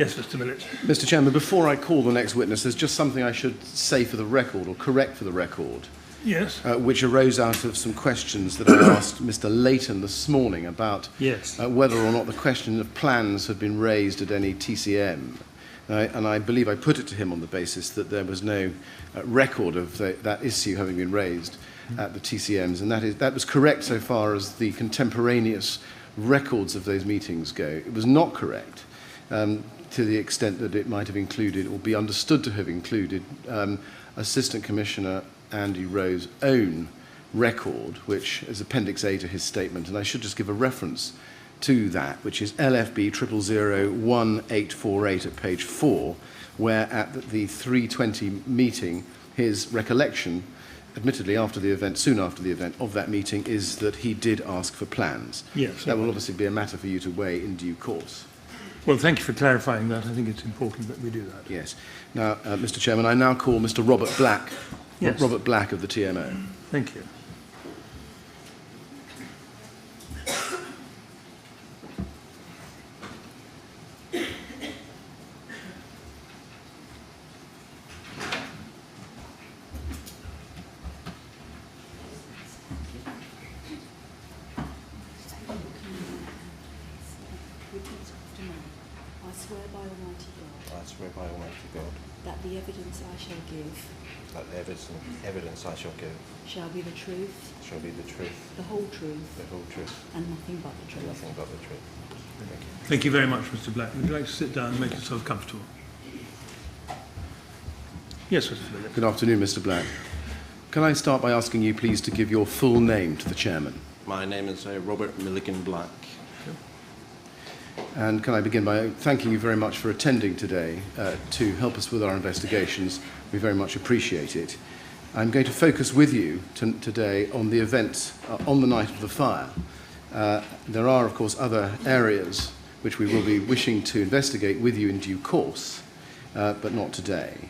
Yes, Mr. Millett. Mr. Chairman, before I call the next witness, there's just something I should say for the record, or correct for the record. Yes. Which arose out of some questions that I asked Mr. Leyton this morning about whether or not the question of plans had been raised at any TCM. And I believe I put it to him on the basis that there was no record of that issue having been raised at the TCMs. And that was correct so far as the contemporaneous records of those meetings go. It was not correct to the extent that it might have included, or be understood to have included, Assistant Commissioner Andy Rowe's own record, which is Appendix A to his statement. And I should just give a reference to that, which is LFB 0001848 at page 4, where at the 3:20 meeting, his recollection, admittedly after the event, soon after the event of that meeting, is that he did ask for plans. Yes. That will obviously be a matter for you to weigh in due course. Well, thank you for clarifying that. I think it's important that we do that. Yes. Now, Mr. Chairman, I now call Mr. Robert Black. Yes. Robert Black of the TMO. Thank you. I swear by Almighty God. I swear by Almighty God. That the evidence I shall give. That the evidence I shall give. Shall be the truth. Shall be the truth. The whole truth. The whole truth. And nothing but the truth. And nothing but the truth. Thank you. Thank you very much, Mr. Black. Would you like to sit down and make yourself comfortable? Yes, Mr. Millett. Good afternoon, Mr. Black. Can I start by asking you, please, to give your full name to the chairman? My name is Robert Milligan Black. And can I begin by thanking you very much for attending today to help us with our investigations. We very much appreciate it. I'm going to focus with you today on the events on the night of the fire. There are, of course, other areas which we will be wishing to investigate with you in due course, but not today.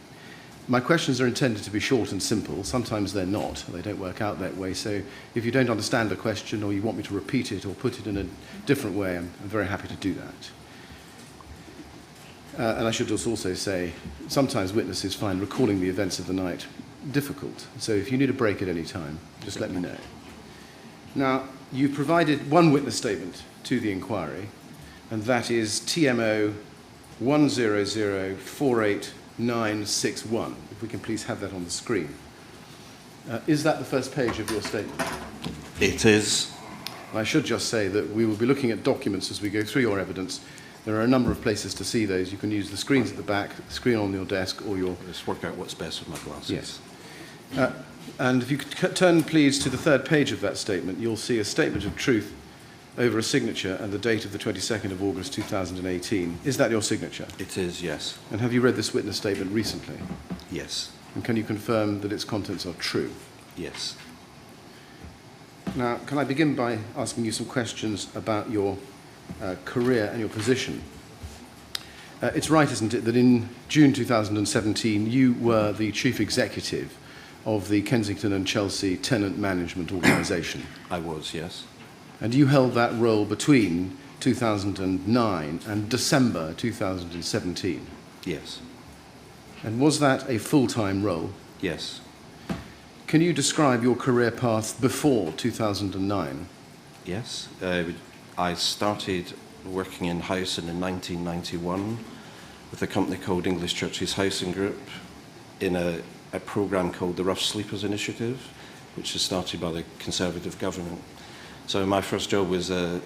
My questions are intended to be short and simple. Sometimes they're not. They don't work out that way. So if you don't understand a question or you want me to repeat it or put it in a different way, I'm very happy to do that. And I should just also say, sometimes witnesses find recalling the events of the night difficult. So if you need a break at any time, just let me know. Now, you provided one witness statement to the inquiry, and that is TMO 1004891. If we can please have that on the screen. Is that the first page of your statement? It is. I should just say that we will be looking at documents as we go through your evidence. There are a number of places to see those. You can use the screens at the back, the screen on your desk, or your... Just work out what's best with my glasses. Yes. And if you could turn, please, to the third page of that statement, you'll see a statement of truth over a signature and the date of the 22nd of August 2018. Is that your signature? It is, yes. And have you read this witness statement recently? Yes. And can you confirm that its contents are true? Yes. Now, can I begin by asking you some questions about your career and your position? It's right, isn't it, that in June 2017 you were the chief executive of the Kensington and Chelsea Tenant Management Organisation? I was, yes. And you held that role between 2009 and December 2017? Yes. And was that a full-time role? Yes. Can you describe your career path before 2009? Yes. I started working in housing in 1991 with a company called English Churches Housing Group in a programme called the Rough Sleepers Initiative, which was started by the Conservative government. So my first job was a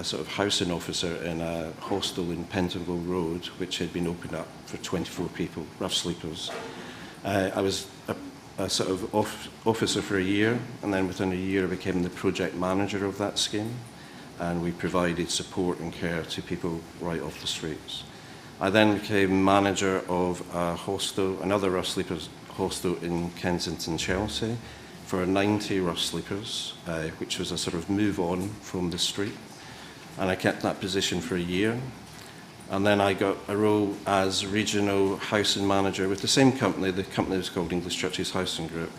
sort of housing officer in a hostel in Pentonville Road, which had been opened up for 24 people, rough sleepers. I was a sort of officer for a year, and then within a year I became the project manager of that scheme, and we provided support and care to people right off the streets. I then became manager of a hostel, another rough sleepers hostel in Kensington, Chelsea, for 90 rough sleepers, which was a sort of move on from the street. And I kept that position for a year. And then I got a role as regional housing manager with the same company. The company was called English Churches Housing Group,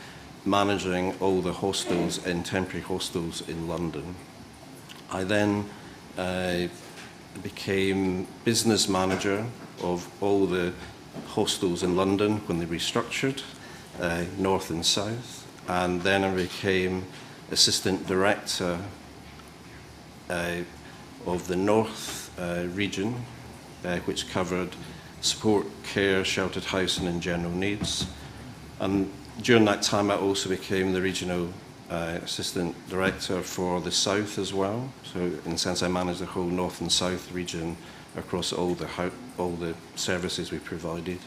managing all the hostels and temporary hostels in London. I then became business manager of all the hostels in London when they restructured, north and south. And then I became assistant director of the north region, which covered support, care, sheltered housing and general needs. And during that time I also became the regional assistant director for the south as well. So in a sense I managed the whole north and south region across all the services we provided.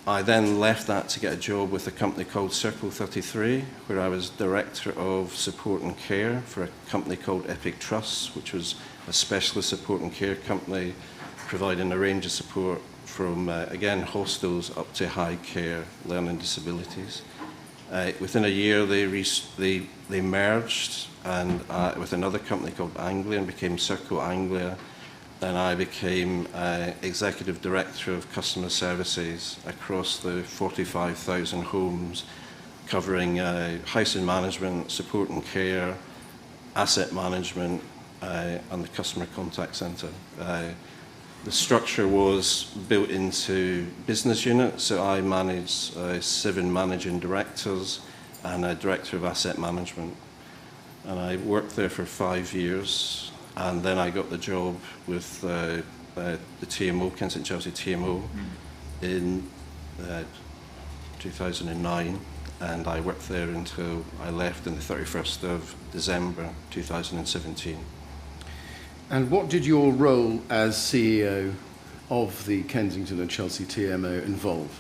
I then left that to get a job with a company called Circle 33, where I was Director of Support and Care for a company called Epic Trusts, which was a specialist support and care company providing a range of support from, again, hostels up to high care learning disabilities. Within a year, they merged and with another company called Anglia and became Circle Anglia. Then I became Executive Director of Customer Services across the 45,000 homes, covering housing management, support and care, asset management, and the customer contact centre. The structure was built into business units, so I managed 7 managing directors and a director of asset management. And I worked there for 5 years. And then I got the job with the TMO, Kensington Chelsea TMO, in 2009, and I worked there until I left on the 31st of December 2017. And what did your role as CEO of the Kensington and Chelsea TMO involve?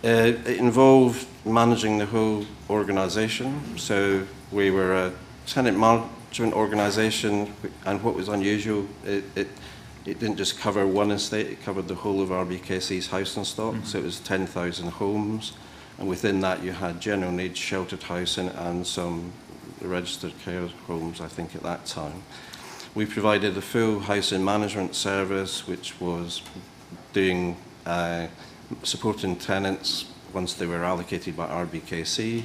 It involved managing the whole organisation. So we were a tenant management organisation, and what was unusual, it didn't just cover one estate, it covered the whole of RBKC's housing stock. So it was 10,000 homes, and within that you had general needs, sheltered housing, and some registered care homes, I think, at that time. We provided a full housing management service, which was doing supporting tenants once they were allocated by RBKC,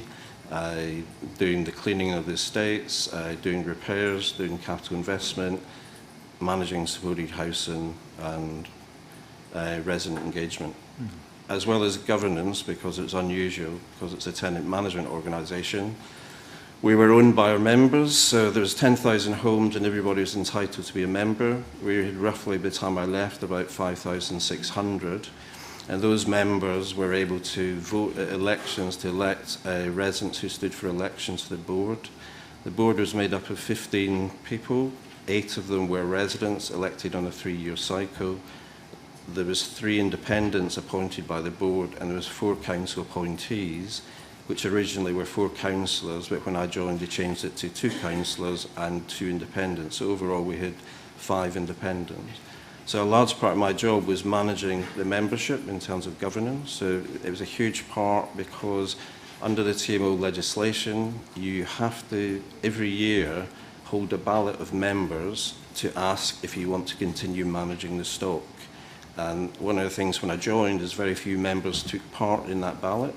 doing the cleaning of the estates, doing repairs, doing capital investment, managing supported housing and resident engagement, as well as governance, because it's unusual, because it's a tenant management organisation. We were owned by our members, so there was 10,000 homes and everybody was entitled to be a member. We had roughly, by the time I left, about 5,600. And those members were able to vote at elections to elect residents who stood for elections to the board. The board was made up of 15 people. 8 of them were residents elected on a 3-year cycle. There was 3 independents appointed by the board, and there was 4 council appointees, which originally were 4 councillors, but when I joined they changed it to 2 councillors and 2 independents. So overall we had 5 independents. So a large part of my job was managing the membership in terms of governance. So it was a huge part, because under the TMO legislation, you have to, every year, hold a ballot of members to ask if you want to continue managing the stock. And one of the things when I joined is very few members took part in that ballot.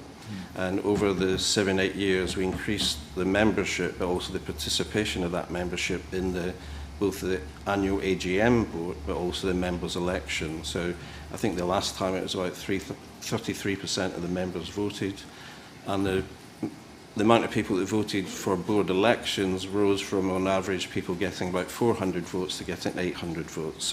And over the 7-8 years, we increased the membership, but also the participation of that membership in both the annual AGM board, but also the members' election. So I think the last time it was about 33% of the members voted, and the amount of people that voted for board elections rose from, on average, people getting about 400 votes to getting 800 votes.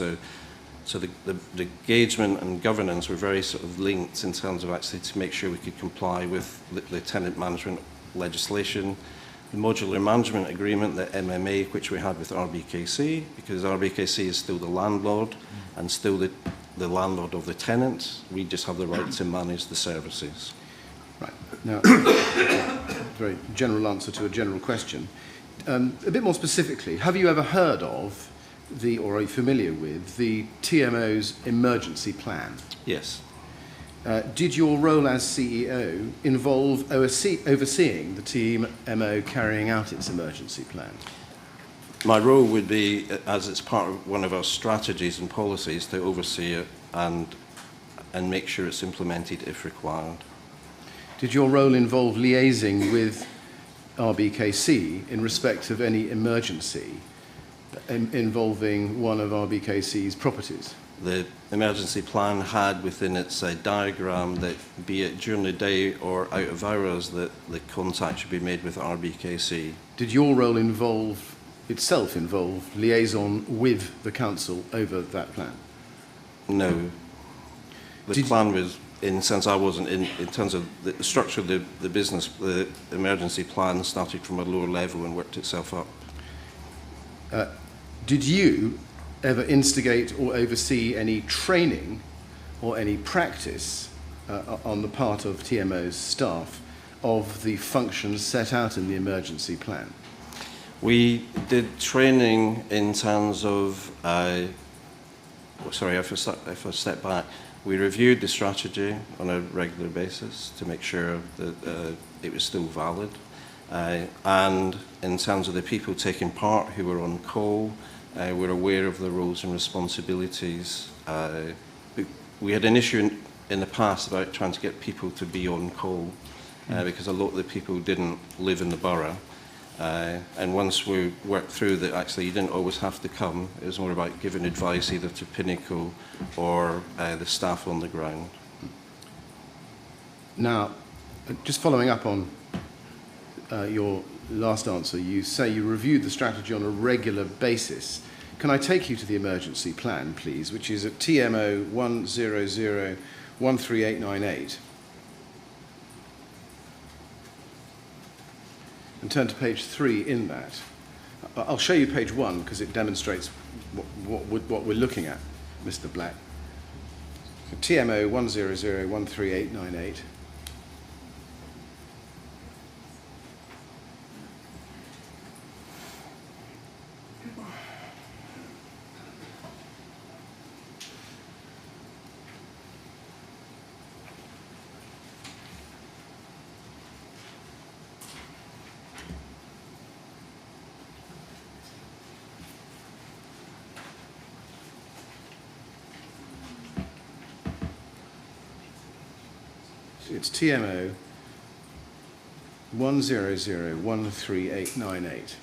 So the engagement and governance were very sort of linked in terms of actually to make sure we could comply with the tenant management legislation, the modular management agreement, the MMA, which we had with RBKC, because RBKC is still the landlord and still the landlord of the tenant. We just have the right to manage the services. Right. Now, very general answer to a general question. A bit more specifically, have you ever heard of or are you familiar with the TMO's emergency plan? Yes. Did your role as CEO involve overseeing the TMO carrying out its emergency plan? My role would be, as it's part of one of our strategies and policies, to oversee it and make sure it's implemented if required. Did your role involve liaising with RBKC in respect of any emergency involving one of RBKC's properties? The emergency plan had within its diagram that, be it during the day or out of hours, that the contact should be made with RBKC. Did your role involve liaison with the council over that plan? No. The plan was, in the sense I wasn't in terms of the structure of the business, the emergency plan started from a lower level and worked itself up. Did you ever instigate or oversee any training or any practice on the part of TMO's staff of the functions set out in the emergency plan? We did training in terms of, sorry, if I step back, we reviewed the strategy on a regular basis to make sure that it was still valid. And in terms of the people taking part who were on call, we're aware of the roles and responsibilities. We had an issue in the past about trying to get people to be on call because a lot of the people didn't live in the borough. And once we worked through that, actually you didn't always have to come. It was more about giving advice either to Pinnacle or the staff on the ground. Now, just following up on your last answer, you say you reviewed the strategy on a regular basis. Can I take you to the emergency plan, please, which is at TMO 100-13898? And turn to page 3 in that. I'll show you page 1 because it demonstrates what we're looking at, Mr. Black. So TMO 100-13898. It's TMO 100-13898.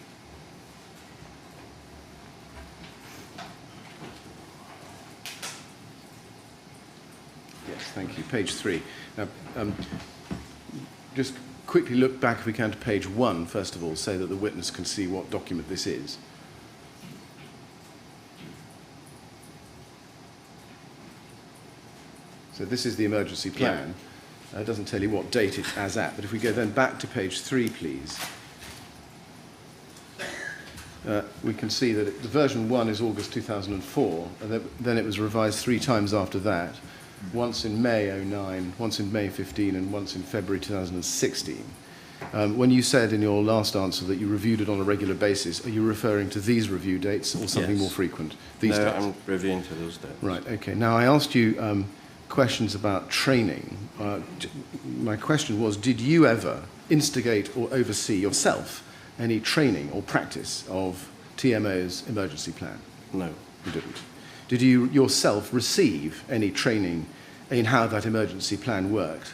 Yes, thank you. Page 3. Now, just quickly look back, if we can, to page 1, first of all, so that the witness can see what document this is. So this is the emergency plan. Yeah. It doesn't tell you what date it's as at, but if we go then back to page 3, please, we can see that the version 1 is August 2004, and then it was revised 3 times after that, once in May 09, once in May 15, and once in February 2016. When you said in your last answer that you reviewed it on a regular basis, are you referring to these review dates or something more frequent? These dates? I'm reviewing to those dates. Right, okay. Now, I asked you questions about training. My question was, did you ever instigate or oversee yourself any training or practice of TMO's emergency plan? No. You didn't. Did you yourself receive any training in how that emergency plan worked?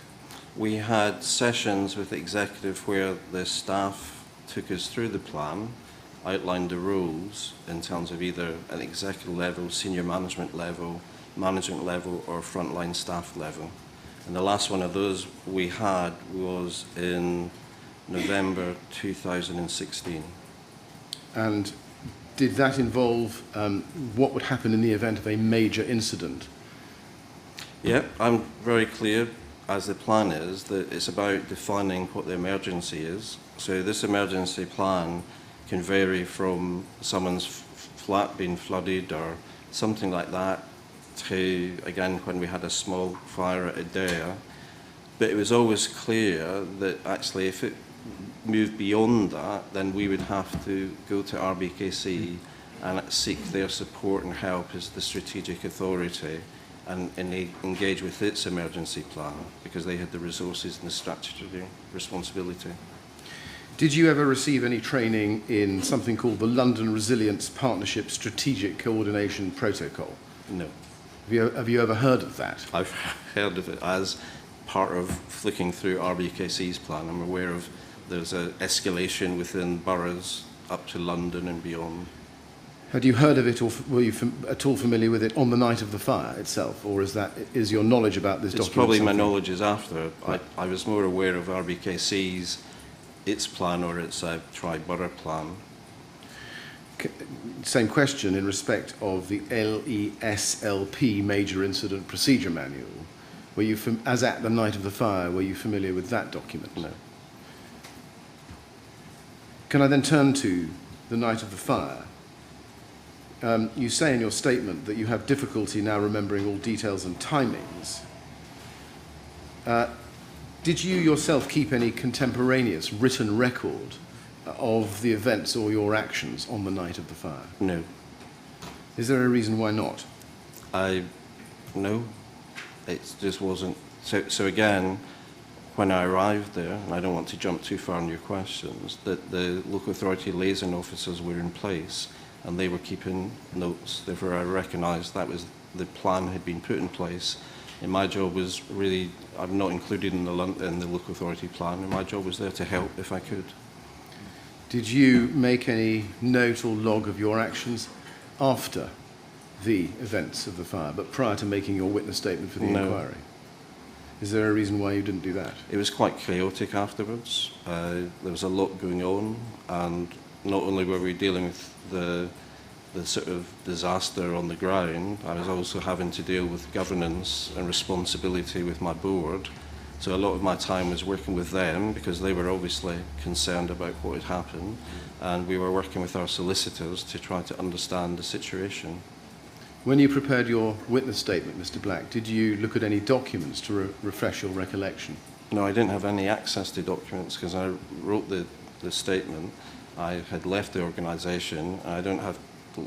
We had sessions with the executive where the staff took us through the plan, outlined the rules in terms of either an executive level, senior management level, or frontline staff level. And the last one of those we had was in November 2016. And did that involve what would happen in the event of a major incident? Yeah, I'm very clear, as the plan is, that it's about defining what the emergency is. So this emergency plan can vary from someone's flat being flooded or something like that, to, again, when we had a small fire at Adair. But it was always clear that actually if it moved beyond that, then we would have to go to RBKC and seek their support and help as the strategic authority and engage with its emergency plan because they had the resources and the statutory responsibility. Did you ever receive any training in something called the London Resilience Partnership Strategic Coordination Protocol? No. Have you ever heard of that? I've heard of it as part of flicking through RBKC's plan. I'm aware of there's an escalation within boroughs up to London and beyond. Had you heard of it, or were you at all familiar with it on the night of the fire itself, or is your knowledge about this document? It's probably my something- knowledge is after. Right. I was more aware of RBKC's, its plan or its tri-borough plan. Same question in respect of the LESLP Major Incident Procedure Manual. Were you, as at the night of the fire, were you familiar with that document? No. Can I then turn to the night of the fire? You say in your statement that you have difficulty now remembering all details and timings. Did you yourself keep any contemporaneous written record of the events or your actions on the night of the fire? No. Is there a reason why not? No. It just wasn't. So again, when I arrived there, and I don't want to jump too far in your questions, that the local authority liaison officers were in place and they were keeping notes. Therefore, I recognised that was the plan had been put in place. And my job was really, I'm not included in the local authority plan, and my job was there to help if I could. Did you make any note or log of your actions after the events of the fire, but prior to making your witness statement for the inquiry? Is there a reason why you didn't do that? It was quite chaotic afterwards. There was a lot going on, and not only were we dealing with the sort of disaster on the ground, I was also having to deal with governance and responsibility with my board. So a lot of my time was working with them because they were obviously concerned about what had happened, and we were working with our solicitors to try to understand the situation. When you prepared your witness statement, Mr. Black, did you look at any documents to refresh your recollection? No, I didn't have any access to documents because I wrote the statement. I had left the organisation, and I don't have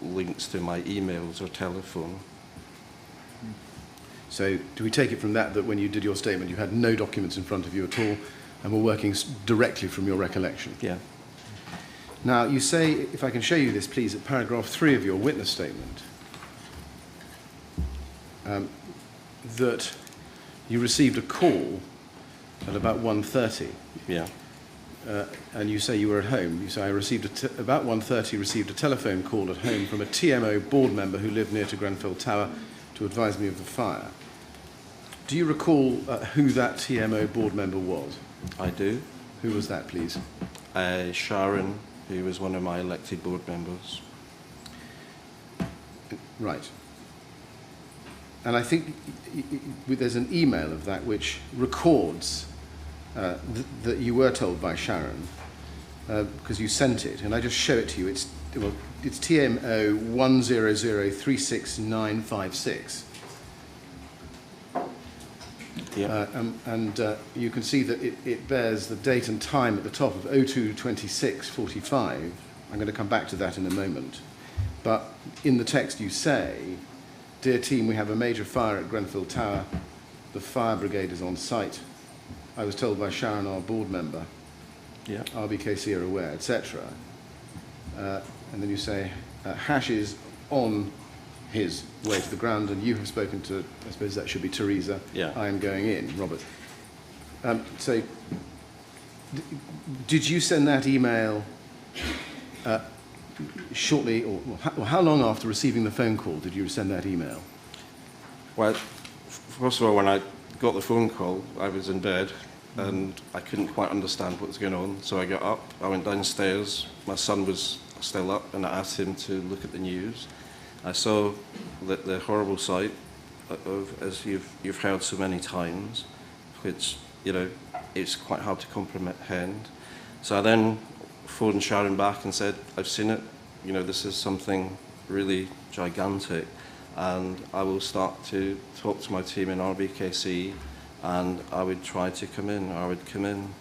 links to my emails or telephone. So do we take it from that when you did your statement you had no documents in front of you at all and were working directly from your recollection? Yeah. Now you say, if I can show you this please, at paragraph 3 of your witness statement, that you received a call at about 1:30. Yeah. And you say you were at home. You say, I received about 1:30, received a telephone call at home from a TMO board member who lived near to Grenfell Tower to advise me of the fire. Do you recall who that TMO board member was? I do. Who was that, please? Sharon, who was one of my elected board members. Right. And I think there's an email of that which records that you were told by Sharon, because you sent it, and I just show it to you. It's TMO 1003696. Yeah. And you can see that it bears the date and time at the top of 02/26/45. I'm going to come back to that in a moment. But in the text you say, "Dear team, we have a major fire at Grenfell Tower. The fire brigade is on site. I was told by Sharon, our board member, Yeah. RBKC are aware," etc. And then you say, "Hash is on his way to the ground, and you have spoken to," I suppose that should be Teresa. Yeah. "I am going in, Robert." So, did you send that email shortly, or how long after receiving the phone call did you send that email? Well, first of all, when I got the phone call, I was in bed and I couldn't quite understand what was going on. So I got up, I went downstairs. My son was still up, and I asked him to look at the news. I saw the horrible sight of, as you've heard so many times, which, you know, it's quite hard to comprehend. So I then phoned Sharon back and said, "I've seen it. You know, this is something really gigantic, and I will start to talk to my team in RBKC, and I would try to come in, or I would come in."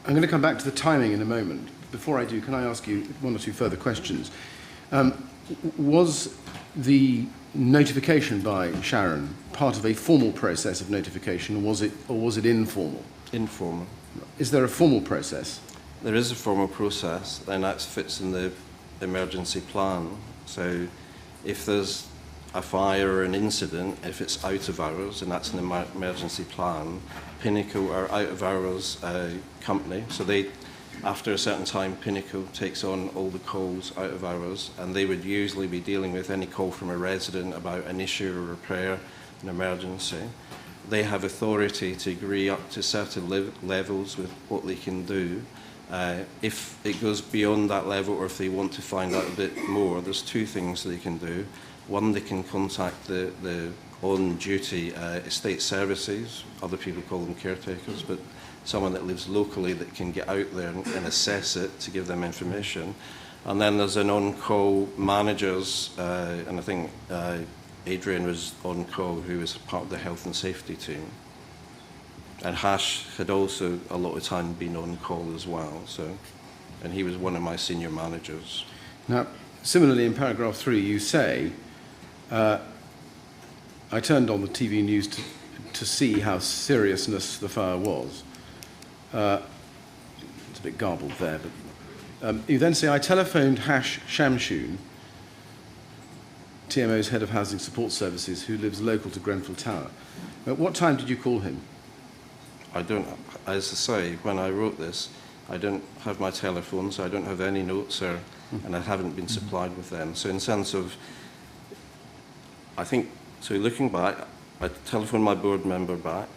I'm going to come back to the timing in a moment. Before I do, can I ask you one or two further questions? Was the notification by Sharon part of a formal process of notification, or was it informal? Informal. Is there a formal process? There is a formal process, and that fits in the emergency plan. So if there's a fire or an incident, if it's out of hours, and that's an emergency plan, Pinnacle are out of hours company, so they after a certain time, Pinnacle takes on all the calls out of hours, and they would usually be dealing with any call from a resident about an issue or repair, an emergency. They have authority to agree up to certain levels with what they can do. If it goes beyond that level, or if they want to find out a bit more, there's two things they can do. One, they can contact the on-duty estate services. Other people call them caretakers, but someone that lives locally that can get out there and assess it to give them information. And then there's an on-call managers, and I think Adrian was on call, who was part of the health and safety team. And Hash had also a lot of time been on call as well, and he was one of my senior managers. Now, similarly in paragraph 3, you say, I turned on the TV news to see how seriousness the fire was. It's a bit garbled there, but you then say, I telephoned Hash Shamshun, TMO's head of housing support services, who lives local to Grenfell Tower. At what time did you call him? I don't, as I say, when I wrote this, I don't have my telephone, so I don't have any notes, and I haven't been supplied with them. So in sense of, I think, so looking back, I telephoned my board member back,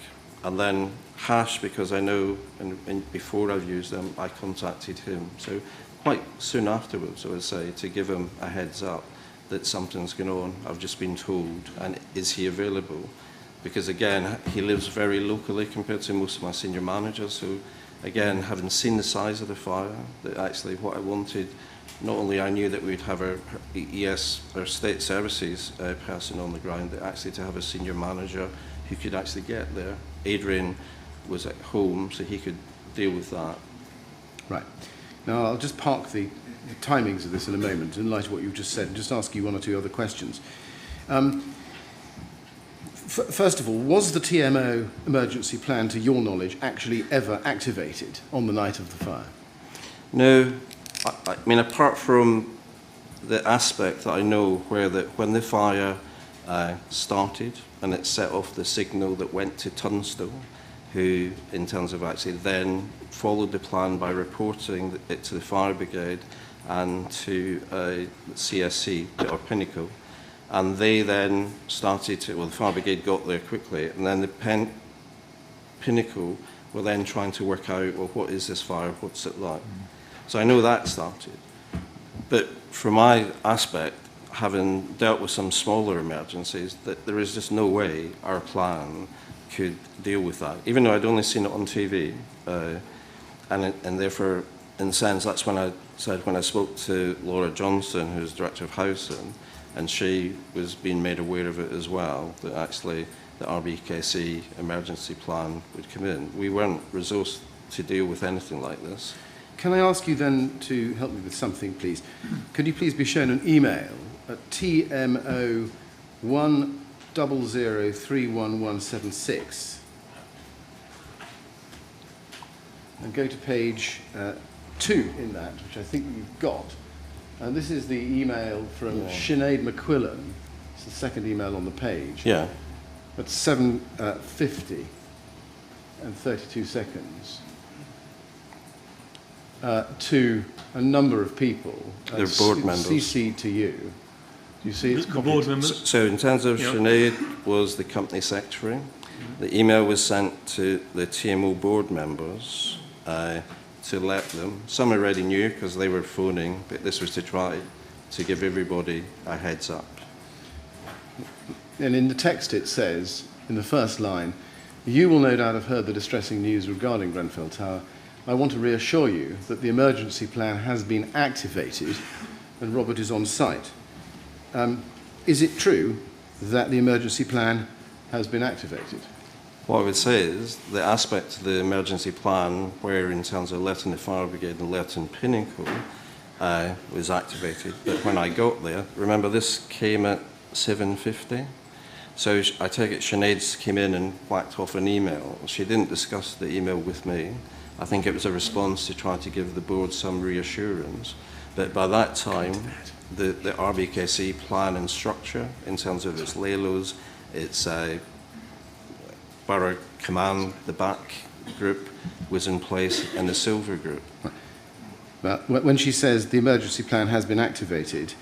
and then Hash, because I know, and before I've used them, I contacted him. So quite soon afterwards, I would say, to give him a heads up that something's going on. I've just been told, and is he available? Because again, he lives very locally compared to most of my senior managers. So again, having seen the size of the fire, that actually what I wanted, not only I knew that we'd have our state services person on the ground, but actually to have a senior manager who could actually get there. Adrian was at home, so he could deal with that. Right. Now, I'll just park the timings of this in a moment, in light of what you've just said, and just ask you one or two other questions. First of all, was the TMO emergency plan, to your knowledge, actually ever activated on the night of the fire? No. I mean, apart from the aspect that I know where when the fire started and it set off the signal that went to Tunstall, who, in terms of actually then followed the plan by reporting it to the fire brigade and to CSC, or Pinnacle. And they then started to, well, the fire brigade got there quickly, and then the Pinnacle were then trying to work out, well, what is this fire, what's it like? So I know that started. But from my aspect, having dealt with some smaller emergencies, that there is just no way our plan could deal with that, even though I'd only seen it on TV. And therefore, in a sense, that's when I said, when I spoke to Laura Johnson, who's Director of Housing, and she was being made aware of it as well, that actually the RBKC emergency plan would come in. We weren't resourced to deal with anything like this. Can I ask you then to help me with something, please? Could you please be shown an email at TMO 100031176 and go to page 2 in that, which I think you've got. And this is the email from Sinead McQuillan. It's the second email on the page. Yeah. At 7:50 and 32 seconds. To a number of people. They're board members. CC to you. Do you see it's The copied? board members? So in terms of Sinead was the company secretary. The email was sent to the TMO board members to let them. Some already knew because they were phoning, but this was to try to give everybody a heads up. And in the text it says, in the first line, you will no doubt have heard the distressing news regarding Grenfell Tower. I want to reassure you that the emergency plan has been activated and Robert is on site. Is it true that the emergency plan has been activated? What I would say is the aspect of the emergency plan where in terms of letting the fire brigade and letting Pinnacle was activated. But when I got there, remember this came at 7:50? So I take it Sinead came in and whacked off an email. She didn't discuss the email with me. I think it was a response to try to give the board some reassurance. But by that time, the RBKC plan and structure, in terms of its LALOs, its borough command, the back group, was in place, and the silver group. But when she says the emergency plan has been activated,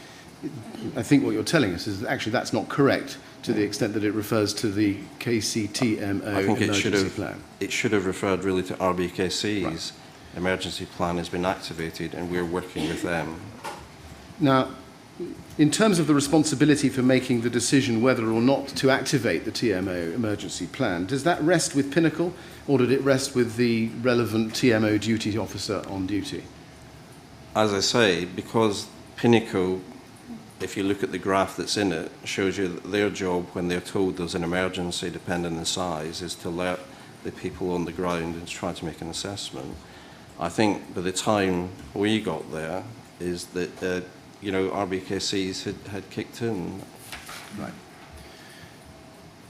I think what you're telling us is that actually that's not correct to the extent that it refers to the KCTMO I think emergency plan. It should have referred really to RBKC's emergency plan has been activated and we're working with them. Now, in terms of the responsibility for making the decision whether or not to activate the TMO emergency plan, does that rest with Pinnacle or did it rest with the relevant TMO duty officer on duty? As I say, because Pinnacle, if you look at the graph that's in it, shows you that their job when they're told there's an emergency, depending on the size, is to alert the people on the ground and to try to make an assessment. I think by the time we got there is that RBKCs had kicked in. Right.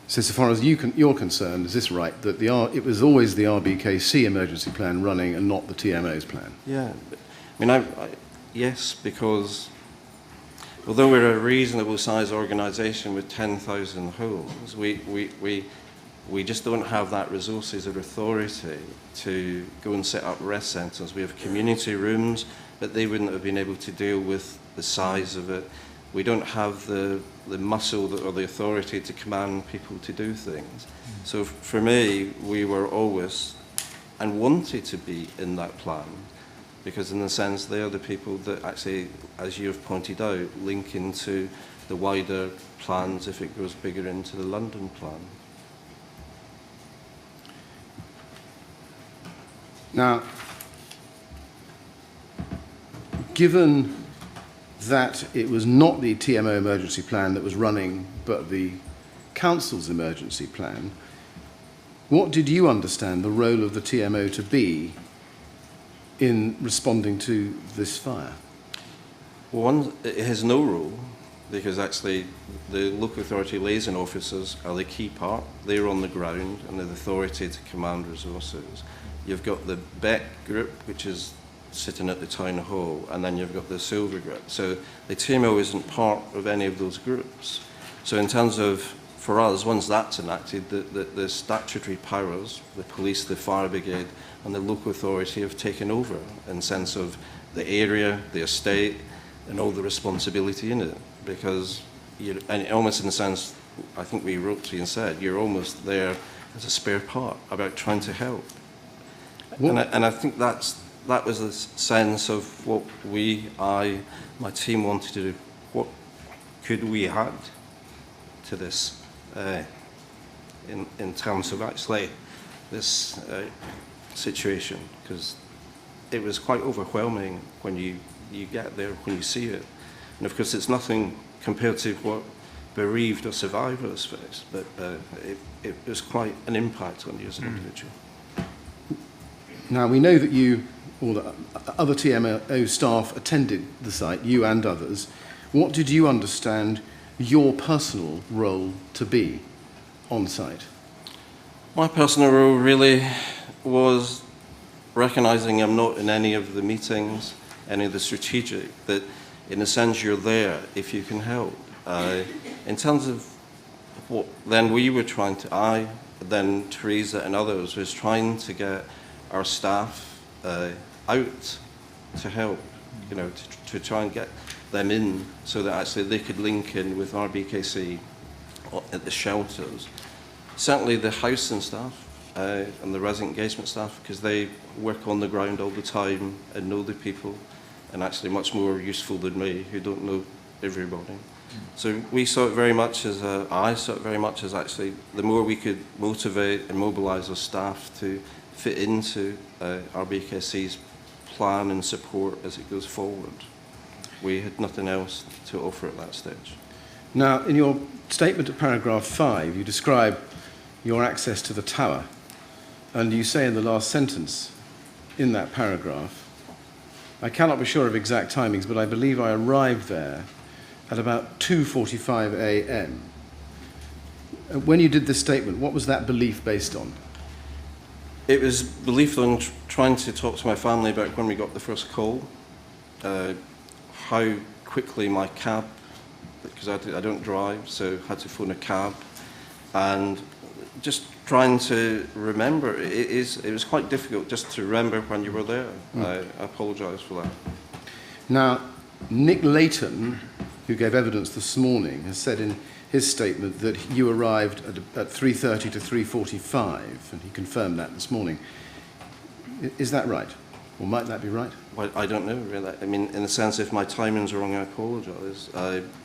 So far as you're concerned, is this right, that it was always the RBKC emergency plan running and not the TMO's plan? Yeah. I mean, yes, because although we're a reasonable size organisation with 10,000 homes, we just don't have that resources or authority to go and set up rest centres. We have community rooms, but they wouldn't have been able to deal with the size of it. We don't have the muscle or the authority to command people to do things. So for me, we were always and wanted to be in that plan, because in a sense they are the people that actually, as you have pointed out, link into the wider plans if it goes bigger into the London plan. Now, given that it was not the TMO emergency plan that was running, but the council's emergency plan, what did you understand the role of the TMO to be in responding to this fire? One, it has no role, because actually the local authority liaison officers are the key part. They're on the ground and they're the authority to command resources. You've got the Beck group, which is sitting at the town hall, and then you've got the Silver group. So the TMO isn't part of any of those groups. So in terms of, for us, once that's enacted, the statutory powers, the police, the fire brigade, and the local authority have taken over in the sense of the area, the estate, and all the responsibility in it. Because, and almost in the sense, I think we wrote to you and said, you're almost there as a spare part about trying to help. And I think that was a sense of what my team wanted to do. What could we add to this in terms of actually this situation? Because it was quite overwhelming when you get there, when you see it. And of course, it's nothing compared to what bereaved or survivors face, but it was quite an impact on you as an individual. Now, we know that you, or the other TMO staff attended the site, you and others. What did you understand your personal role to be on site? My personal role really was recognising I'm not in any of the meetings, any of the strategic, that in a sense you're there if you can help. In terms of what then we were trying to, then Teresa and others was trying to get our staff out to help, to try and get them in so that actually they could link in with RBKC at the shelters. Certainly the housing staff and the resident engagement staff, because they work on the ground all the time and know the people, and actually much more useful than me, who don't know everybody. So we saw it very much as I saw it very much as actually the more we could motivate and mobilise our staff to fit into RBKC's plan and support as it goes forward. We had nothing else to offer at that stage. Now, in your statement at paragraph 5, you describe your access to the tower, and you say in the last sentence in that paragraph, I cannot be sure of exact timings, but I believe I arrived there at about 2:45 a.m. When you did this statement, what was that belief based on? It was belief on trying to talk to my family about when we got the first call, how quickly my cab, because I don't drive, so I had to phone a cab, and just trying to remember. It was quite difficult just to remember when you were there. I apologise for that. Now, Nick Leyton, who gave evidence this morning, has said in his statement that you arrived at 3:30 to 3:45, and he confirmed that this morning. Is that right? Or might that be right? Well, I don't know, really. I mean, in the sense, if my timing's wrong, I apologise.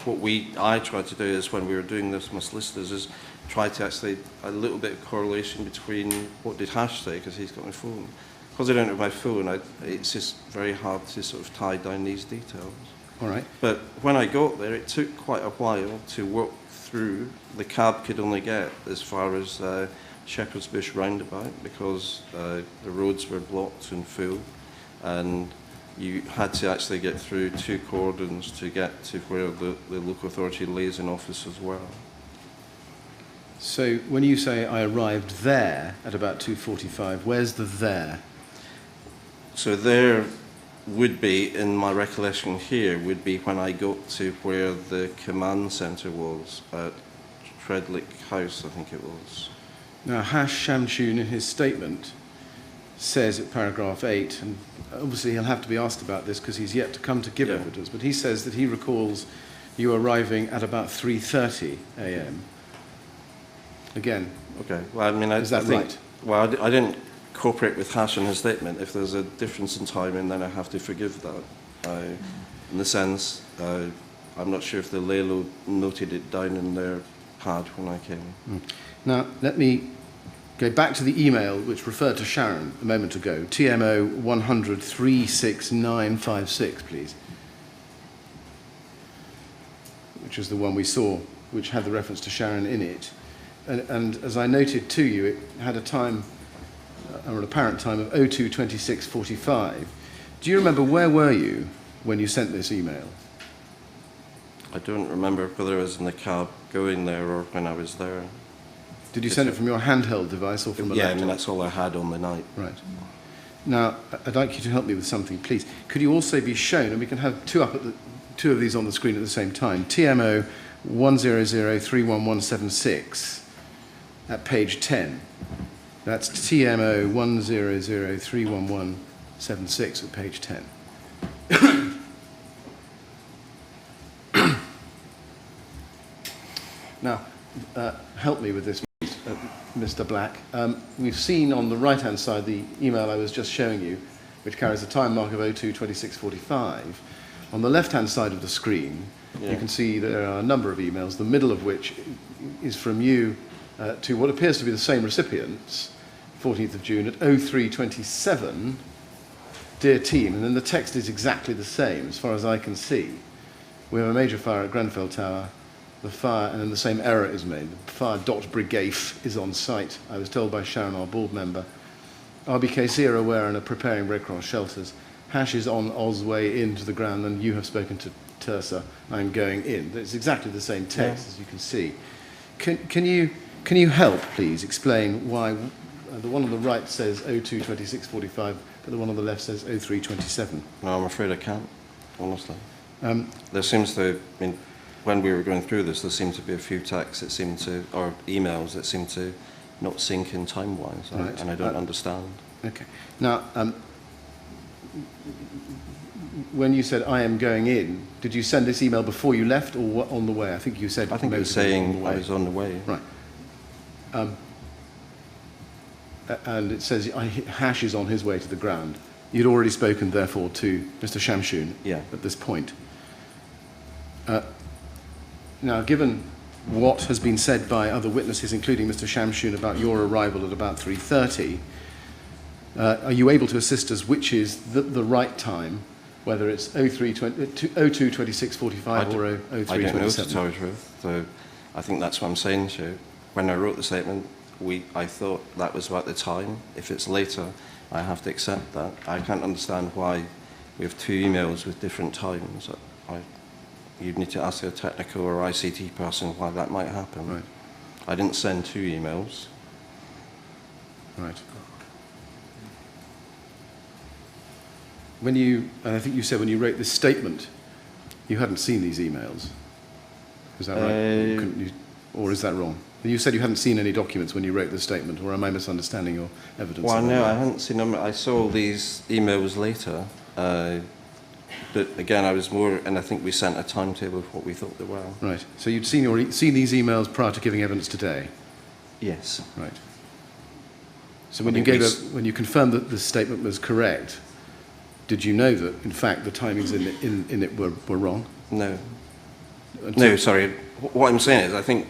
What I tried to do is, when we were doing this with my solicitors, is try to actually a little bit of correlation between what did Hash say, because he's got my phone. Because I don't have my phone, it's just very hard to sort of tie down these details. All right. But when I got there, it took quite a while to walk through. The cab could only get as far as Shepherd's Bush roundabout, because the roads were blocked and full, and you had to actually get through 2 cordons to get to where the local authority liaison officers were. So when you say I arrived there at about 2:45, where's the there? So there would be, in my recollection here, would be when I got to where the command centre was at Treadlick House, I think it was. Now, Hash Shamshun, in his statement, says at paragraph 8, and obviously he'll have to be asked about this because he's yet to come to give evidence, but he says that he recalls you arriving at about 3:30 a.m. Again. Okay. Well, I mean, I is that think, right? Well, I didn't cooperate with Hash in his statement. If there's a difference in timing, then I have to forgive that. In the sense, I'm not sure if the Lelo noted it down in their pad when I came. Now, let me go back to the email which referred to Sharon a moment ago, TMO 100 36956, please, which is the one we saw, which had the reference to Sharon in it. And as I noted to you, it had a time, or an apparent time of 02:26:45. Do you remember where were you when you sent this email? I don't remember whether I was in the cab going there or when I was there. Did you send it from your handheld device or from a laptop? Yeah, I mean, that's all I had on the night. Right. Now, I'd like you to help me with something, please. Could you also be shown, and we can have two of these on the screen at the same time, TMO 100311176 at page 10. That's TMO 100311176 at page 10. Now, help me with this, Mr. Black. We've seen on the right-hand side the email I was just showing you, which carries a time mark of 02:26:45. On the left-hand side of the screen, you can see there are a number of emails, the middle of which is from you to what appears to be the same recipients, 14th of June at 03:27, dear team, and then the text is exactly the same as far as I can see. We have a major fire at Grenfell Tower. The fire, and then the same error is made. The fire .brigade is on site. I was told by Sharon, our board member. RBKC are aware and are preparing Red Cross shelters. Hash is on Oz way into the ground, and you have spoken to Teresa. I'm going in. It's exactly the same text, as you can see. Can you help, please, explain why the one on the right says 02:26:45, but the one on the left says 03:27? No, I'm afraid I can't, honestly. There seems to, I mean, when we were going through this, there seemed to be a few texts that seemed to, or emails that seemed to not sync in time-wise, right. And I don't understand. Okay. Now, when you said, I am going in, did you send this email before you left or on the way? I think you said... I think it was saying I was on the way. Right. And it says Hash is on his way to the ground. You'd already spoken, therefore, to Mr. Shamshun at this point. Now, given what has been said by other witnesses, including Mr. Shamshun, about your arrival at about 3:30, are you able to assist us which is the right time, whether it's 02:26:45 or 03:27? I don't know, to tell you the truth. So I think that's what I'm saying to you. When I wrote the statement, I thought that was about the time. If it's later, I have to accept that. I can't understand why we have 2 emails with different times. You'd need to ask a technical or ICT person why that might happen. Right. I didn't send 2 emails. Right. I think you said when you wrote this statement, you hadn't seen these emails. Is that right? Or is that wrong? You said you hadn't seen any documents when you wrote the statement, or am I misunderstanding your evidence? Well, no, I hadn't seen them. I saw all these emails later. But again, I was more, and I think we sent a timetable of what we thought they were. Right. So you'd seen these emails prior to giving evidence today? Yes. Right. So when you confirmed that the statement was correct, did you know that, in fact, the timings in it were wrong? No. No, sorry. What I'm saying is, I think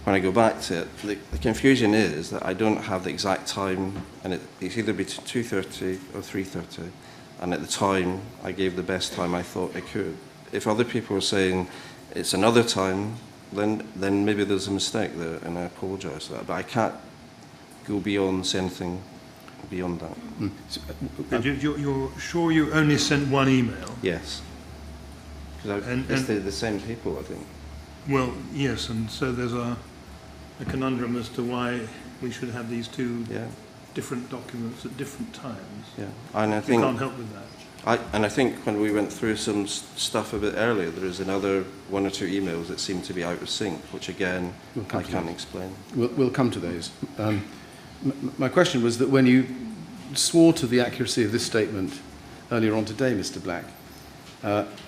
when I go back to it, the confusion is that I don't have the exact time, and it's either between 2:30 or 3:30, and at the time, I gave the best time I thought I could. If other people are saying it's another time, then maybe there's a mistake there, and I apologise for that. But I can't go beyond anything beyond that. Mm. And you're sure you only sent one email? Yes. Because it's the same people, I think. Well, yes, and so there's a conundrum as to why we should have these two different documents at different times. Yeah, and I think you can't help with that. I think when we went through some stuff a bit earlier, there is another one or two emails that seem to be out of sync, which again I can't explain. We'll come to those. My question was that when you swore to the accuracy of this statement earlier on today, Mr. Black,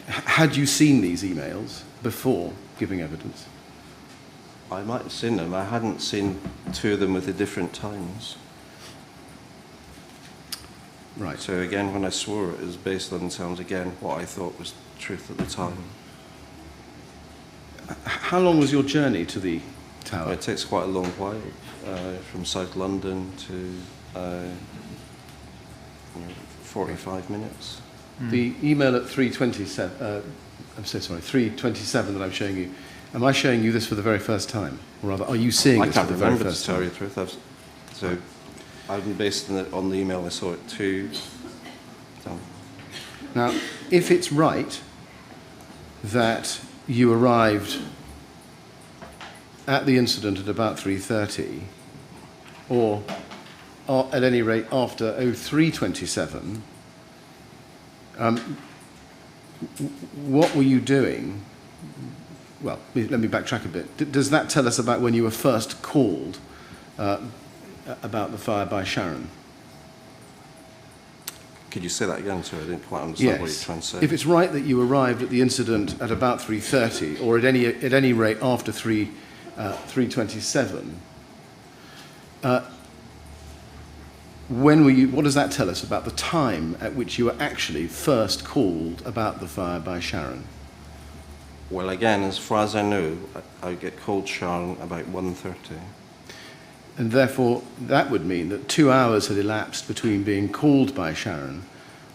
had you seen these emails before giving evidence? I might have seen them. I hadn't seen two of them with the different times. Right. So again, when I swore it was based on terms, again, what I thought was truth at the time. How long was your journey to the tower? Well, it takes quite a long while, from South London to 45 minutes. The email at 3:27, I'm so sorry, 3:27 that I'm showing you, am I showing you this for the very first time? Or rather, are you seeing this for the very first time? I can't remember, to tell you the truth. So I'm based on the email I saw it too. Now, if it's right that you arrived at the incident at about 3:30, or at any rate after 03:27, what were you doing? Well, let me backtrack a bit. Does that tell us about when you were first called about the fire by Sharon? Could you say that again, sir? I didn't quite understand what you're trying to say. If it's right that you arrived at the incident at about 3:30, or at any rate after 3:27, when were you? What does that tell us about the time at which you were actually first called about the fire by Sharon? Well, again, as far as I know, I get called Sharon about 1:30. And therefore, that would mean that 2 hours had elapsed between being called by Sharon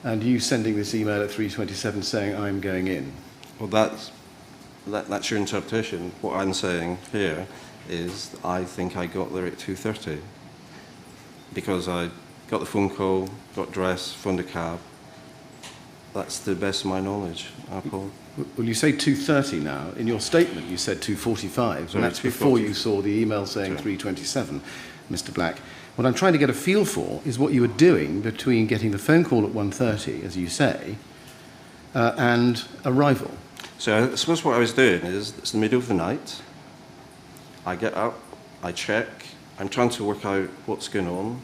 and you sending this email at 3:27 saying, I'm going in. Well, that's your interpretation. What I'm saying here is I think I got there at 2:30 because I got the phone call, got dressed, phoned a cab. That's the best of my knowledge, Paul. Well, you say 2:30 now. In your statement, you said 2:45, and that's before you saw the email saying 3:27, Mr. Black. What I'm trying to get a feel for is what you were doing between getting the phone call at 1:30, as you say, and arrival. So I suppose what I was doing is, it's the middle of the night. I get up, I check, I'm trying to work out what's going on.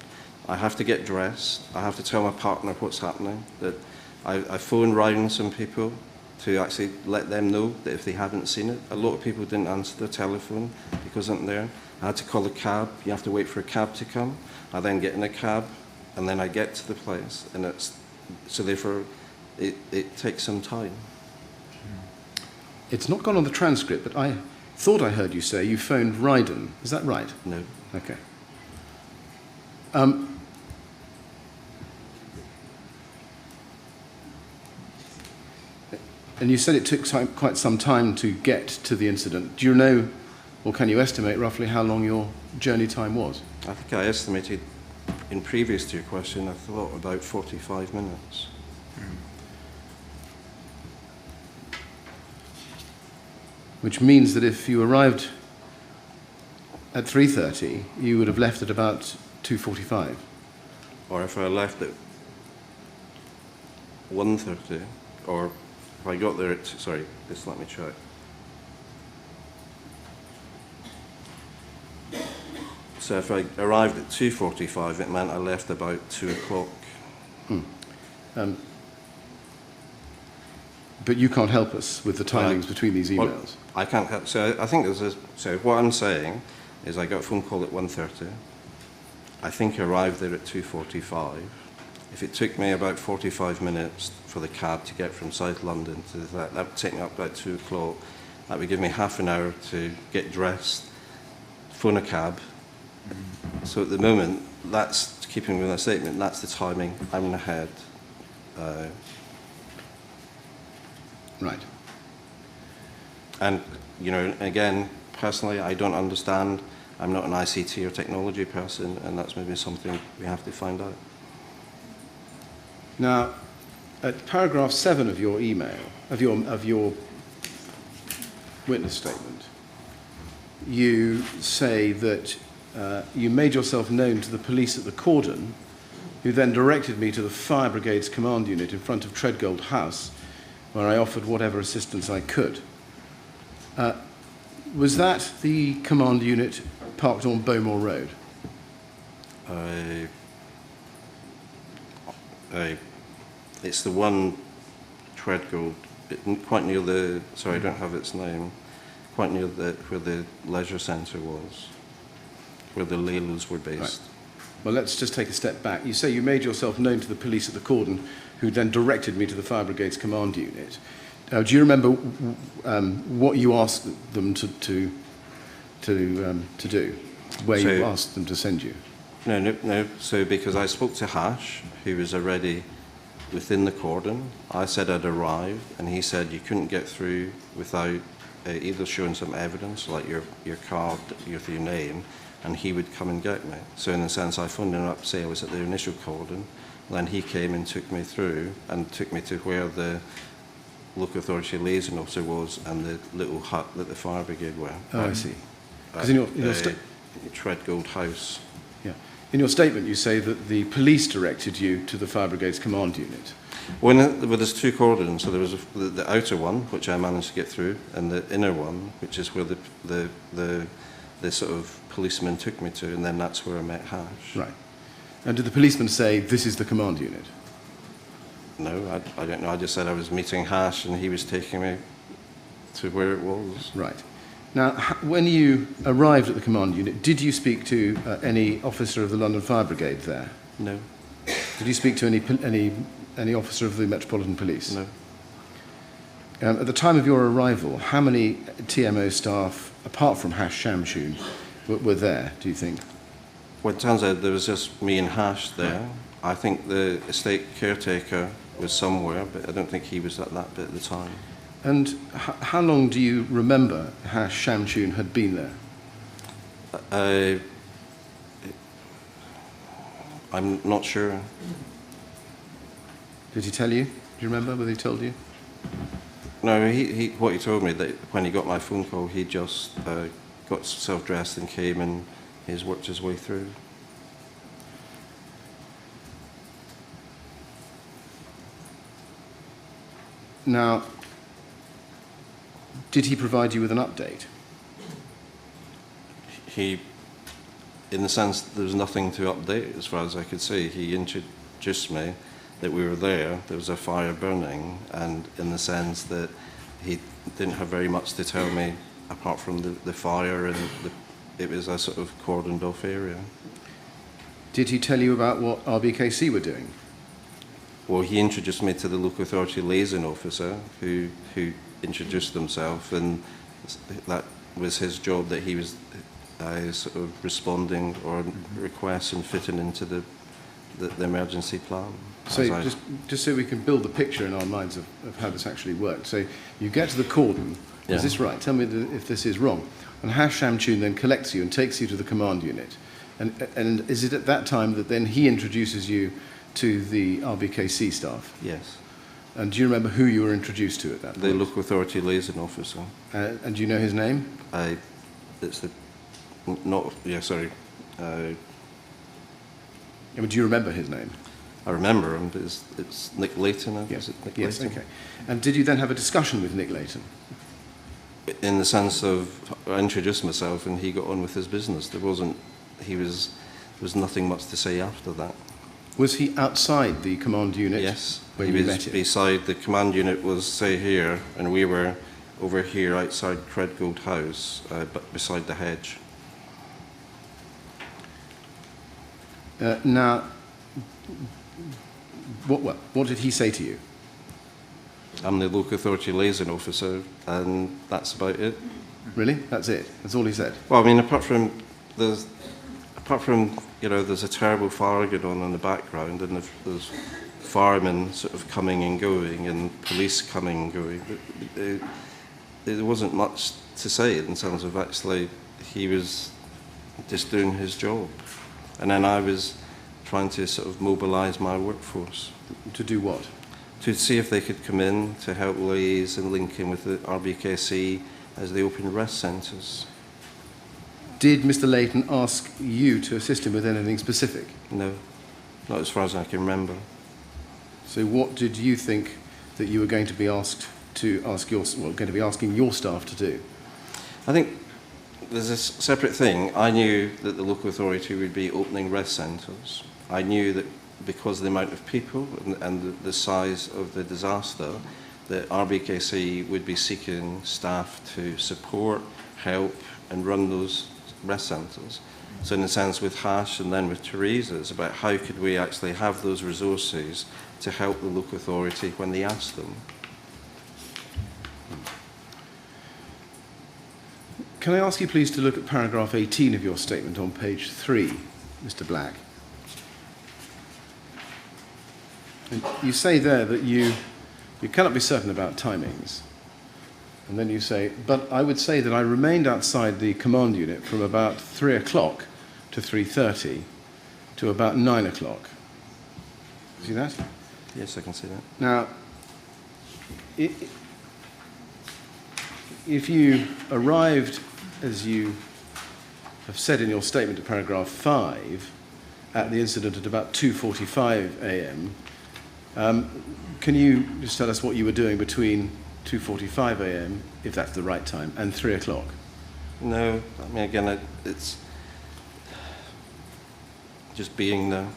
I have to get dressed. I have to tell my partner what's happening. That I phone round some people to actually let them know that if they haven't seen it. A lot of people didn't answer the telephone because it wasn't there. I had to call a cab. You have to wait for a cab to come. I then get in a cab, and then I get to the place, and so therefore it takes some time. It's not gone on the transcript, but I thought I heard you say you phoned Ryden. Is that right? No. Okay. And you said it took quite some time to get to the incident. Do you know, or can you estimate roughly how long your journey time was? I think I estimated, in previous to your question, I thought about 45 minutes. Which means that if you arrived at 3:30, you would have left at about 2:45. Or if I left at 1:30, or if I got there at, sorry, just let me check. So if I arrived at 2:45, it meant I left about 2 o'clock. But you can't help us with the timings between these emails. Well, I can't help. So I think so what I'm saying is I got a phone call at 1:30. I think I arrived there at 2:45. If it took me about 45 minutes for the cab to get from South London to that would take me up about 2 o'clock. That would give me half an hour to get dressed, phone a cab. So at the moment, that's, keeping with my statement, that's the timing I'm ahead. Right. And, you know, again, personally, I don't understand. I'm not an ICT or technology person, and that's maybe something we have to find out. Now, at paragraph 7 of your email, of your witness statement, you say that you made yourself known to the police at the cordon, who then directed me to the fire brigade's command unit in front of Treadgold House, where I offered whatever assistance I could. Was that the command unit parked on Bowmore Road? It's the one Treadgold, quite near the, sorry, I don't have its name, quite near where the leisure centre was, where the Leylers were based. Right. Well, let's just take a step back. You say you made yourself known to the police at the cordon, who then directed me to the fire brigade's command unit. Do you remember what you asked them to do? Where you asked them to send you? No. So because I spoke to Hash, who was already within the cordon, I said I'd arrived, and he said you couldn't get through without either showing some evidence, like your card with your name, and he would come and get me. So in a sense, I phoned him up to say I was at the initial cordon. Then he came and took me through and took me to where the local authority liaison officer was and the little hut that the fire brigade were. Oh, I see. Because in your Treadgold House. Yeah. In your statement, you say that the police directed you to the fire brigade's command unit. Well, there's 2 cordons. So there was the outer one, which I managed to get through, and the inner one, which is where the sort of policeman took me to, and then that's where I met Hash. Right. And did the policeman say, this is the command unit? No, I don't know. I just said I was meeting Hash, and he was taking me to where it was. Right. Now, when you arrived at the command unit, did you speak to any officer of the London Fire Brigade there? No. Did you speak to any officer of the Metropolitan Police? No. At the time of your arrival, how many TMO staff, apart from Hash Shamshoon, were there, do you think? Well, it turns out there was just me and Hash there. I think the estate caretaker was somewhere, but I don't think he was at that bit at the time. And how long do you remember Hash Shamshoon had been there? I'm not sure. Did he tell you? Do you remember whether he told you? No, what he told me, that when he got my phone call, he just got self-dressed and came and he's worked his way through. Now, did he provide you with an update? He, in the sense there was nothing to update as far as I could see. He introduced me that we were there was a fire burning, and in the sense that he didn't have very much to tell me apart from the fire, and it was a sort of cordoned off area. Did he tell you about what RBKC were doing? Well, he introduced me to the local authority liaison officer who introduced himself, and that was his job, that he was sort of responding or requests and fitting into the emergency plan. So just so we can build the picture in our minds of how this actually worked. So you get to the cordon. Yeah. Is this right? Tell me if this is wrong. And Hash Shamshoon then collects you and takes you to the command unit. And is it at that time that then he introduces you to the RBKC staff? Yes. And do you remember who you were introduced to at that point? The local authority liaison officer. And do you know his name? It's the, not, yeah, sorry. Do you remember his name? I remember him, but it's Nick Leyton. Yes. Is it Nick Yes, Leyton? okay. And did you then have a discussion with Nick Leyton? In the sense of, I introduced myself and he got on with his business. There wasn't there was nothing much to say after that. Was he outside the command unit? Yes, when he you was met him? beside, the command unit was, say, here, and we were over here outside Credgold House, but beside the hedge. Now, what did he say to you? I'm the local authority liaison officer, and that's about it. Really? That's it? That's all he said? Well, I mean, apart from there's a terrible fire going on in the background, and there's firemen sort of coming and going, and police coming and going. There wasn't much to say in terms of actually he was just doing his job, and then I was trying to sort of mobilise my workforce. To do what? To see if they could come in to help liaise and link in with the RBKC as they open rest centres. Did Mr. Leyton ask you to assist him with anything specific? No, not as far as I can remember. So what did you think that you were going to be asked to ask going to be asking your staff to do? I think there's a separate thing. I knew that the local authority would be opening rest centres. I knew that because of the amount of people and the size of the disaster, that RBKC would be seeking staff to support, help and run those rest centres. So in a sense with Hash and then with Teresa, it's about how could we actually have those resources to help the local authority when they ask them. Can I ask you please to look at paragraph 18 of your statement on page 3, Mr. Black? And you say there that you cannot be certain about timings. And then you say, but I would say that I remained outside the command unit from about 3 o'clock to 3:30 to about 9 o'clock. See that? Yes, I can see that. Now, if you arrived, as you have said in your statement to paragraph 5, at the incident at about 2:45 a.m., can you just tell us what you were doing between 2:45 a.m., if that's the right time, and 3 o'clock? No, I mean, again, it's just being there.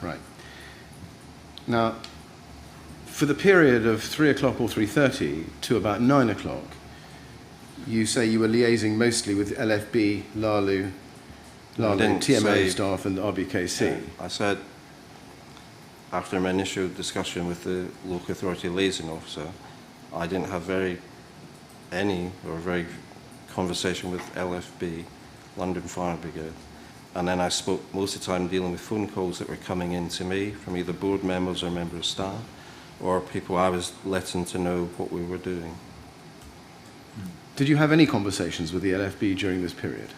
Right. Now, for the period of 3 o'clock or 3:30 to about 9 o'clock, you say you were liaising mostly with LFB, LALU, TMO staff and RBKC. Yeah, I said, after my initial discussion with the local authority liaison officer, I didn't have very conversation with LFB, London Fire Brigade. And then I spoke most of the time dealing with phone calls that were coming in to me from either board members or members of staff, or people I was letting to know what we were doing. Did you have any conversations with the LFB during this period?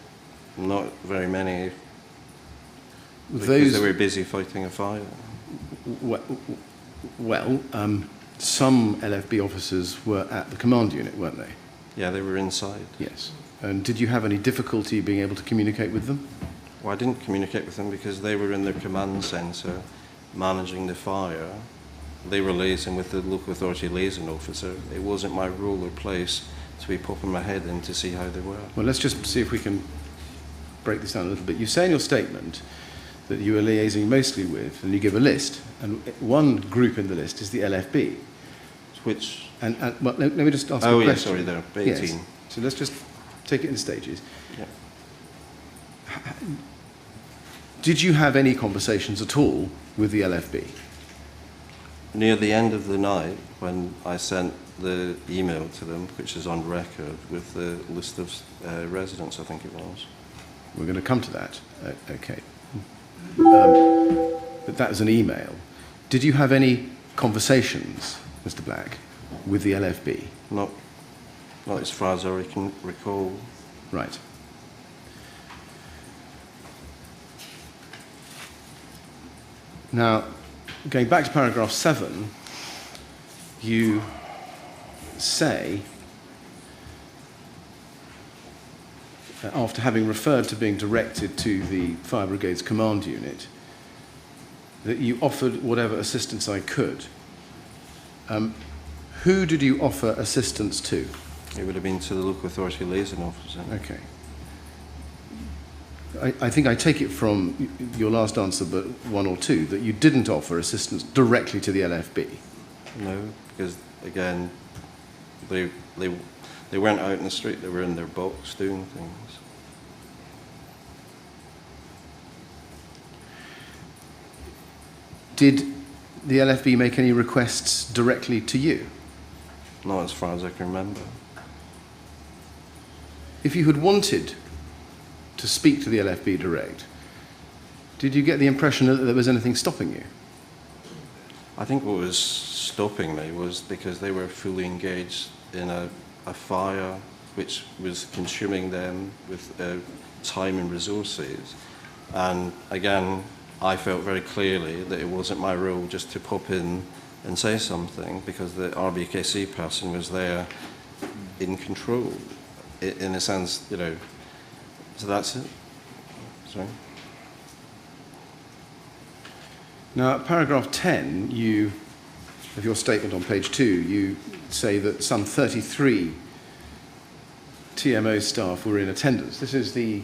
Not very many, because they were busy fighting a fire. Well, some LFB officers were at the command unit, weren't they? Yeah, they were inside. Yes. And did you have any difficulty being able to communicate with them? Well, I didn't communicate with them because they were in their command centre managing the fire. They were liaising with the local authority liaison officer. It wasn't my role or place to be popping my head in to see how they were. Well, let's just see if we can break this down a little bit. You say in your statement that you were liaising mostly with, and you give a list, and one group in the list is the LFB. Which? And well, let me just ask a question. Yeah, sorry, there, 18. Yes. So let's just take it in stages. Yeah. Did you have any conversations at all with the LFB? Near the end of the night, when I sent the email to them, which is on record, with the list of residents, I think it was. We're going to come to that. Okay. But that was an email. Did you have any conversations, Mr. Black, with the LFB? Not as far as I can recall. Right. Now, going back to paragraph 7, you say, after having referred to being directed to the Fire Brigade's command unit, that you offered whatever assistance I could. Who did you offer assistance to? It would have been to the local authority liaison officer. Okay. I think I take it from your last answer, but one or two, that you didn't offer assistance directly to the LFB. No, because again, they weren't out in the street, they were in their box doing things. Did the LFB make any requests directly to you? Not as far as I can remember. If you had wanted to speak to the LFB direct, did you get the impression that there was anything stopping you? I think what was stopping me was because they were fully engaged in a fire which was consuming them with time and resources. And again, I felt very clearly that it wasn't my role just to pop in and say something, because the RBKC person was there in control, in a sense, you know. So that's it. Sorry. Now, at paragraph 10 of your statement on page 2, you say that some 33 TMO staff were in attendance. This is the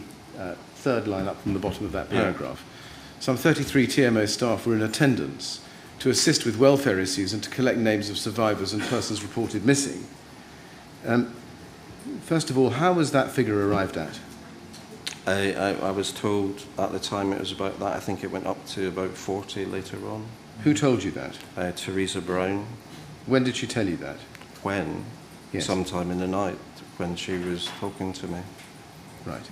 third line up from the bottom of that paragraph. Yeah. Some 33 TMO staff were in attendance to assist with welfare issues and to collect names of survivors and persons reported missing. First of all, how was that figure arrived at? I was told at the time it was about that. I think it went up to about 40 later on. Who told you that? Teresa Brown. When did she tell you that? When? Yes. Sometime in the night when she was talking to me. Right.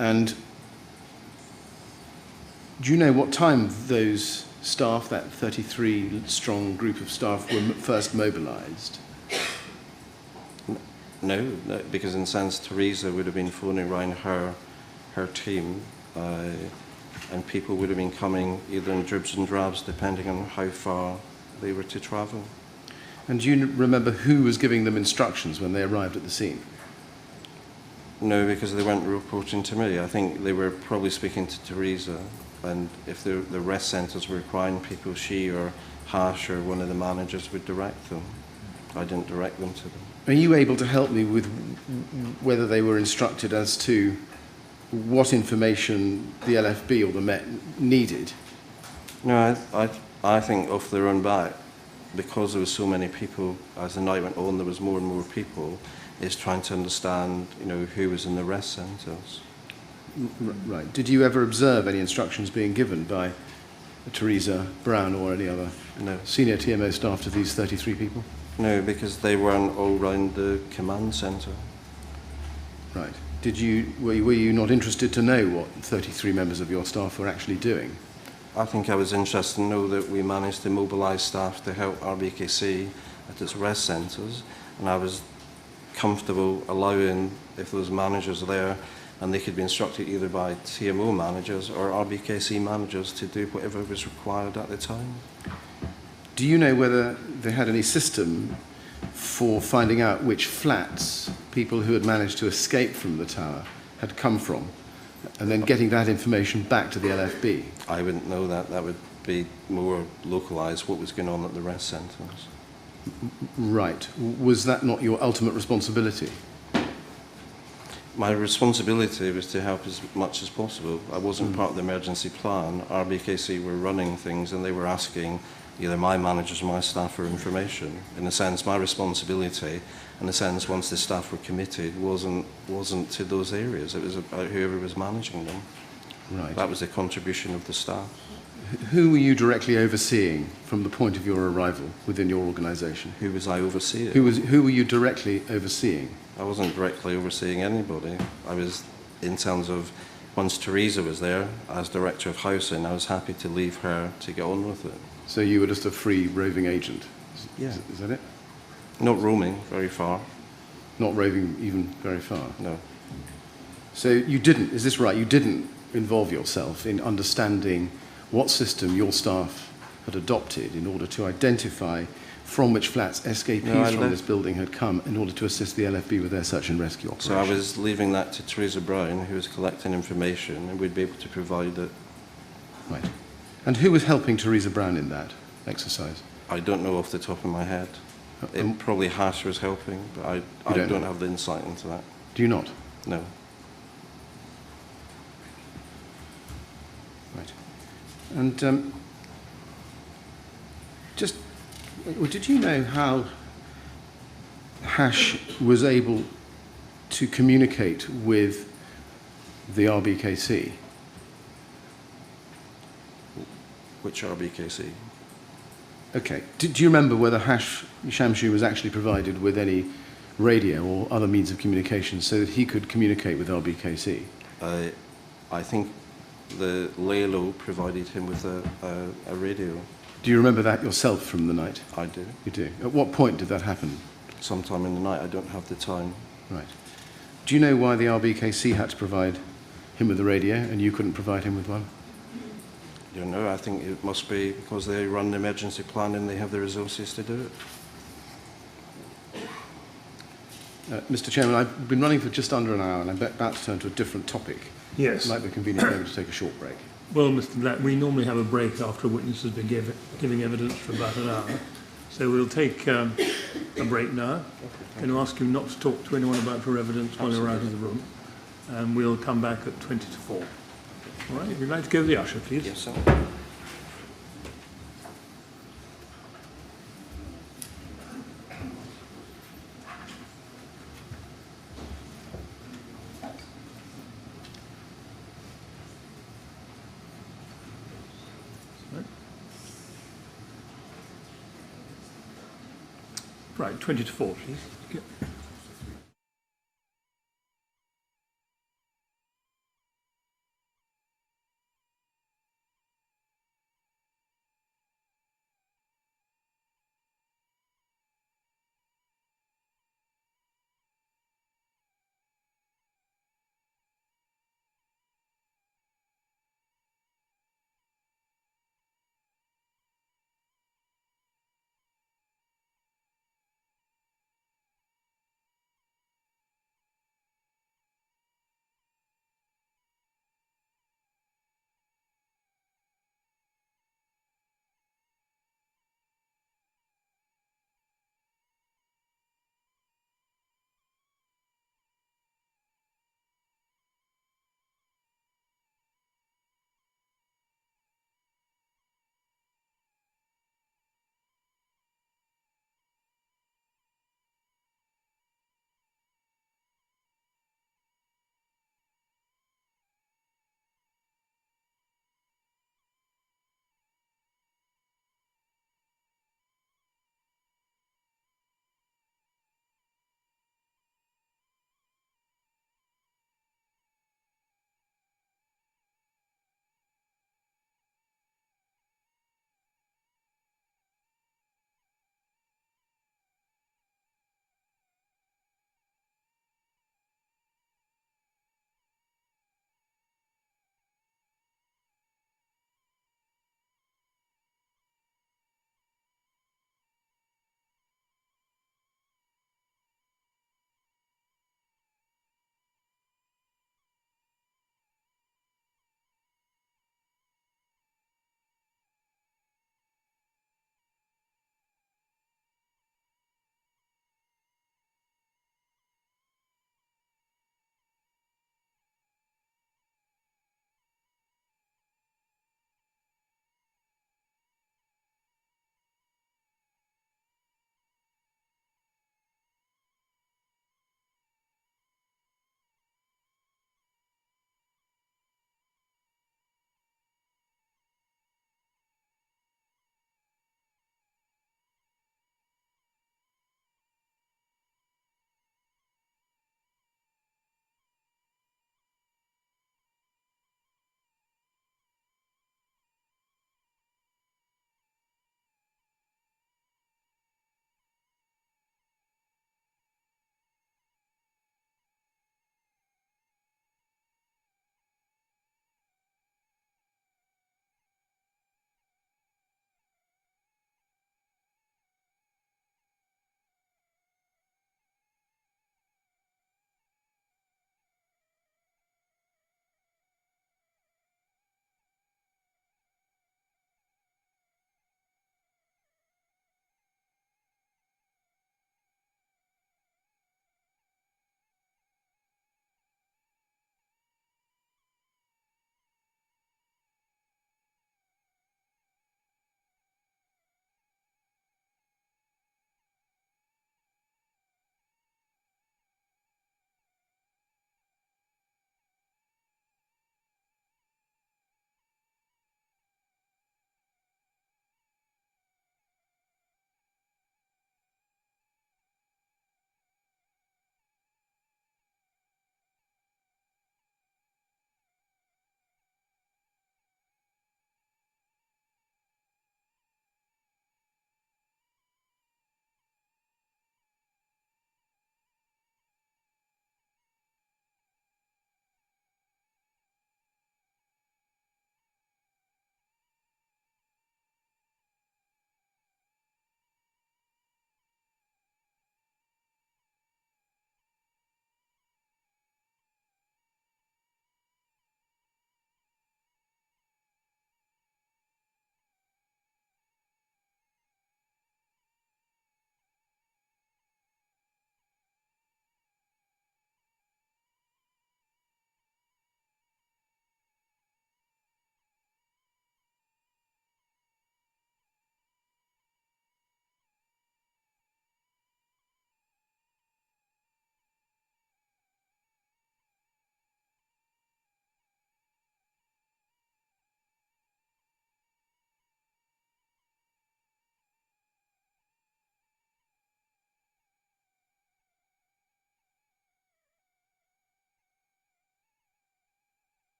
And do you know what time those staff, that 33-strong group of staff, were first mobilised? No, because in a sense Teresa would have been phoning around her team, and people would have been coming either in dribs and drabs depending on how far they were to travel. And do you remember who was giving them instructions when they arrived at the scene? No, because they weren't reporting to me. I think they were probably speaking to Teresa, and if the rest centres were requiring people, she or Hash or one of the managers would direct them. I didn't direct them to them. Are you able to help me with whether they were instructed as to what information the LFB or the Met needed? No, I think off their own back, because there were so many people, as the night went on, there was more and more people, is trying to understand, you know, who was in the rest centres. Right. Did you ever observe any instructions being given by Teresa Brown or any other senior TMO staff to these 33 people? No, because they weren't all round the command centre. Right. Were you not interested to know what 33 members of your staff were actually doing? I think I was interested to know that we managed to mobilise staff to help RBKC at its rest centres, and I was comfortable allowing, if there was managers there, and they could be instructed either by TMO managers or RBKC managers to do whatever was required at the time. Do you know whether they had any system for finding out which flats people who had managed to escape from the tower had come from, and then getting that information back to the LFB? I wouldn't know that. That would be more localised, what was going on at the rest centres. Right. Was that not your ultimate responsibility? My responsibility was to help as much as possible. I wasn't part of the emergency plan. RBKC were running things and they were asking either my managers or my staff for information. In a sense, my responsibility, in a sense, once the staff were committed, wasn't to those areas. It was about whoever was managing them. Right. That was the contribution of the staff. Who were you directly overseeing from the point of your arrival within your organisation? Who was I overseeing? Who were you directly overseeing? I wasn't directly overseeing anybody. I was, in terms of, once Teresa was there, as Director of Housing, I was happy to leave her to get on with it. So you were just a free roving agent? Yeah. Is that it? Not roaming very far. Not roving even very far? No. So you didn't, is this right, you didn't involve yourself in understanding what system your staff had adopted in order to identify from which flats escapees from this building had come in order to assist the LFB with their search and rescue operation? So I was leaving that to Teresa Brown, who was collecting information, and we'd be able to provide it. Right. And who was helping Teresa Brown in that exercise? I don't know off the top of my head. It probably Hash was helping, but I don't have the insight into that. Do you not? No. Right. And did you know how Hash was able to communicate with the RBKC? Which RBKC? Okay. Do you remember whether Shamshu was actually provided with any radio or other means of communication so that he could communicate with RBKC? I think the Lalo provided him with a radio. Do you remember that yourself from the night? I do. You do. At what point did that happen? Sometime in the night. I don't have the time. Right. Do you know why the RBKC had to provide him with a radio and you couldn't provide him with one? I don't know. I think it must be because they run the emergency plan and they have the resources to do it. Mr. Chairman, I've been running for just under an hour and I'm about to turn to a different topic. Yes. It might be a convenient moment to take a short break. Well, Mr. Black, we normally have a break after a witness has been giving evidence for about an hour. So we'll take a break now. I'm going to ask you not to talk to anyone about your evidence while you're out of the room. And we'll come back at 20 to 4. All right, if you'd like to go to the usher, please. Yes, sir. Right, 20 to 4, please.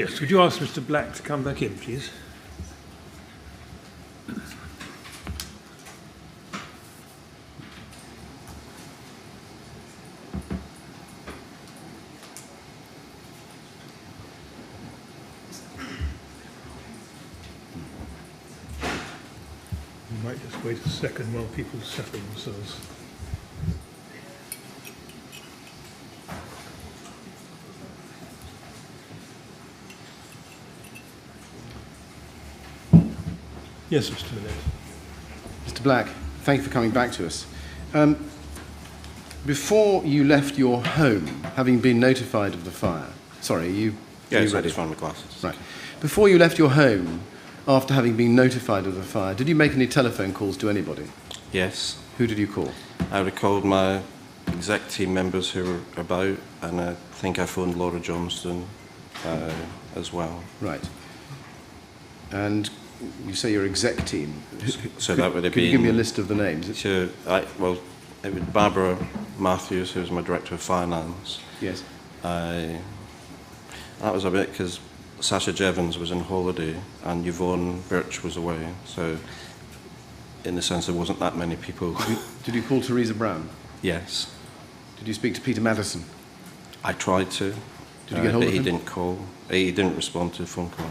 Yes, would you ask Mr. Black to come back in, please? We might just wait a second while people settle themselves. Yes, Mr. Millett. Mr. Black, thank you for coming back to us. Before you left your home, having been notified of the fire, sorry, you... Yes, you I ready? just found my glasses. Right. Before you left your home, after having been notified of the fire, did you make any telephone calls to anybody? Yes. Who did you call? I recalled my exec team members who were about, and I think I phoned Laura Johnston as well. Right. And you say your exec team. So that would have Could been... you give me a list of the names? So, well, it was Barbara Matthews, who was my Director of Finance. Yes. That was a bit because Sasha Jevons was on holiday and Yvonne Birch was away. So, in the sense, there wasn't that many people. Did you call Teresa Brown? Yes. Did you speak to Peter Madison? I tried to. Did you get hold but of he him? didn't call. He didn't respond to the phone call.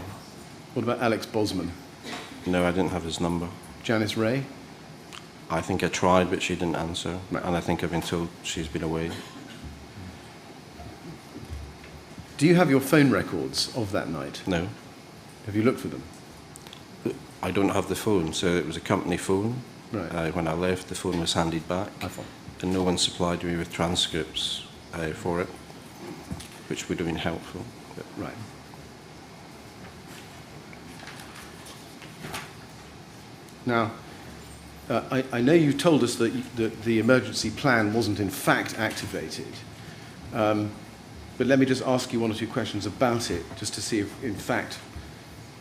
What about Alex Bosman? No, I didn't have his number. Janice Ray? I think I tried, but she didn't answer. Right. And I think I've been told she's been away. Do you have your phone records of that night? No. Have you looked for them? I don't have the phone, so it was a company phone. Right. When I left, the phone was handed back. I thought. And no one supplied me with transcripts for it, which would have been helpful. But Right. Now, I know you told us that the emergency plan wasn't in fact activated, but let me just ask you one or two questions about it, just to see if, in fact,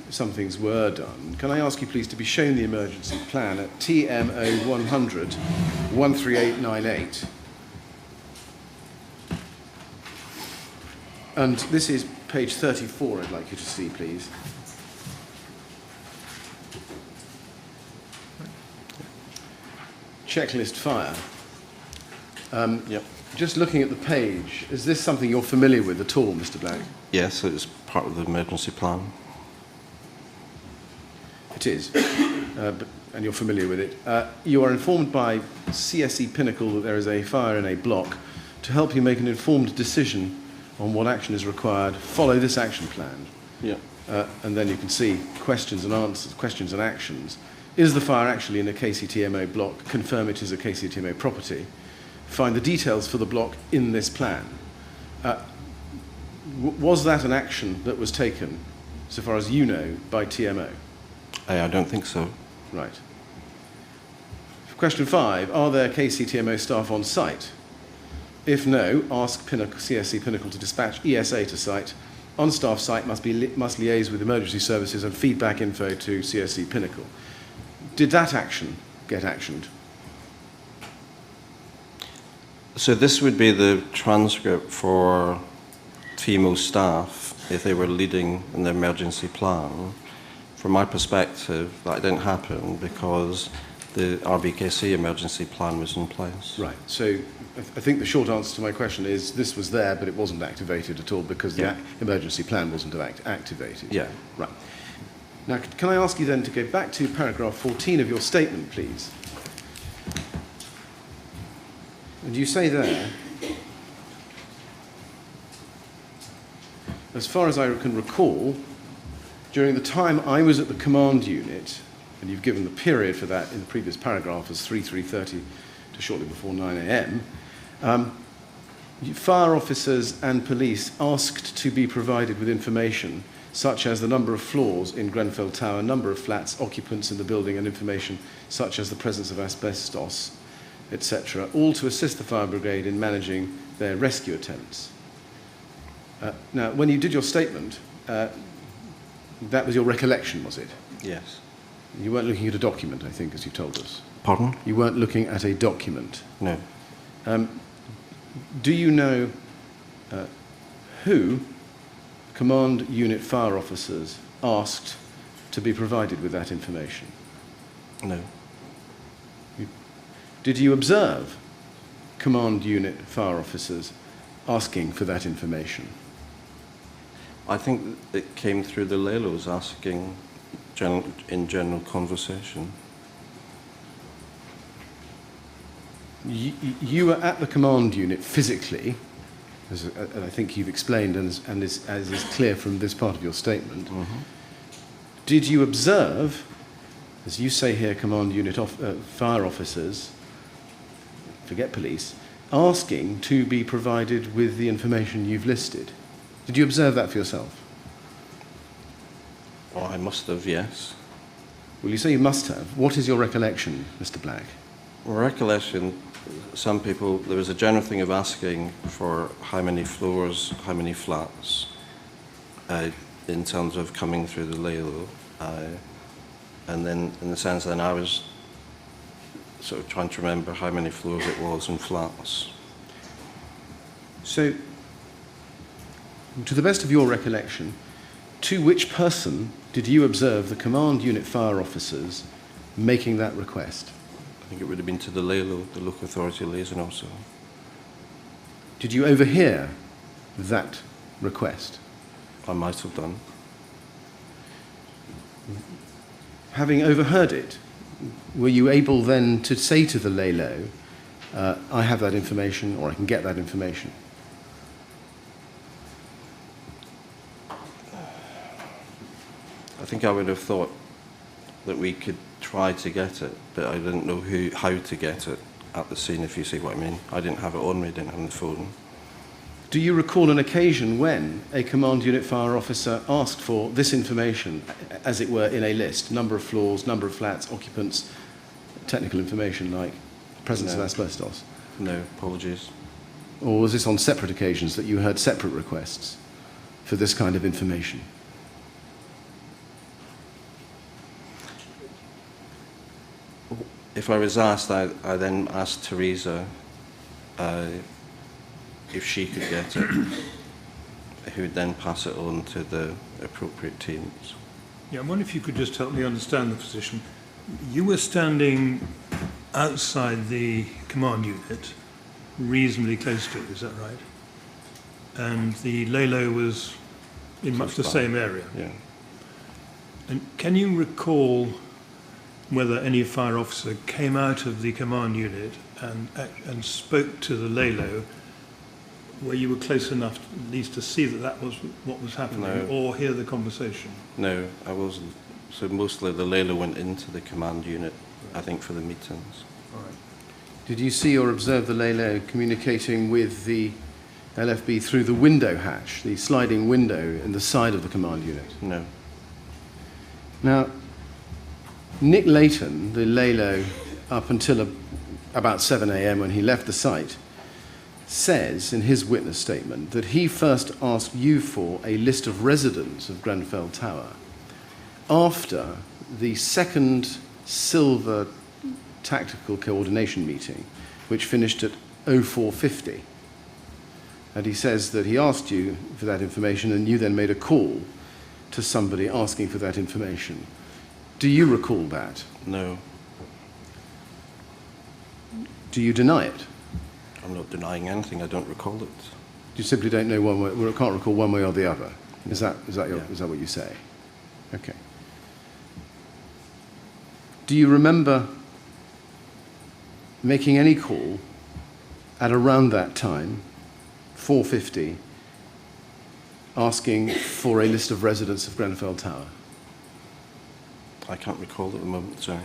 some things were done. Can I ask you, please, to be shown the emergency plan at TMO 100 13898? And this is page 34, I'd like you to see, please. Checklist fire. Yep. Just looking at the page, is this something you're familiar with at all, Mr. Black? yes, it was part of the emergency plan. It is, and you're familiar with it. You are informed by CSE Pinnacle that there is a fire in a block. To help you make an informed decision on what action is required, follow this action plan. Yeah. And then you can see questions and answers, questions and actions. Is the fire actually in a KCTMO block? Confirm it is a KCTMO property. Find the details for the block in this plan. Was that an action that was taken, so far as you know, by TMO? I don't think so. Right. Question 5, are there KCTMO staff on site? If no, ask CSE Pinnacle to dispatch ESA to site. On-staff site must liaise with emergency services and feedback info to CSE Pinnacle. Did that action get actioned? So this would be the transcript for TMO staff if they were leading in the emergency plan. From my perspective, that didn't happen because the RBKC emergency plan was in place. Right. So I think the short answer to my question is this was there, but it wasn't activated at all because the emergency plan wasn't activated. Yeah. Right. Now, can I ask you then to go back to paragraph 14 of your statement, please? And you say there, as far as I can recall, during the time I was at the command unit, and you've given the period for that in the previous paragraph as 3:30 to shortly before 9 a.m., fire officers and police asked to be provided with information such as the number of floors in Grenfell Tower, number of flats, occupants in the building, and information such as the presence of asbestos, etc., all to assist the fire brigade in managing their rescue attempts. Now, when you did your statement, that was your recollection, was it? Yes. You weren't looking at a document, I think, as you told us. Pardon? You weren't looking at a document. No. Do you know who command unit fire officers asked to be provided with that information? No. Did you observe command unit fire officers asking for that information? I think it came through the Leylos asking in general conversation. You were at the command unit physically, as I think you've explained and as is clear from this part of your statement. Mm-hmm. Did you observe, as you say here, command unit fire officers, forget police, asking to be provided with the information you've listed? Did you observe that for yourself? Oh, I must have, yes. Well, you say you must have. What is your recollection, Mr. Black? Recollection, some people, there was a general thing of asking for how many floors, how many flats, in terms of coming through the Leylo. And then, in the sense, then I was sort of trying to remember how many floors it was and flats. So, to the best of your recollection, to which person did you observe the command unit fire officers making that request? I think it would have been to the Leylo, the local authority liaison also. Did you overhear that request? I might have done. Having overheard it, were you able then to say to the Leylo, I have that information, or I can get that information? I think I would have thought that we could try to get it, but I didn't know how to get it at the scene, if you see what I mean. I didn't have it on me, didn't have the phone. Do you recall an occasion when a command unit fire officer asked for this information, as it were, in a list? Number of floors, number of flats, occupants, technical information like presence of asbestos? No, apologies. Or was this on separate occasions that you heard separate requests for this kind of information? If I was asked, I then asked Teresa if she could get it, who would then pass it on to the appropriate teams. Yeah, I wonder if you could just help me understand the position. You were standing outside the command unit, reasonably close to it, is that right? And the Leylo was in much the same area. Yeah. And can you recall whether any fire officer came out of the command unit and spoke to the Leylo, where you were close enough at least to see that that was what was happening, No. or hear the conversation? No, I wasn't. So mostly the Leylo went into the command unit, I think, for the meetings. All right. Did you see or observe the Leylo communicating with the LFB through the window hatch, the sliding window in the side of the command unit? No. Now, Nick Leyton, the Leylo, up until about 7 a.m. when he left the site, says in his witness statement that he first asked you for a list of residents of Grenfell Tower after the second Silver Tactical Coordination meeting, which finished at 04:50. And he says that he asked you for that information and you then made a call to somebody asking for that information. Do you recall that? No. Do you deny it? I'm not denying anything. I don't recall it. You simply don't know one way, or can't recall one way or the other. Is that what you say? Okay. Do you remember making any call at around that time, 4:50, asking for a list of residents of Grenfell Tower? I can't recall at the moment, sorry.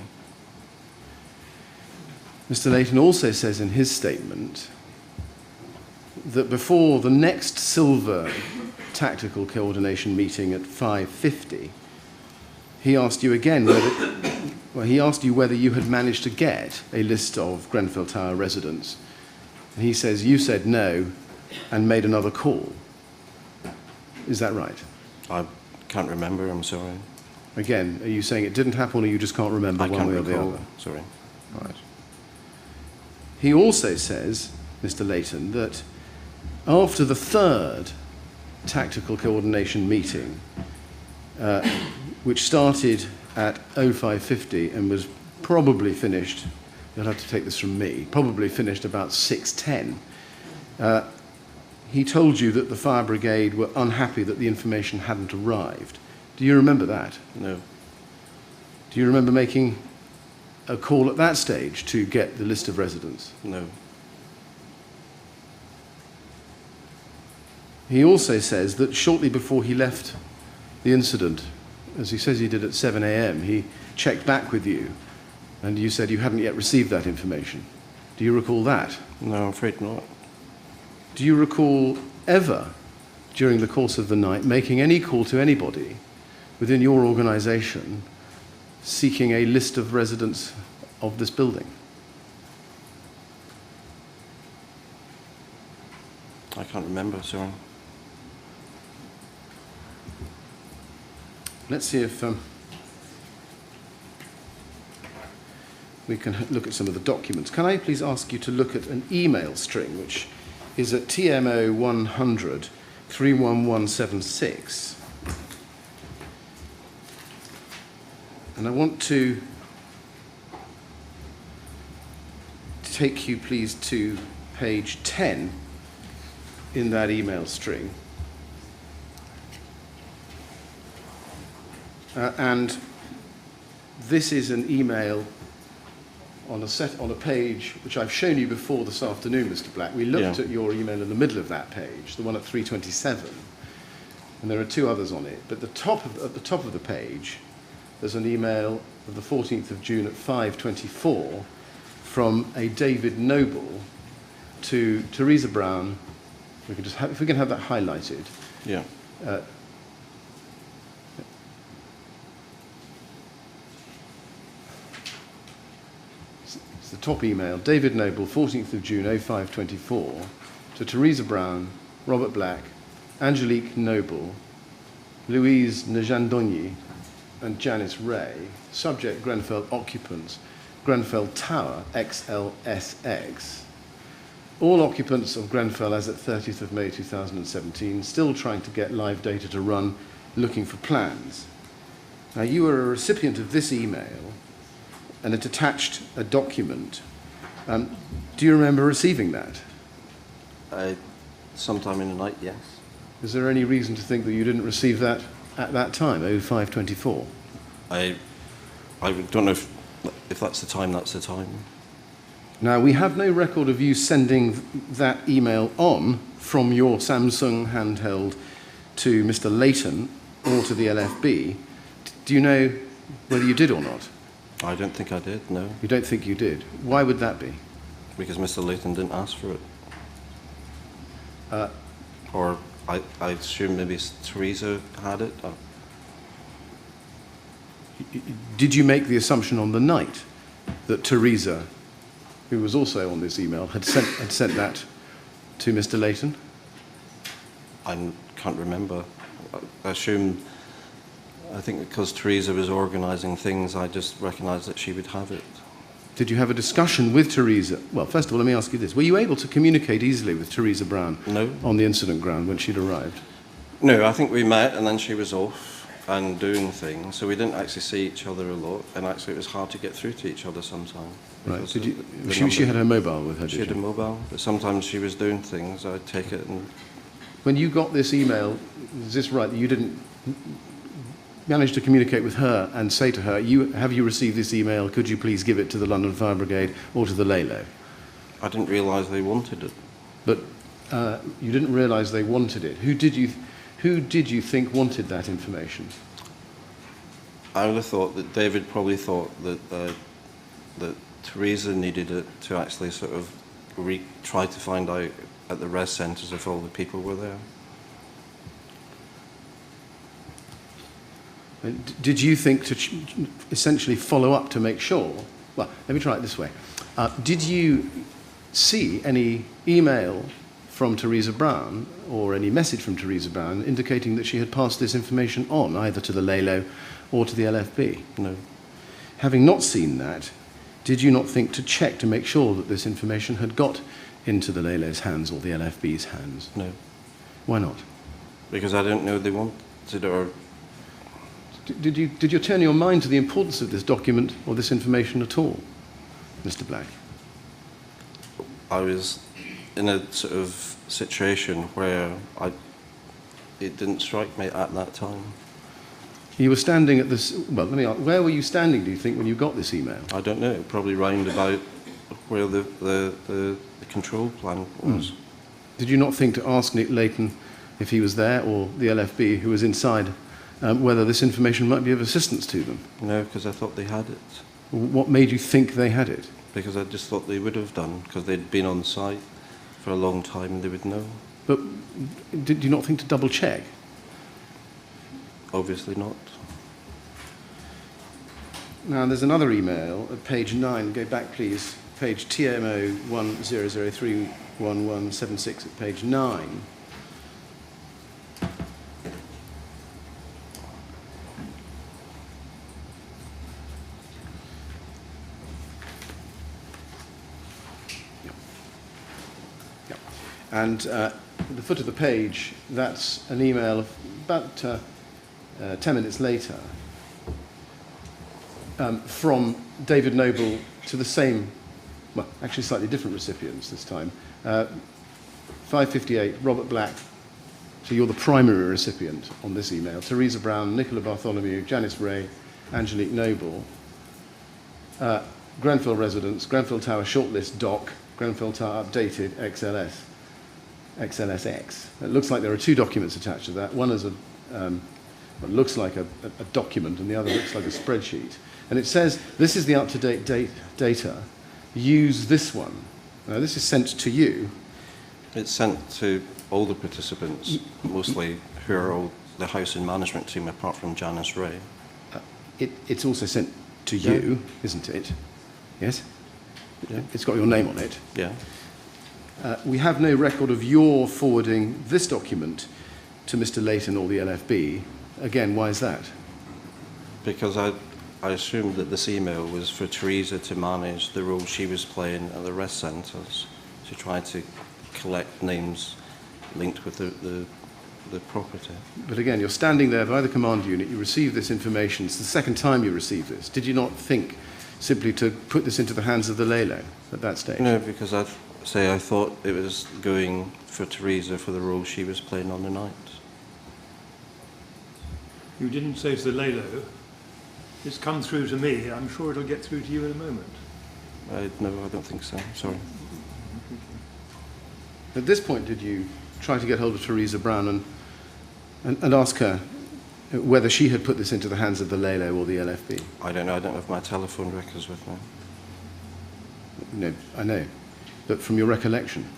Mr. Leyton also says in his statement that before the next Silver Tactical Coordination meeting at 5:50, he asked you again whether you had managed to get a list of Grenfell Tower residents. And he says you said no and made another call. Is that right? I can't remember, I'm sorry. Again, are you saying it didn't happen or you just can't remember one way or the other? Sorry. Right. He also says, Mr. Leyton, that after the third tactical coordination meeting, which started at 0550 and was probably finished, you'll have to take this from me, probably finished about 6:10. He told you that the fire brigade were unhappy that the information hadn't arrived. Do you remember that? No. Do you remember making a call at that stage to get the list of residents? No. He also says that shortly before he left the incident, as he says he did at 7 a.m., he checked back with you, and you said you hadn't yet received that information. Do you recall that? No, I'm afraid not. Do you recall ever, during the course of the night, making any call to anybody within your organisation seeking a list of residents of this building? I can't remember, sorry. Let's see if we can look at some of the documents. Can I please ask you to look at an email string, which is at TMO 100 31176. And I want to take you, please, to page 10 in that email string. And this is an email on a page which I've shown you before this afternoon, Mr. Black. We looked at your email in the middle of that page, the one at 327, and there are two others on it. But at the top of the page, there's an email of the 14th of June at 5:24 from a David Noble to Teresa Brown. We can just if we can have that highlighted. Yeah. It's the top email. David Noble, 14th of June, 0524, to Teresa Brown, Robert Black, Angelique Noble, Louise Njandonyi, and Janice Ray. Subject: Grenfell occupants, Grenfell Tower, XLSX. All occupants of Grenfell as at 30th of May 2017, still trying to get live data to run, looking for plans. Now, you were a recipient of this email, and it attached a document. Do you remember receiving that? Sometime in the night, yes. Is there any reason to think that you didn't receive that at that time, 0524? I don't know if that's the time, that's the time. Now, we have no record of you sending that email on from your Samsung handheld to Mr. Leyton or to the LFB. Do you know whether you did or not? I don't think I did, no. You don't think you did? Why would that be? Because Mr. Leyton didn't ask for it. Or I assume maybe Teresa had it. Did you make the assumption on the night that Teresa, who was also on this email, had sent that to Mr. Leyton? I can't remember. I assume, I think because Teresa was organising things, I just recognised that she would have it. Did you have a discussion with Teresa? Well, first of all, let me ask you this. Were you able to communicate easily with Teresa Brown on the incident ground when she'd arrived? No, I think we met and then she was off and doing things, so we didn't actually see each other a lot, and actually it was hard to get through to each other sometimes. Right. She had her mobile with her, did she? She had a mobile, but sometimes she was doing things, I'd take it and... When you got this email, is this right, that you didn't manage to communicate with her and say to her, have you received this email, could you please give it to the London Fire Brigade or to the Leylo? I didn't realise they wanted it. But you didn't realise they wanted it. Who did you think wanted that information? I would have thought that David probably thought that Teresa needed it to actually sort of try to find out at the rest centres if all the people were there. Did you think to essentially follow up to make sure? Well, let me try it this way. Did you see any email from Teresa Brown or any message from Teresa Brown indicating that she had passed this information on either to the Leylo or to the LFB? No. Having not seen that, did you not think to check to make sure that this information had got into the Leylo's hands or the LFB's hands? No. Why not? Because I don't know they wanted, or Did you turn your mind to the importance of this document or this information at all, Mr. Black? I was in a sort of situation where it didn't strike me at that time. You were standing at this, well, let me ask, where were you standing, do you think, when you got this email? I don't know, probably round about where the control plan was. Did you not think to ask Nick Leyton if he was there, or the LFB who was inside, whether this information might be of assistance to them? No, because I thought they had it. What made you think they had it? Because I just thought they would have done, because they'd been on site for a long time and they would know. But did you not think to double check? Obviously not. Now, there's another email at page 9. Go back, please. Page TMO 10031176 at page 9. And at the foot of the page, that's an email of about 10 minutes later from David Noble to the same, well, actually slightly different recipients this time. 558, Robert Black. So you're the primary recipient on this email. Teresa Brown, Nicola Bartholomew, Janice Ray, Angelique Noble. Grenfell residence, Grenfell Tower shortlist doc, Grenfell Tower updated XLSX. It looks like there are two documents attached to that. One is what looks like a document, and the other looks like a spreadsheet. And it says, this is the up-to-date data. Use this one. Now, this is sent to you. It's sent to all the participants, mostly who are all the house and management team, apart from Janice Ray. It's also sent to you, isn't it? Yes? Yeah. It's got your name on it. Yeah. We have no record of your forwarding this document to Mr. Leyton or the LFB. Again, why is that? Because I assumed that this email was for Teresa to manage the role she was playing at the rest centres, to try to collect names linked with the property. But again, you're standing there by the command unit, you receive this information, it's the second time you receive this. Did you not think simply to put this into the hands of the LELO at that stage? No, because I thought it was going for Teresa for the role she was playing on the night. You didn't say to the LELO, it's come through to me, I'm sure it'll get through to you in a moment. No, I don't think so, sorry. At this point, did you try to get hold of Teresa Brown and ask her whether she had put this into the hands of the LELO or the LFB? I don't know, I don't have my telephone records with me. No, I know. But from your recollection?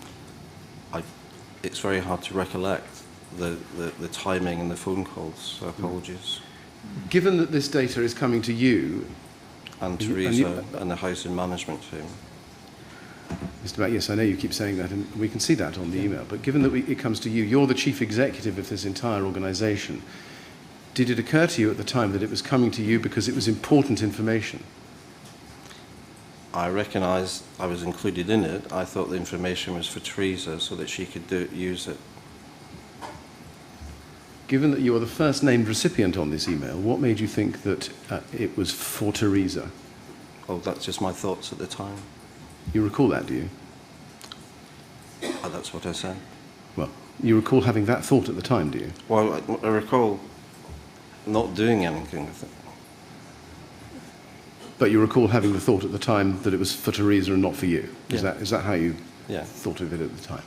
It's very hard to recollect the timing and the phone calls, so apologies. Given that this data is coming to you... And Teresa and the house and management team. Mr. Mack, yes, I know you keep saying that, and we can see that on the email, but given that it comes to you, you're the chief executive of this entire organisation, did it occur to you at the time that it was coming to you because it was important information? I recognised I was included in it. I thought the information was for Teresa so that she could use it. Given that you are the first named recipient on this email, what made you think that it was for Teresa? Oh, that's just my thoughts at the time. You recall that, do you? Oh, that's what I said. Well, you recall having that thought at the time, do you? Well, I recall not doing anything with it. But you recall having the thought at the time that it was for Teresa and not for you? Yeah. Is that how you Yeah. thought of it at the time?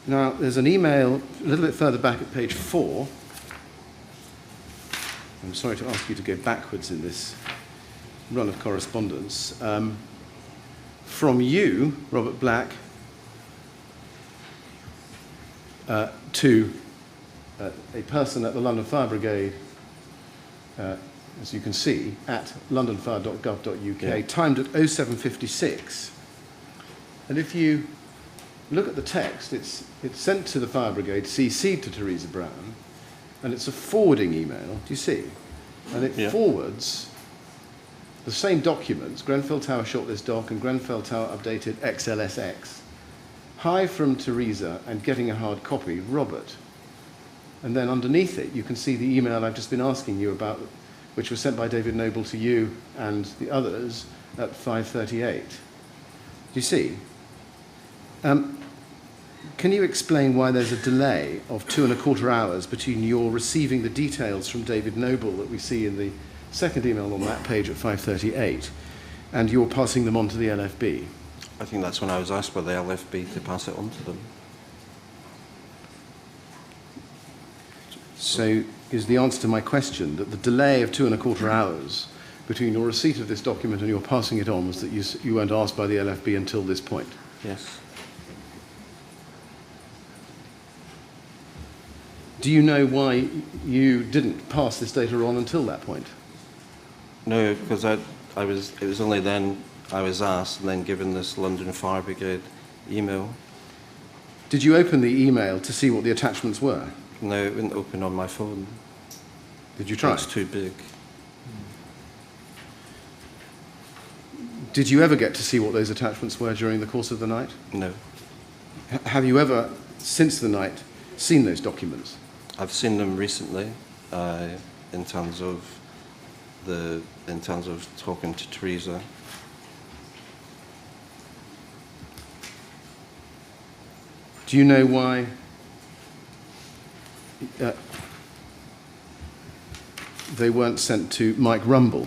Now, there's an email a little bit further back at page 4. I'm sorry to ask you to go backwards in this run of correspondence. From you, Robert Black, to a person at the London Fire Brigade, as you can see, at londonfire.gov.uk, Yeah. timed at 07:56. And if you look at the text, it's sent to the Fire Brigade, CC'd to Teresa Brown, and it's a forwarding email, do you see? And it forwards the same documents, Grenfell Tower shortlist doc and Grenfell Tower updated XLSX, hi from Teresa and getting a hard copy, Robert. And then underneath it, you can see the email I've just been asking you about, which was sent by David Noble to you and the others at 5:38. Do you see? Can you explain why there's a delay of 2¼ hours between your receiving the details from David Noble that we see in the second email on that page at 5:38 and you're passing them on to the LFB? I think that's when I was asked by the LFB to pass it on to them. So is the answer to my question that the delay of 2¼ hours between your receipt of this document and your passing it on was that you weren't asked by the LFB until this point? Yes. Do you know why you didn't pass this data on until that point? No, because it was only then I was asked and then given this London Fire Brigade email. Did you open the email to see what the attachments were? No, it wouldn't open on my phone. Did you try? It's too big. Did you ever get to see what those attachments were during the course of the night? No. Have you ever, since the night, seen those documents? I've seen them recently, in terms of talking to Teresa. Do you know why they weren't sent to Mike Rumble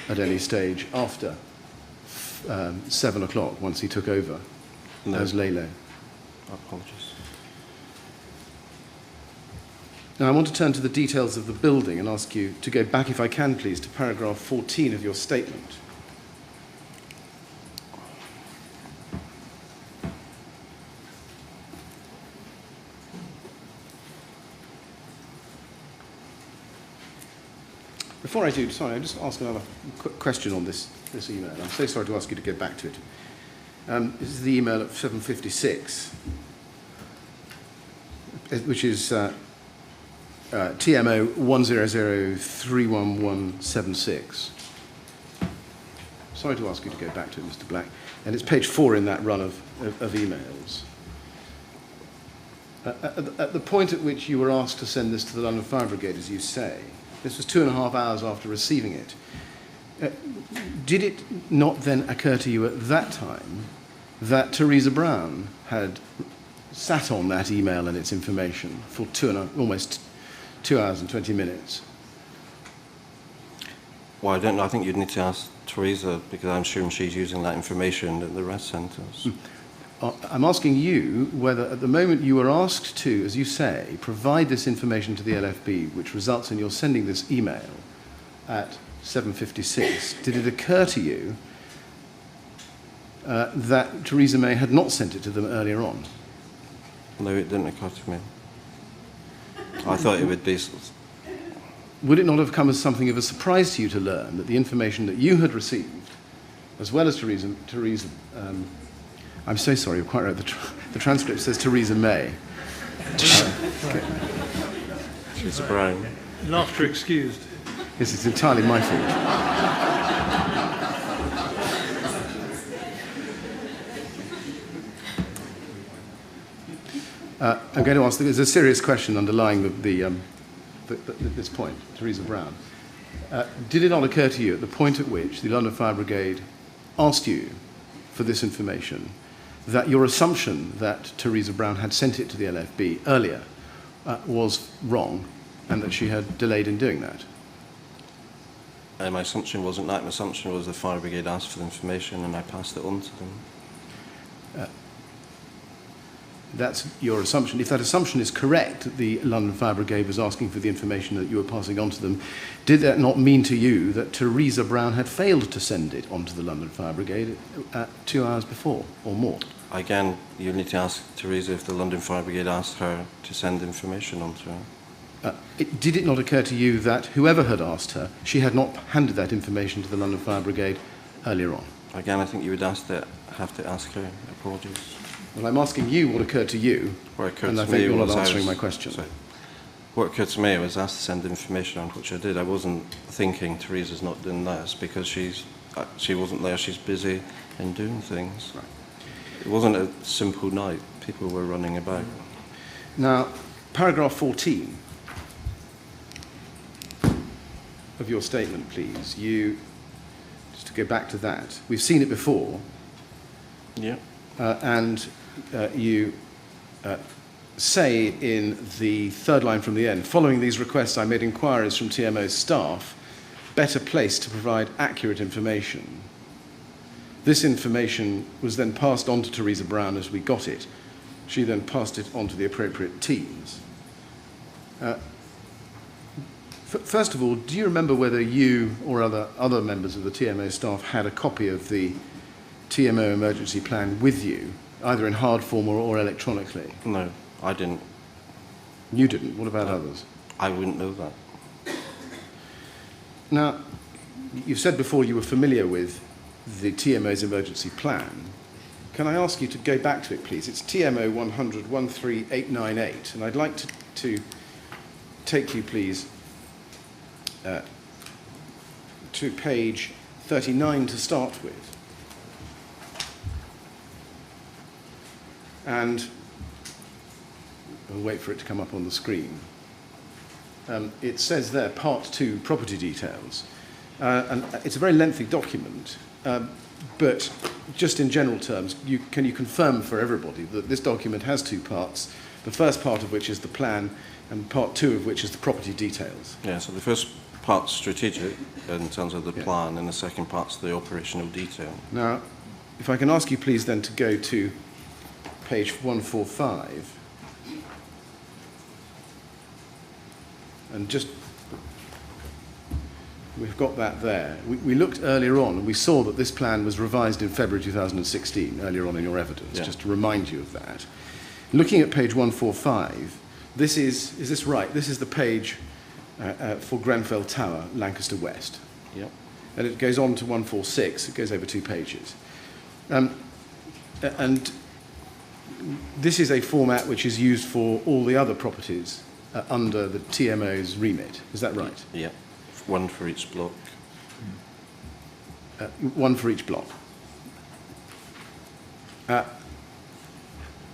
at any stage after 7 o'clock once he took over as Leylo? Apologies. Now I want to turn to the details of the building and ask you to go back, if I can please, to paragraph 14 of your statement. Before I do, sorry, I'll just ask another quick question on this email. I'm so sorry to ask you to go back to it. This is the email at 7:56, which is TMO 100311176. Sorry to ask you to go back to it, Mr. Black. And it's page 4 in that run of emails. At the point at which you were asked to send this to the London Fire Brigade, as you say, this was 2½ hours after receiving it. Did it not then occur to you at that time that Teresa Brown had sat on that email and its information for almost 2 hours and 20 minutes? Well, I don't know. I think you'd need to ask Teresa, because I'm sure she's using that information at the rest centres. I'm asking you whether at the moment you were asked to, as you say, provide this information to the LFB, which results in your sending this email at 7:56, did it occur to you that Theresa May had not sent it to them earlier on? No, it didn't occur to me. I thought it would be... Would it not have come as something of a surprise to you to learn that the information that you had received, as well as Teresa I'm so sorry, you're quite right, the transcript says Theresa May. Teresa Brown. Laughter excused. Yes, it's entirely my fault. I'm going to ask, there's a serious question underlying this point, Teresa Brown. Did it not occur to you at the point at which the London Fire Brigade asked you for this information that your assumption that Teresa Brown had sent it to the LFB earlier was wrong and that she had delayed in doing that? My assumption wasn't that. My assumption was the Fire Brigade asked for the information and I passed it on to them. That's your assumption. If that assumption is correct, that the London Fire Brigade was asking for the information that you were passing on to them, did that not mean to you that Teresa Brown had failed to send it on to the London Fire Brigade 2 hours before or more? Again, you need to ask Teresa if the London Fire Brigade asked her to send information on to her. Did it not occur to you that whoever had asked her, she had not handed that information to the London Fire Brigade earlier on? Again, I think you would have to ask her. Apologies. Well, I'm asking you what occurred to you, and I think you're not answering my question. Sorry. What occurred to me, I was asked to send information on, which I did. I wasn't thinking Teresa's not doing this because she wasn't there. She's busy in doing things. Right. It wasn't a simple night. People were running about. Now, paragraph 14 of your statement, please. Just to go back to that, we've seen it before. Yeah. And you say in the third line from the end, following these requests, I made inquiries from TMO's staff, better placed to provide accurate information. This information was then passed on to Teresa Brown as we got it. She then passed it on to the appropriate teams. First of all, do you remember whether you or other members of the TMO staff had a copy of the TMO emergency plan with you, either in hard form or electronically? No, I didn't. You didn't? What about others? I wouldn't know that. Now, you've said before you were familiar with the TMO's emergency plan. Can I ask you to go back to it, please? It's TMO 100-13898, and I'd like to take you, please, to page 39 to start with. And we'll wait for it to come up on the screen. It says there, Part 2, Property Details. And it's a very lengthy document, but just in general terms, can you confirm for everybody that this document has two parts, the first part of which is the plan, and part 2 of which is the property details? Yeah, so the first part's strategic in terms of the plan, and the second part's the operational detail. Now, if I can ask you please then to go to page 145, and just, we've got that there. We looked earlier on and we saw that this plan was revised in February 2016, earlier on in your evidence, just to remind you of that. Looking at page 145, this is this right? This is the page for Grenfell Tower, Lancaster West. Yep. And it goes on to 146, it goes over 2 pages. And this is a format which is used for all the other properties under the TMO's remit. Is that right? Yeah. One for each block. One for each block.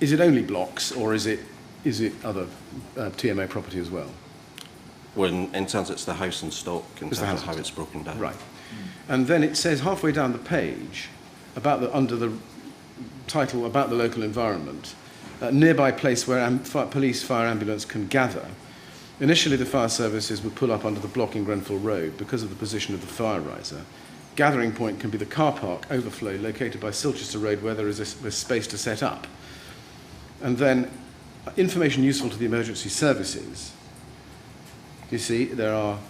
Is it only blocks, or is it other TMO property as well? Well, in terms it's the house and stock in terms of how it's broken down. Right. And then it says halfway down the page, under the title about the local environment, a nearby place where police, fire, ambulance can gather. Initially, the fire services would pull up under the block in Grenfell Road because of the position of the fire riser. Gathering point can be the car park overflow located by Silchester Road where there is a space to set up. And then information useful to the emergency services. You see, there are,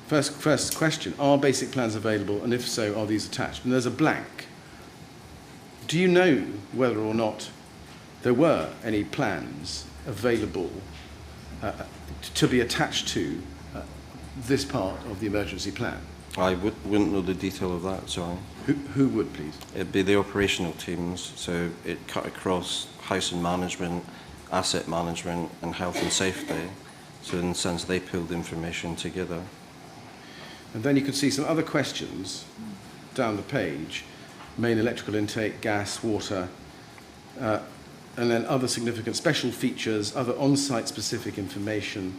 first question, are basic plans available, and if so, are these attached? And there's a blank. Do you know whether or not there were any plans available to be attached to this part of the emergency plan? I wouldn't know the detail of that, sorry. Who would, please? It'd be the operational teams, so it cut across house and management, asset management, and health and safety. So in a sense, they pulled the information together. And then you can see some other questions down the page. Main electrical intake, gas, water, and then other significant special features, other on-site specific information,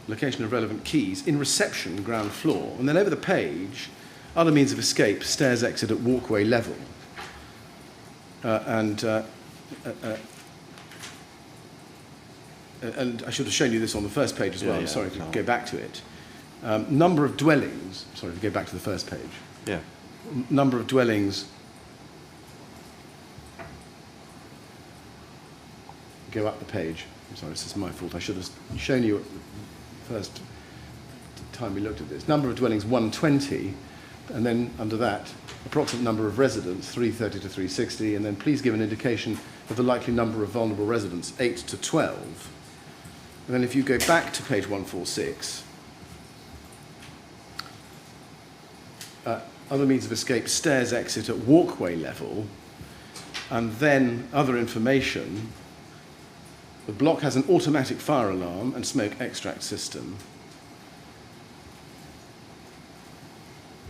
location of relevant keys, in reception, ground floor. And then over the page, other means of escape, stairs, exit at walkway level. And I should have shown you this on the first page as well. I'm sorry to go back to it. Number of dwellings. Sorry to go back to the first page. Yeah. Number of dwellings. Go up the page. I'm sorry, this is my fault. I should have shown you the first time we looked at this. Number of dwellings, 120. And then under that, approximate number of residents, 330 to 360. And then please give an indication of the likely number of vulnerable residents, 8 to 12. And then if you go back to page 146, other means of escape, stairs, exit at walkway level, and then other information. The block has an automatic fire alarm and smoke extract system.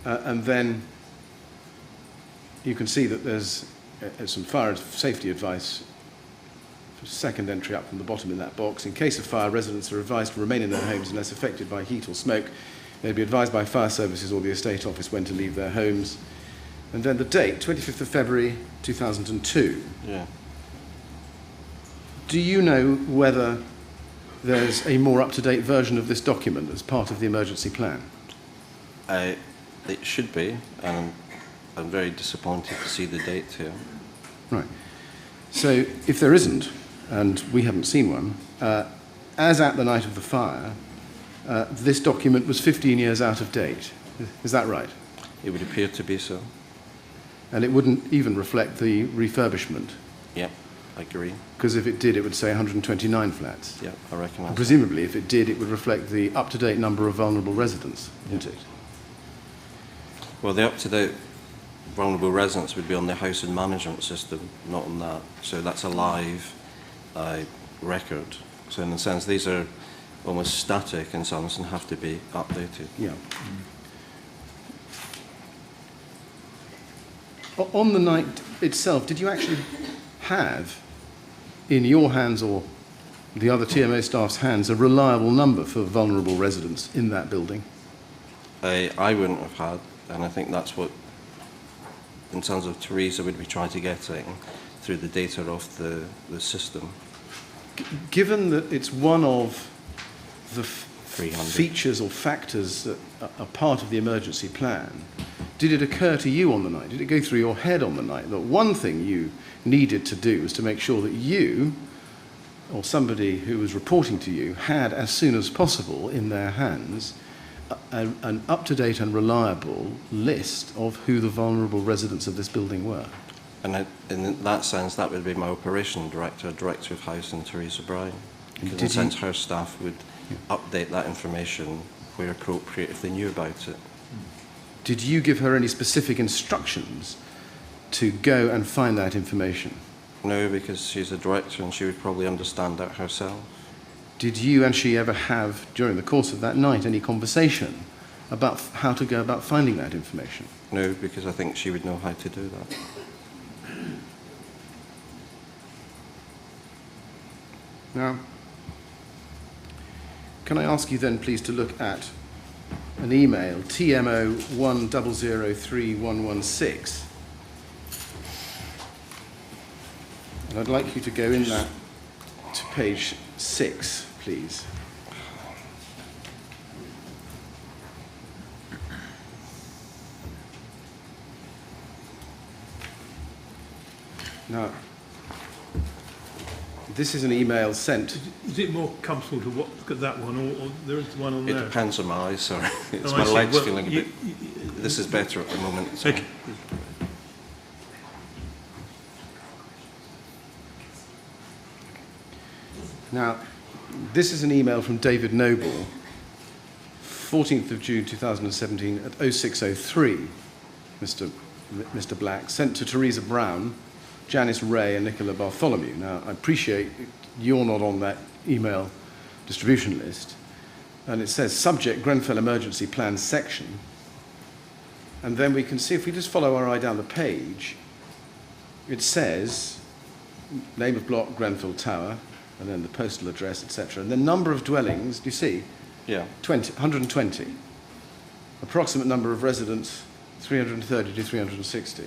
And then you can see that there's some fire safety advice. Second entry up from the bottom in that box. In case of fire, residents are advised to remain in their homes unless affected by heat or smoke. They'd be advised by fire services or the estate office when to leave their homes. And then the date, 25th of February 2002. Yeah. Do you know whether there's a more up-to-date version of this document as part of the emergency plan? It should be, and I'm very disappointed to see the date here. Right. So if there isn't, and we haven't seen one, as at the night of the fire, this document was 15 years out of date. Is that right? It would appear to be so. And it wouldn't even reflect the refurbishment? Yep, I agree. Because if it did, it would say 129 flats. Yep, I recognise. Presumably, if it did, it would reflect the up-to-date number of vulnerable residents, wouldn't it? Well, the up-to-date vulnerable residents would be on the housing management system, not on that. So that's a live record. So in a sense, these are almost static in some sense and have to be updated. Yeah. On the night itself, did you actually have in your hands or the other TMO staff's hands a reliable number for vulnerable residents in that building? I wouldn't have had, and I think that's what, in terms of Teresa, would be trying to get at through the data of the system. Given that it's one of the 300 features or factors that are part of the emergency plan, did it occur to you on the night, did it go through your head on the night, that one thing you needed to do was to make sure that you, or somebody who was reporting to you, had as soon as possible in their hands an up-to-date and reliable list of who the vulnerable residents of this building were? And in that sense, that would be my operation director, Director of Housing, Teresa Brown. Because in a sense, her staff would update that information where appropriate if they knew about it. Did you give her any specific instructions to go and find that information? No, because she's a director and she would probably understand that herself. Did you and she ever have, during the course of that night, any conversation about how to go about finding that information? No, because I think she would know how to do that. Now, can I ask you then, please, to look at an email, TMO 10031116. And I'd like you to go in that to page 6, please. Now, this is an email sent. Is it more comfortable to look at that one, or there is one on there? It depends on my eyes, sorry. It's Oh, my I see. legs Well, feeling a bit... This is better at the moment. So. Okay. Now, this is an email from David Noble, 14th of June 2017 at 0603, Mr. Black, sent to Teresa Brown, Janice Ray and Nicola Bartholomew. Now, I appreciate you're not on that email distribution list. And it says, subject Grenfell Emergency Plan section. And then we can see, if we just follow our eye down the page, it says, name of block, Grenfell Tower, and then the postal address, etc. And the number of dwellings, do you see? Yeah. 120. Approximate number of residents, 330 to 360.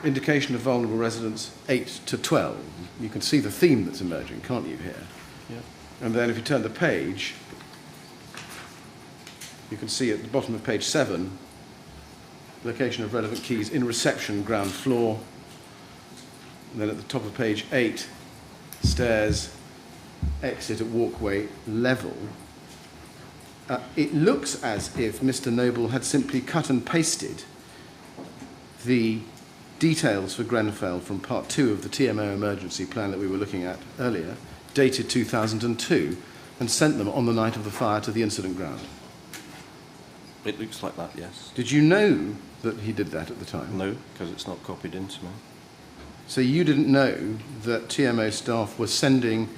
Indication of vulnerable residents, 8 to 12. You can see the theme that's emerging, can't you, here? Yeah. And then if you turn the page, you can see at the bottom of page 7, location of relevant keys in reception, ground floor. And then at the top of page 8, stairs, exit at walkway level. It looks as if Mr. Noble had simply cut and pasted the details for Grenfell from part 2 of the TMO emergency plan that we were looking at earlier, dated 2002, and sent them on the night of the fire to the incident ground. It looks like that, yes. Did you know that he did that at the time? No, because it's not copied into me. So you didn't know that TMO staff were sending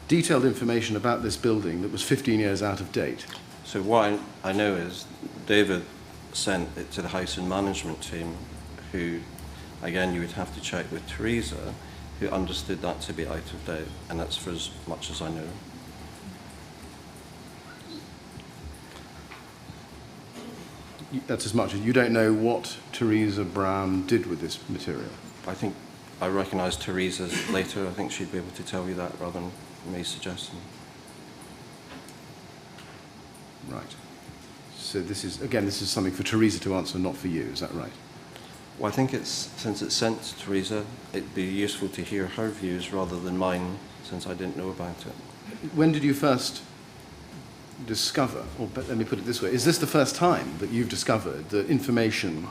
detailed information about this building that was 15 years out of date? So what I know is David sent it to the housing management team, who Again, you would have to check with Teresa, who understood that to be out of date, and that's for as much as I know. That's as much as you don't know what Teresa Brown did with this material. I think I recognise Teresa's later. I think she'd be able to tell you that rather than me suggesting. Right. So this is, again, this is something for Teresa to answer, not for you. Is that right? Well, I think since it's sent to Teresa, it'd be useful to hear her views rather than mine, since I didn't know about it. When did you first discover, or let me put it this way, is this the first time that you've discovered that information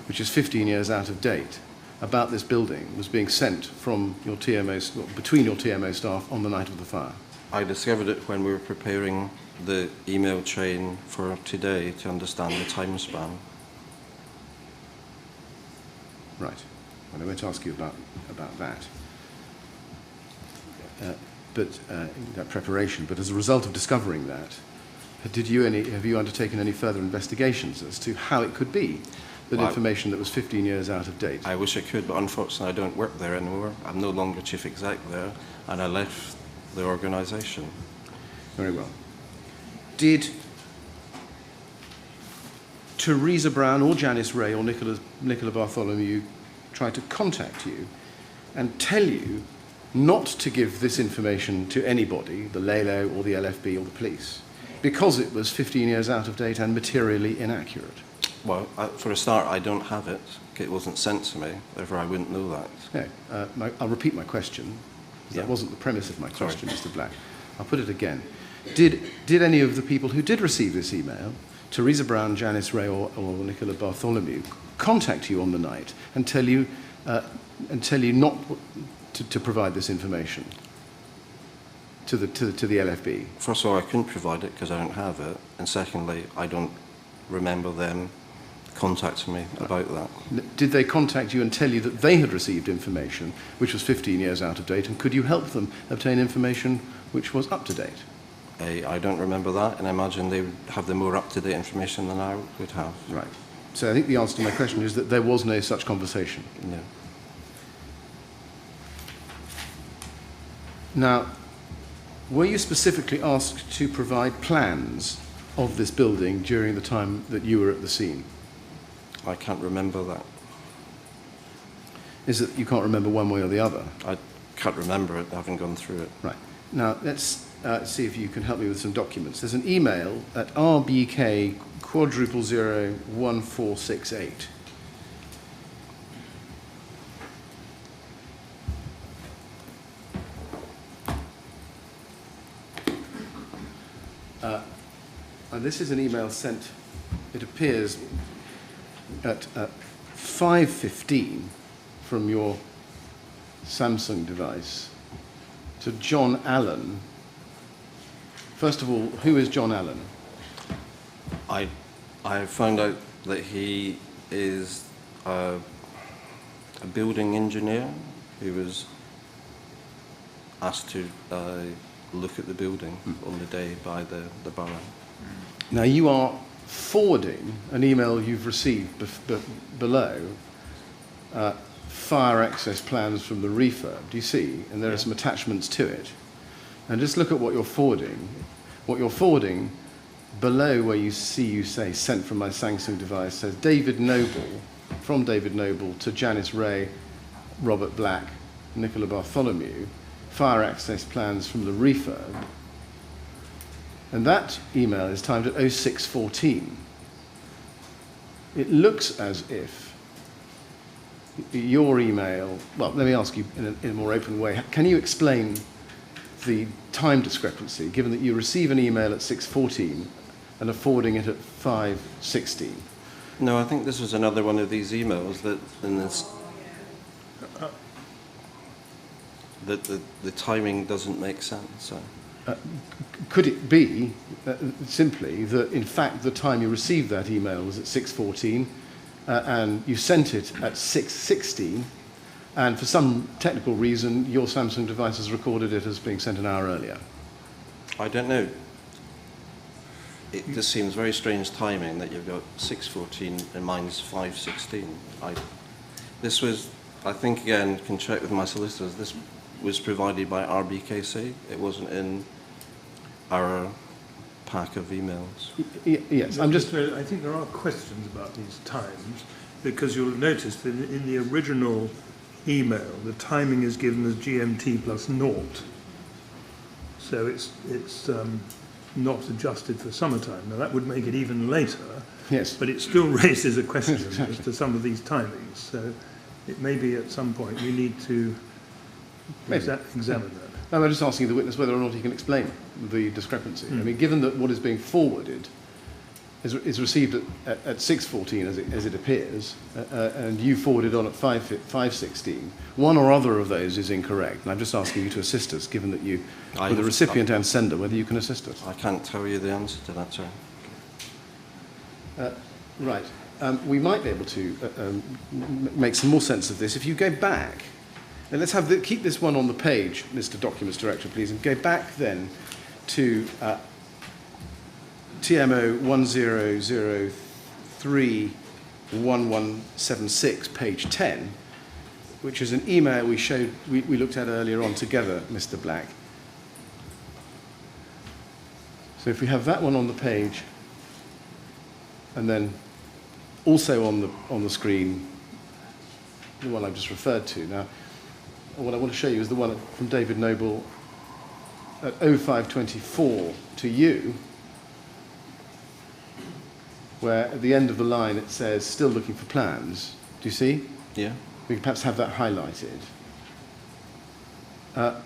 which is 15 years out of date about this building was being sent from your TMO, well, between your TMO staff on the night of the fire? I discovered it when we were preparing the email chain for today to understand the time span. Right. Well, I won't ask you about that. That preparation. But as a result of discovering that, have you undertaken any further investigations as to how it could be that information that was 15 years out of date? I wish I could, but unfortunately I don't work there anymore. I'm no longer chief exec there, and I left the organisation. Very well. Did Teresa Brown or Janice Ray or Nickola Bartholomew try to contact you and tell you not to give this information to anybody, the LELO or the LFB or the police, because it was 15 years out of date and materially inaccurate? Well, for a start, I don't have it. It wasn't sent to me, therefore I wouldn't know that. No, I'll repeat my question. That wasn't the premise of my question, Mr. Black. I'll put it again. Did any of the people who did receive this email, Teresa Brown, Janice Ray or Nickola Bartholomew, contact you on the night and tell you not to provide this information to the LFB? First of all, I couldn't provide it because I don't have it, and secondly, I don't remember them contacting me about that. Did they contact you and tell you that they had received information which was 15 years out of date, and could you help them obtain information which was up to date? I don't remember that, and I imagine they would have the more up-to-date information than I would have. Right. So I think the answer to my question is that there was no such conversation. No. Now, were you specifically asked to provide plans of this building during the time that you were at the scene? I can't remember that. Is it you can't remember one way or the other? I can't remember it, I haven't gone through it. Right. Now, let's see if you can help me with some documents. There's an email at RBK *0001468. And this is an email sent, it appears, at 5:15 from your Samsung device to John Allen. First of all, who is John Allen? I found out that he is a building engineer who was asked to look at the building on the day by the borough. Now, you are forwarding an email you've received below, fire access plans from the refurb, do you see? And there are some attachments to it. And just look at what you're forwarding. What you're forwarding below where you say sent from my Samsung device says David Noble, from David Noble to Janice Ray, Robert Black, Nickola Bartholomew, fire access plans from the refurb. And that email is timed at 06:14. It looks as if your email, well, let me ask you in a more open way, can you explain the time discrepancy, given that you receive an email at 6:14 and are forwarding it at 5:16? No, I think this was another one of these emails that the timing doesn't make sense. So. Could it be simply that, in fact, the time you received that email was at 6:14 and you sent it at 6:16, and for some technical reason your Samsung device has recorded it as being sent an hour earlier? I don't know. It just seems very strange timing that you've got 6:14 and mine's 5:16. This was, I think again, can check with my solicitors, this was provided by RBKC. It wasn't in our pack of emails. Yes, I'm just... I think there are questions about these times, because you'll notice that in the original email, the timing is given as GMT plus naught. So it's not adjusted for summertime. Now that would make it even later, Yes. but it still raises a question as to some of these timings. So it may be at some point we need to examine that. No, I'm just asking the witness whether or not he can explain the discrepancy. I mean, given that what is being forwarded is received at 6:14 as it appears, and you forwarded on at 5:16, one or other of those is incorrect. And I'm just asking you to assist us, given that you are the recipient and sender, whether you can assist us. I can't tell you the answer to that, sir. Right. We might be able to make some more sense of this. If you go back, and let's keep this one on the page, Mr. Documents Director, please, and go back then to TMO 10031176, page 10, which is an email we looked at earlier on together, Mr. Black. So if we have that one on the page, and then also on the screen, the one I've just referred to. Now, what I want to show you is the one from David Noble at 0524 to you, where at the end of the line it says, still looking for plans. Do you see? Yeah. We can perhaps have that highlighted. At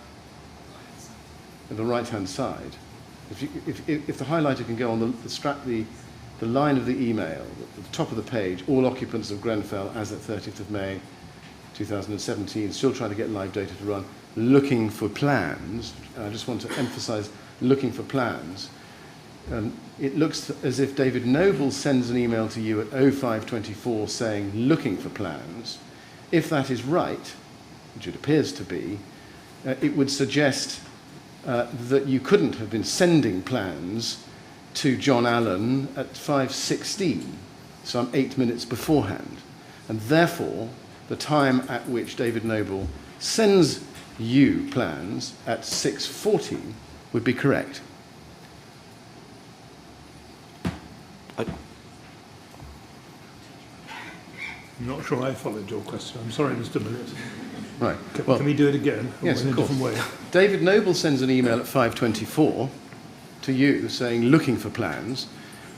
the right-hand side. If the highlighter can go on the line of the email, at the top of the page, all occupants of Grenfell as at 30th of May 2017, still trying to get live data to run, looking for plans. And I just want to emphasize looking for plans. It looks as if David Noble sends an email to you at 0524 saying looking for plans. If that is right, which it appears to be, it would suggest that you couldn't have been sending plans to John Allen at 5:16, some 8 minutes beforehand. And therefore, the time at which David Noble sends you plans at 6:40 would be correct. I'm not sure I followed your question. I'm sorry, Mr. Millett. Right. Can we do it again? Yes, in of a course. different way? David Noble sends an email at 5:24 to you saying looking for plans.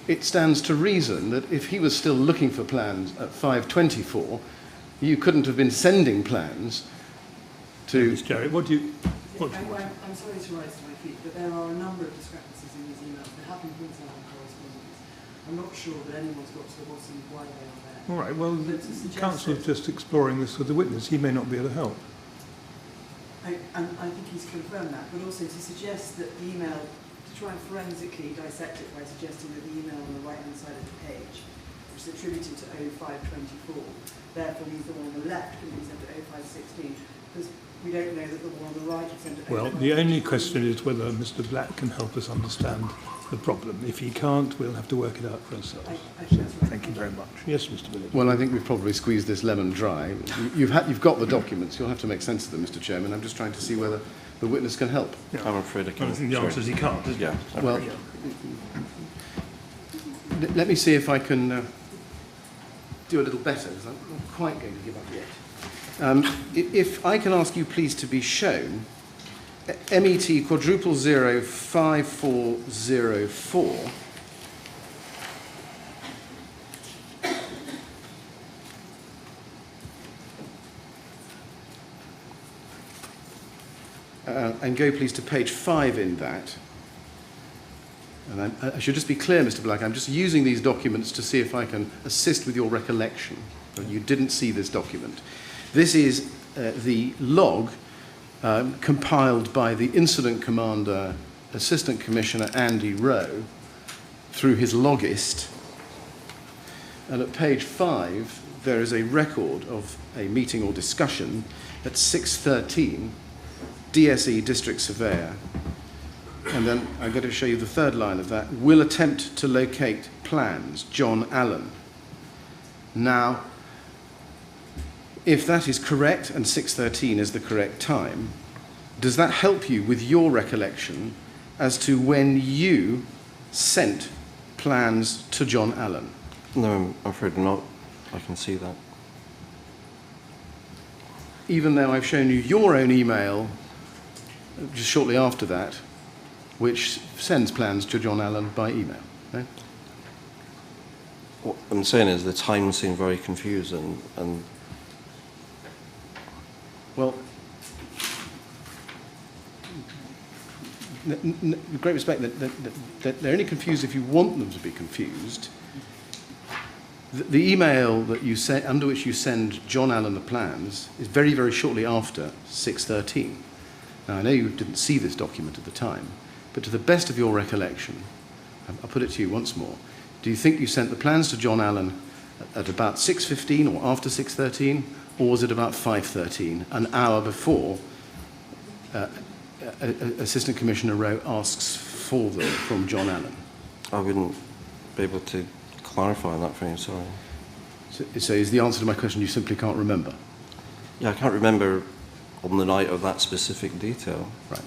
It stands to reason that if he was still looking for plans at 5:24, you couldn't have been sending plans to... Ms. Jarrett, what do you want? I'm sorry to rise to my feet, but there are a number of discrepancies in these emails. They have been printed out in correspondence. I'm not sure that anyone's got to the bottom of why they are there. All right, well, the counsel is just exploring this with the witness. He may not be able to help. I think he's confirmed that, but also to suggest that the email, to try and forensically dissect it by suggesting that the email on the right-hand side of the page, which is attributed to 0524, therefore means the one on the left can be sent to 0516, because we don't know that the one on the right is sent to 0516. Well, the only question is whether Mr. Black can help us understand the problem. If he can't, we'll have to work it out for ourselves. Thank you very much. Yes, Mr. Millett. Well, I think we've probably squeezed this lemon dry. You've got the documents. You'll have to make sense of them, Mr. Chairman. I'm just trying to see whether the witness can help. Yeah. I'm afraid I I can't. think the answer is he can't, isn't Yeah. it? Well, let me see if I can do a little better, because I'm not quite going to give up yet. If I can ask you, please, to be shown MET quadruple 05404. And go, please, to page 5 in that. And I should just be clear, Mr. Black, I'm just using these documents to see if I can assist with your recollection. You didn't see this document. This is the log compiled by the Incident Commander, Assistant Commissioner Andy Rowe, through his logist. And at page 5, there is a record of a meeting or discussion at 6:13, DSE District Surveyor. And then I'm going to show you the third line of that. Will attempt to locate plans, John Allen. Now, if that is correct and 6:13 is the correct time, does that help you with your recollection as to when you sent plans to John Allen? No, I'm afraid not. I can see that. Even though I've shown you your own email just shortly after that, which sends plans to John Allen by email. No? What I'm saying is the times seem very confusing, and Well, with great respect, that they're only confused if you want them to be confused. The email that you send, under which you send John Allen the plans, is very, very shortly after 6:13. Now, I know you didn't see this document at the time, but to the best of your recollection, I'll put it to you once more. Do you think you sent the plans to John Allen at about 6:15 or after 6:13, or was it about 5:13, an hour before Assistant Commissioner Rowe asks for them from John Allen? I wouldn't be able to clarify that for you, sorry. So is the answer to my question you simply can't remember? Yeah, I can't remember on the night of that specific detail. Right.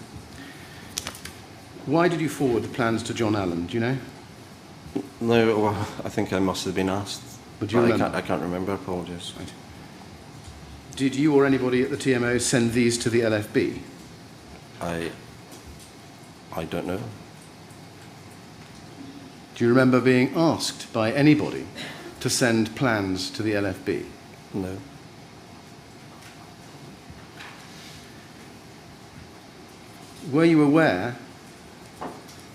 Why did you forward the plans to John Allen? Do you know? No, well, I think I must have been asked. But do you remember? I can't remember, apologies. Right. Did you or anybody at the TMO send these to the LFB? I don't know. Do you remember being asked by anybody to send plans to the LFB? No. Were you aware,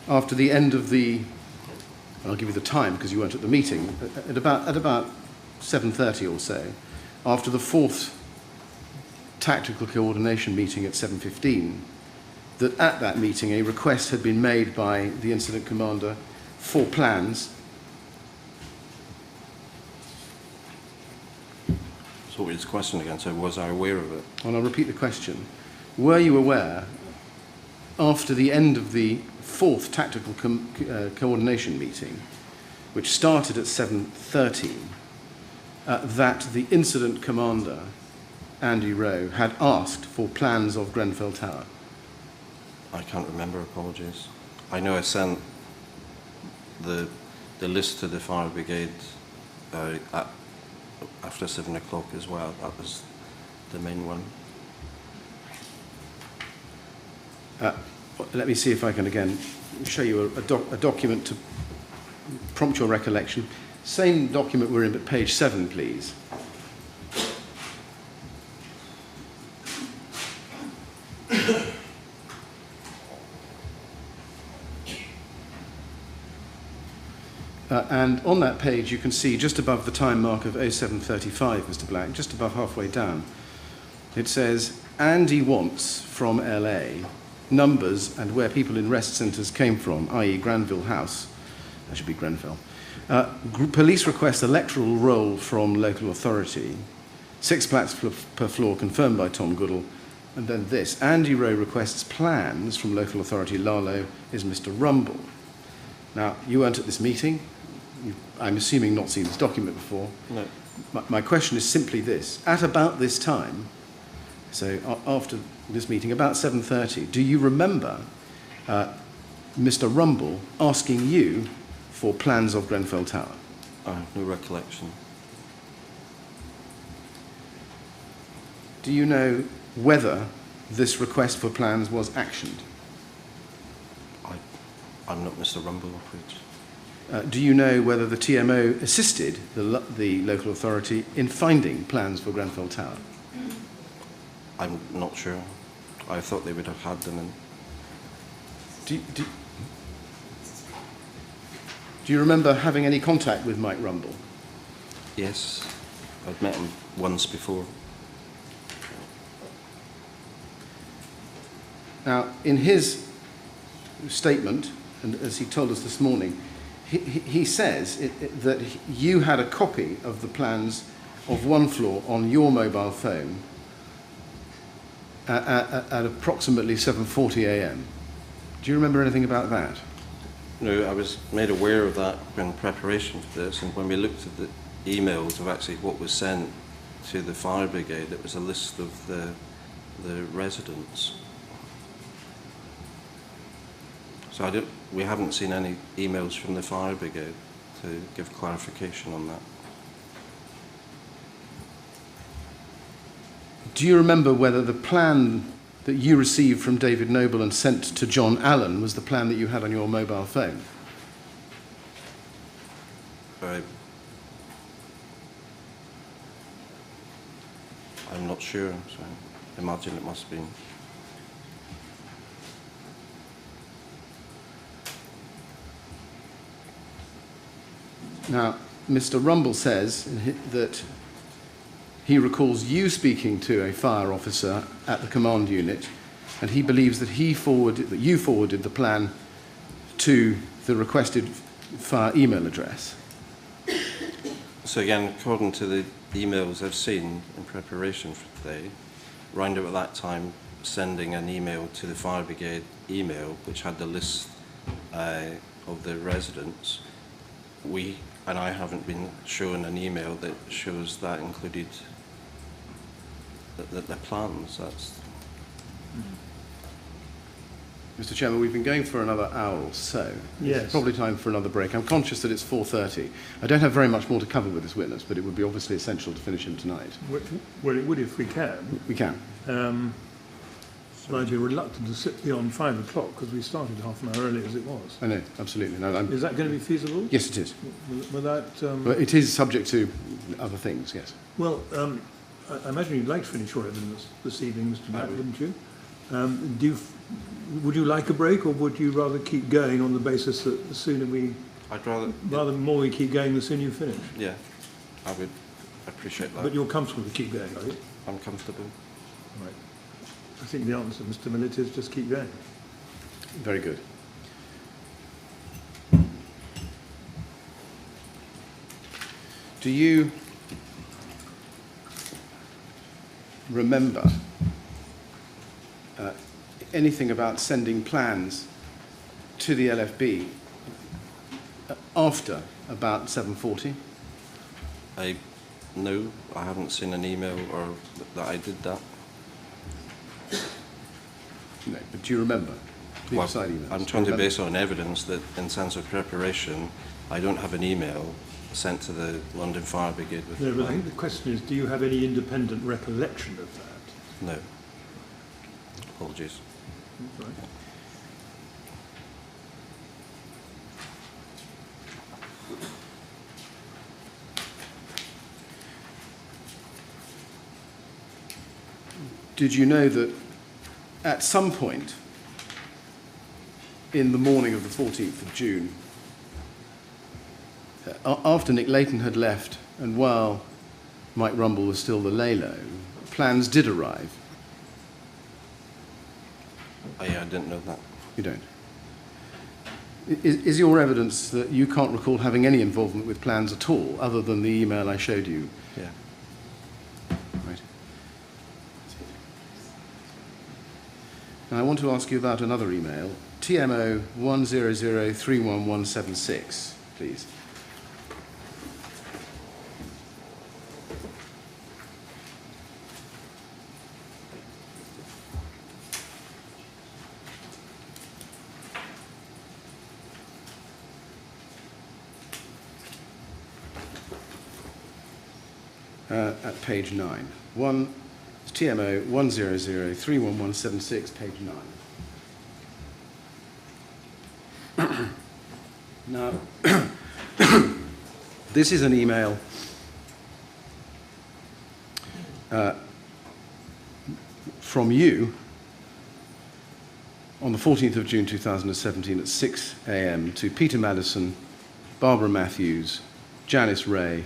after the end of the, I'll give you the time because you weren't at the meeting, at about 7:30 or so, after the fourth tactical coordination meeting at 7:15, that at that meeting a request had been made by the incident commander for plans? So what was the question again? So was I aware of it? And I'll repeat the question. Were you aware, after the end of the fourth tactical coordination meeting, which started at 7:13, that the incident commander, Andy Rowe, had asked for plans of Grenfell Tower? I can't remember, apologies. I know I sent the list to the fire brigade after 7 o'clock as well. That was the main one. Let me see if I can again show you a document to prompt your recollection. Same document we're in, but page 7, please. And on that page, you can see just above the time mark of 07:35, Mr. Black, just above halfway down, it says, Andy wants from LA numbers and where people in rest centres came from, i.e. Granville House, that should be Grenfell. Police request electoral roll from local authority, 6 plats per floor confirmed by Tom Goodall, and then this, Andy Rowe requests plans from local authority, Lalo is Mr. Rumble. Now, you weren't at this meeting. I'm assuming not seen this document before. No. My question is simply this. At about this time, so after this meeting, about 7:30, do you remember Mr. Rumble asking you for plans of Grenfell Tower? I have no recollection. Do you know whether this request for plans was actioned? I'm not Mr. Rumble, afraid. Do you know whether the TMO assisted the local authority in finding plans for Grenfell Tower? I'm not sure. I thought they would have had them in. Do you remember having any contact with Mike Rumble? Yes, I'd met him once before. Now, in his statement, and as he told us this morning, he says that you had a copy of the plans of one floor on your mobile phone at approximately 7:40 a.m. Do you remember anything about that? No, I was made aware of that in preparation for this, and when we looked at the emails of actually what was sent to the fire brigade, it was a list of the residents. So we haven't seen any emails from the fire brigade to give clarification on that. Do you remember whether the plan that you received from David Noble and sent to John Allen was the plan that you had on your mobile phone? I'm not sure, so I imagine it must have been. Now, Mr. Rumble says that he recalls you speaking to a fire officer at the command unit, and he believes that you forwarded the plan to the requested fire email address. So again, according to the emails I've seen in preparation for today, round about that time, sending an email to the fire brigade email, which had the list of the residents, and I haven't been shown an email that shows that included the plans. That's. Mr. Chairman, we've been going for another hour or so. Yes. It's probably time for another break. I'm conscious that it's 4:30. I don't have very much more to cover with this witness, but it would be obviously essential to finish him tonight. Well, it would if we can. We can. But I'd be reluctant to sit beyond 5 o'clock because we started half an hour early as it was. I know, absolutely. No, Is that going to be feasible? yes, it is. Without, But it is subject to other things, yes. well, I imagine you'd like to finish your evidence this evening, Mr. Matt, wouldn't you? Would you like a break, or would you rather keep going on the basis that the sooner we... I'd rather... Rather the more we keep going, the sooner you finish? Yeah, I would appreciate that. But you're comfortable to keep going, are you? I'm comfortable. Right. I think the answer, Mr. Millett, is just keep going. Very good. Do you remember anything about sending plans to the LFB after about 7:40? No, I haven't seen an email or that I did that. No, but do you remember? Well, Side emails? I'm trying to base it on evidence that, in sense of preparation, I don't have an email sent to the London Fire Brigade with No, the but I plan. think the question is, do you have any independent recollection of that? No. Apologies. Right. Did you know that at some point in the morning of the 14th of June, after Nick Leyton had left and while Mike Rumble was still the Lalo, plans did arrive? I didn't know that. You don't? Is your evidence that you can't recall having any involvement with plans at all, other than the email I showed you? Yeah. Right. Now I want to ask you about another email, TMO 100311176, please. At page 9. It's TMO 100311176, page 9. Now, this is an email from you on the 14th of June 2017 at 6 a.m. to Peter Madison, Barbara Matthews, Janice Ray,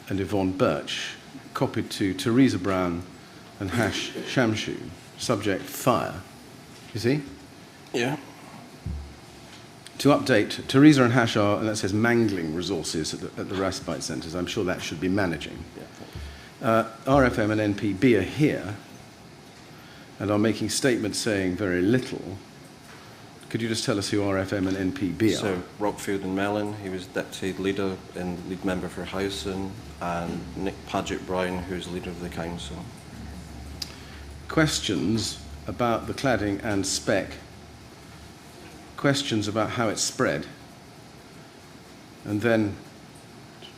and Yvonne Birch, copied to Teresa Brown and Hash Shamshu, subject fire. You see? Yeah. To update, Teresa and Hash are, and that says mangling resources at the respite centres. I'm sure that should be managing. Yeah. RFM and NPB are here and are making statements saying very little. Could you just tell us who RFM and NPB are? So Rockfield and Mellon, he was deputy leader and lead member for Housing, and Nick Paget Brown, who's leader of the council. Questions about the cladding and spec. Questions about how it's spread. And then,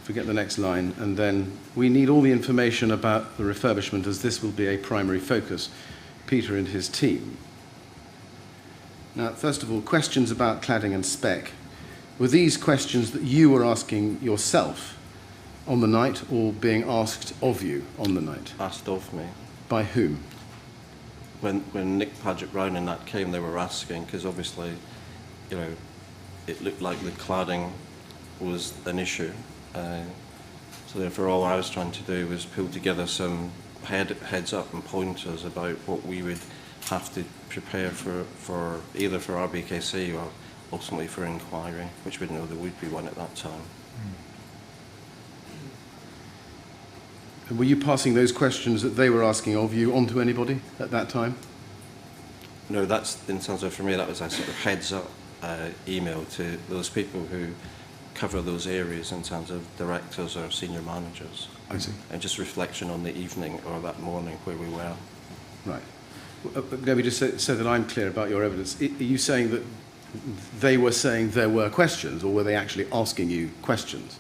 forget the next line, and then we need all the information about the refurbishment, as this will be a primary focus. Peter and his team. Now, first of all, questions about cladding and spec. Were these questions that you were asking yourself on the night, or being asked of you on the night? Asked of me. By whom? When Nick Paget Brown and that came, they were asking, because obviously, you know, it looked like the cladding was an issue. So therefore all I was trying to do was pull together some heads up and pointers about what we would have to prepare for either for RBKC or ultimately for inquiry, which we didn't know there would be one at that time. And were you passing those questions that they were asking of you onto anybody at that time? No, that's, in terms of, for me, that was a sort of heads up email to those people who cover those areas in terms of directors or senior managers. I see. And just reflection on the evening or that morning where we were. Right. Maybe just so that I'm clear about your evidence, are you saying that they were saying there were questions, or were they actually asking you questions?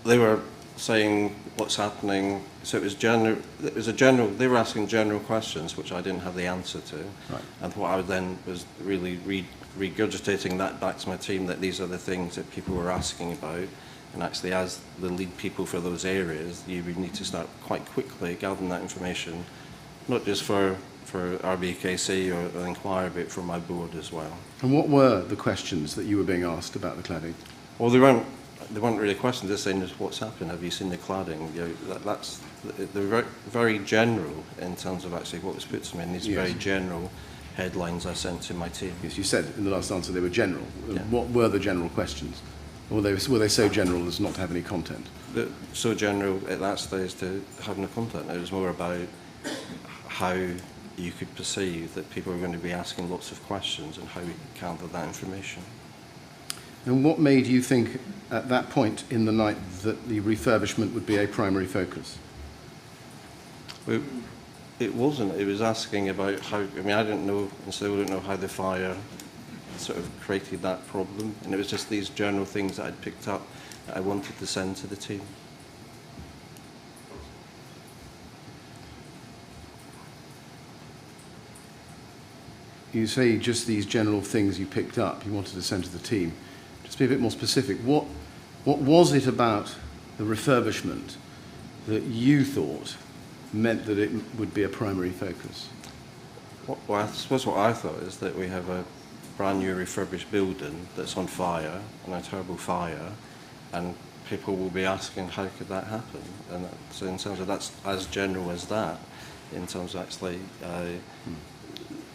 They were saying what's happening, so it was a general, they were asking general questions which I didn't have the answer to. Right. And what I then was really regurgitating that back to my team, that these are the things that people were asking about, and actually as the lead people for those areas, you would need to start quite quickly gathering that information, not just for RBKC or Inquiry, but for my board as well. And what were the questions that you were being asked about the cladding? Well, they weren't really questions. They're saying, what's happened? Have you seen the cladding? You know, they're very, very general in terms of actually what was put to me, and these very general headlines I sent to my team. Yes, you said in the last answer they were general. Yeah. What were the general questions? Or were they so general as not to have any content? So general at that stage to have no content. It was more about how you could perceive that people were going to be asking lots of questions and how we could gather that information. And what made you think at that point in the night that the refurbishment would be a primary focus? Well, it wasn't. It was asking about how, I mean, I didn't know, and still don't know how the fire sort of created that problem. And it was just these general things that I'd picked up that I wanted to send to the team. You say just these general things you picked up, you wanted to send to the team. Just be a bit more specific. What was it about the refurbishment that you thought meant that it would be a primary focus? Well, I suppose what I thought is that we have a brand new refurbished building that's on fire, and a terrible fire, and people will be asking how could that happen? And so in terms of that's as general as that, in terms of actually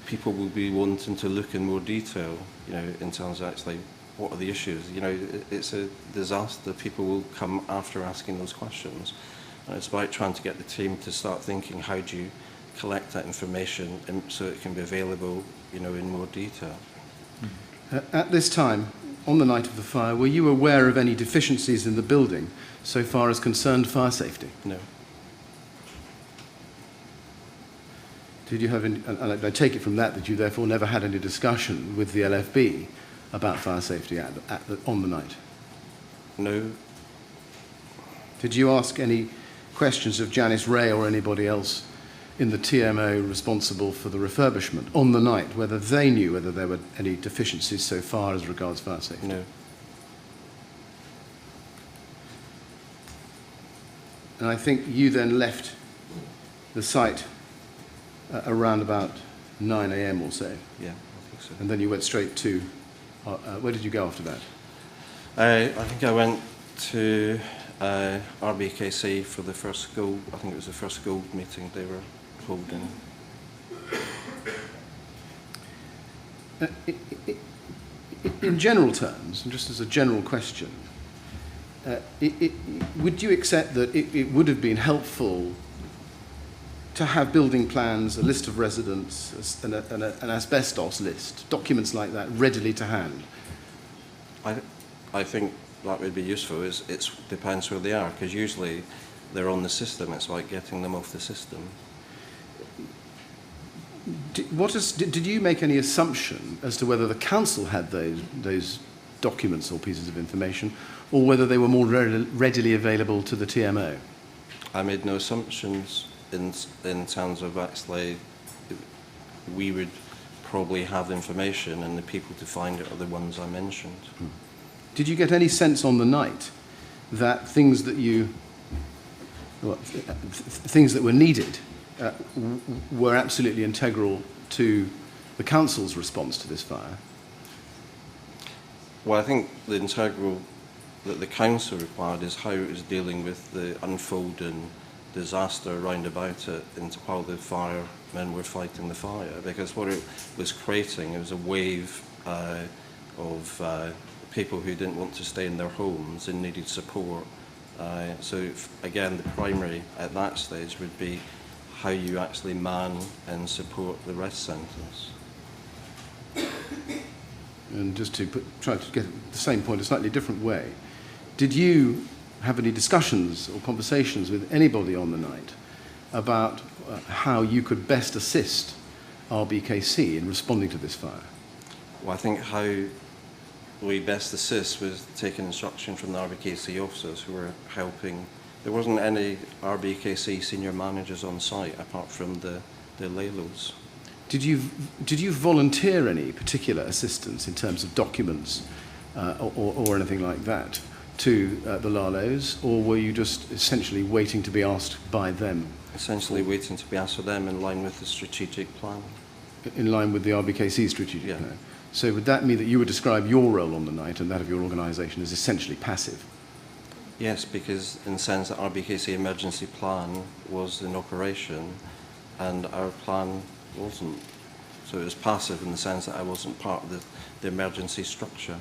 people will be wanting to look in more detail, you know, in terms of actually what are the issues. You know, it's a disaster. People will come after asking those questions. And it's about trying to get the team to start thinking, how do you collect that information so it can be available, you know, in more detail. At this time, on the night of the fire, were you aware of any deficiencies in the building so far as concerned fire safety? No. Did you have any, and I take it from that you therefore never had any discussion with the LFB about fire safety on the night? No. Did you ask any questions of Janice Ray or anybody else in the TMO responsible for the refurbishment on the night, whether they knew whether there were any deficiencies so far as regards fire safety? No. And I think you then left the site around about 9 a.m. or so. Yeah, I think so. And then you went straight to, where did you go after that? I think I went to RBKC for the first gold, I think it was the first gold meeting they were holding. In general terms, and just as a general question, would you accept that it would have been helpful to have building plans, a list of residents, an asbestos list, documents like that readily to hand? I think that would be useful. It depends where they are, because usually they're on the system. It's like getting them off the system. Did you make any assumption as to whether the council had those documents or pieces of information, or whether they were more readily available to the TMO? I made no assumptions in terms of actually we would probably have information, and the people to find it are the ones I mentioned. Did you get any sense on the night that things that were needed were absolutely integral to the council's response to this fire? Well, I think the integral that the council required is how it was dealing with the unfolding disaster around about it while the firemen were fighting the fire, because what it was creating, it was a wave of people who didn't want to stay in their homes and needed support. So again, the primary at that stage would be how you actually man and support the rest centres. And just to try to get the same point a slightly different way, did you have any discussions or conversations with anybody on the night about how you could best assist RBKC in responding to this fire? Well, I think how we best assist was taking instruction from the RBKC officers who were helping. There wasn't any RBKC senior managers on site apart from the Lelos. Did you volunteer any particular assistance in terms of documents or anything like that to the Lalos, or were you just essentially waiting to be asked by them? Essentially waiting to be asked for them in line with the strategic plan. In line with the RBKC strategic plan? Yeah. So would that mean that you would describe your role on the night and that of your organisation as essentially passive? Yes, because in the sense that RBKC emergency plan was in operation and our plan wasn't. So it was passive in the sense that I wasn't part of the emergency structure.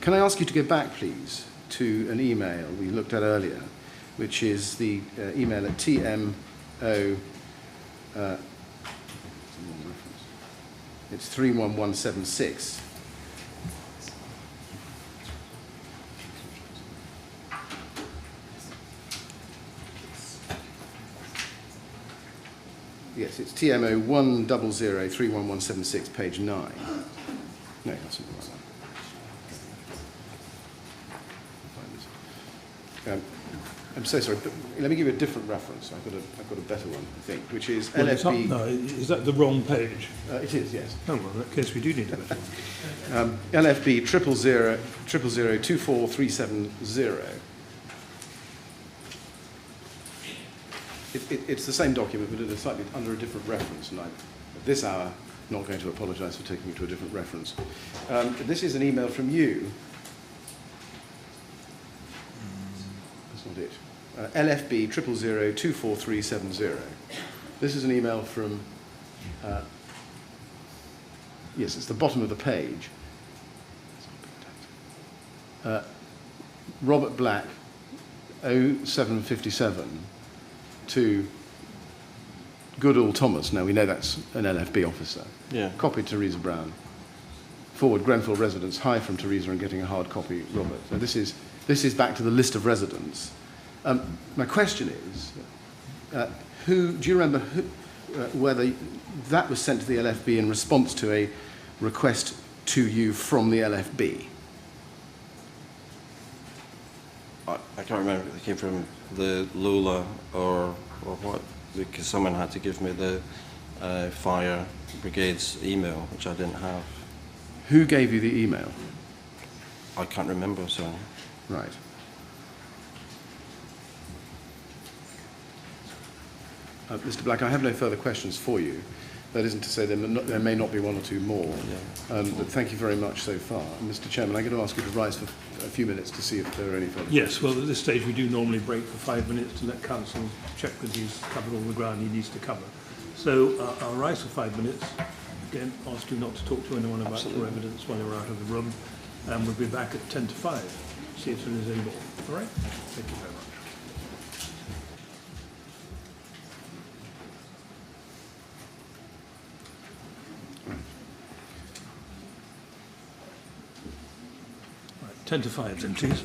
Can I ask you to go back, please, to an email we looked at earlier, which is the email at TMO. It's 31176. Yes, it's TMO 100311176, page 9. No, that's something like that. I'm so sorry, but let me give you a different reference. I've got a better one, I think, which is well, LFB. No, is that the wrong page? It is, yes. Oh, well, in that case we do need a better one. LFB 0002437. It's the same document, but it's slightly under a different reference. And at this hour, I'm not going to apologise for taking you to a different reference. This is an email from you. That's not it. LFB 0002437. This is an email from, yes, it's the bottom of the page. Robert Black, 0757, to Goodall Thomas. Now we know that's an LFB officer. Yeah. Copied Teresa Brown. Forward Grenfell residents. Hi from Teresa and getting a hard copy, Robert. So this is back to the list of residents. My question is, do you remember whether that was sent to the LFB in response to a request to you from the LFB? I can't remember if it came from the Lola or what, because someone had to give me the fire brigade's email, which I didn't have. Who gave you the email? I can't remember, so. Right. Mr. Black, I have no further questions for you. That isn't to say there may not be one or two more. Yeah. But thank you very much so far. Mr. Chairman, I'm going to ask you to rise for a few minutes to see if there are any further Yes, well, at this stage we do normally break for 5 minutes to let council check that he's covered all the ground he needs to cover. So I'll rise for 5 minutes, again, ask you not to talk to anyone about Absolutely. your evidence while you're out of the room. And we'll be back at 10 to 5. See if there is any more. All right? Thank you very much. Right, 10 to 5 then, please.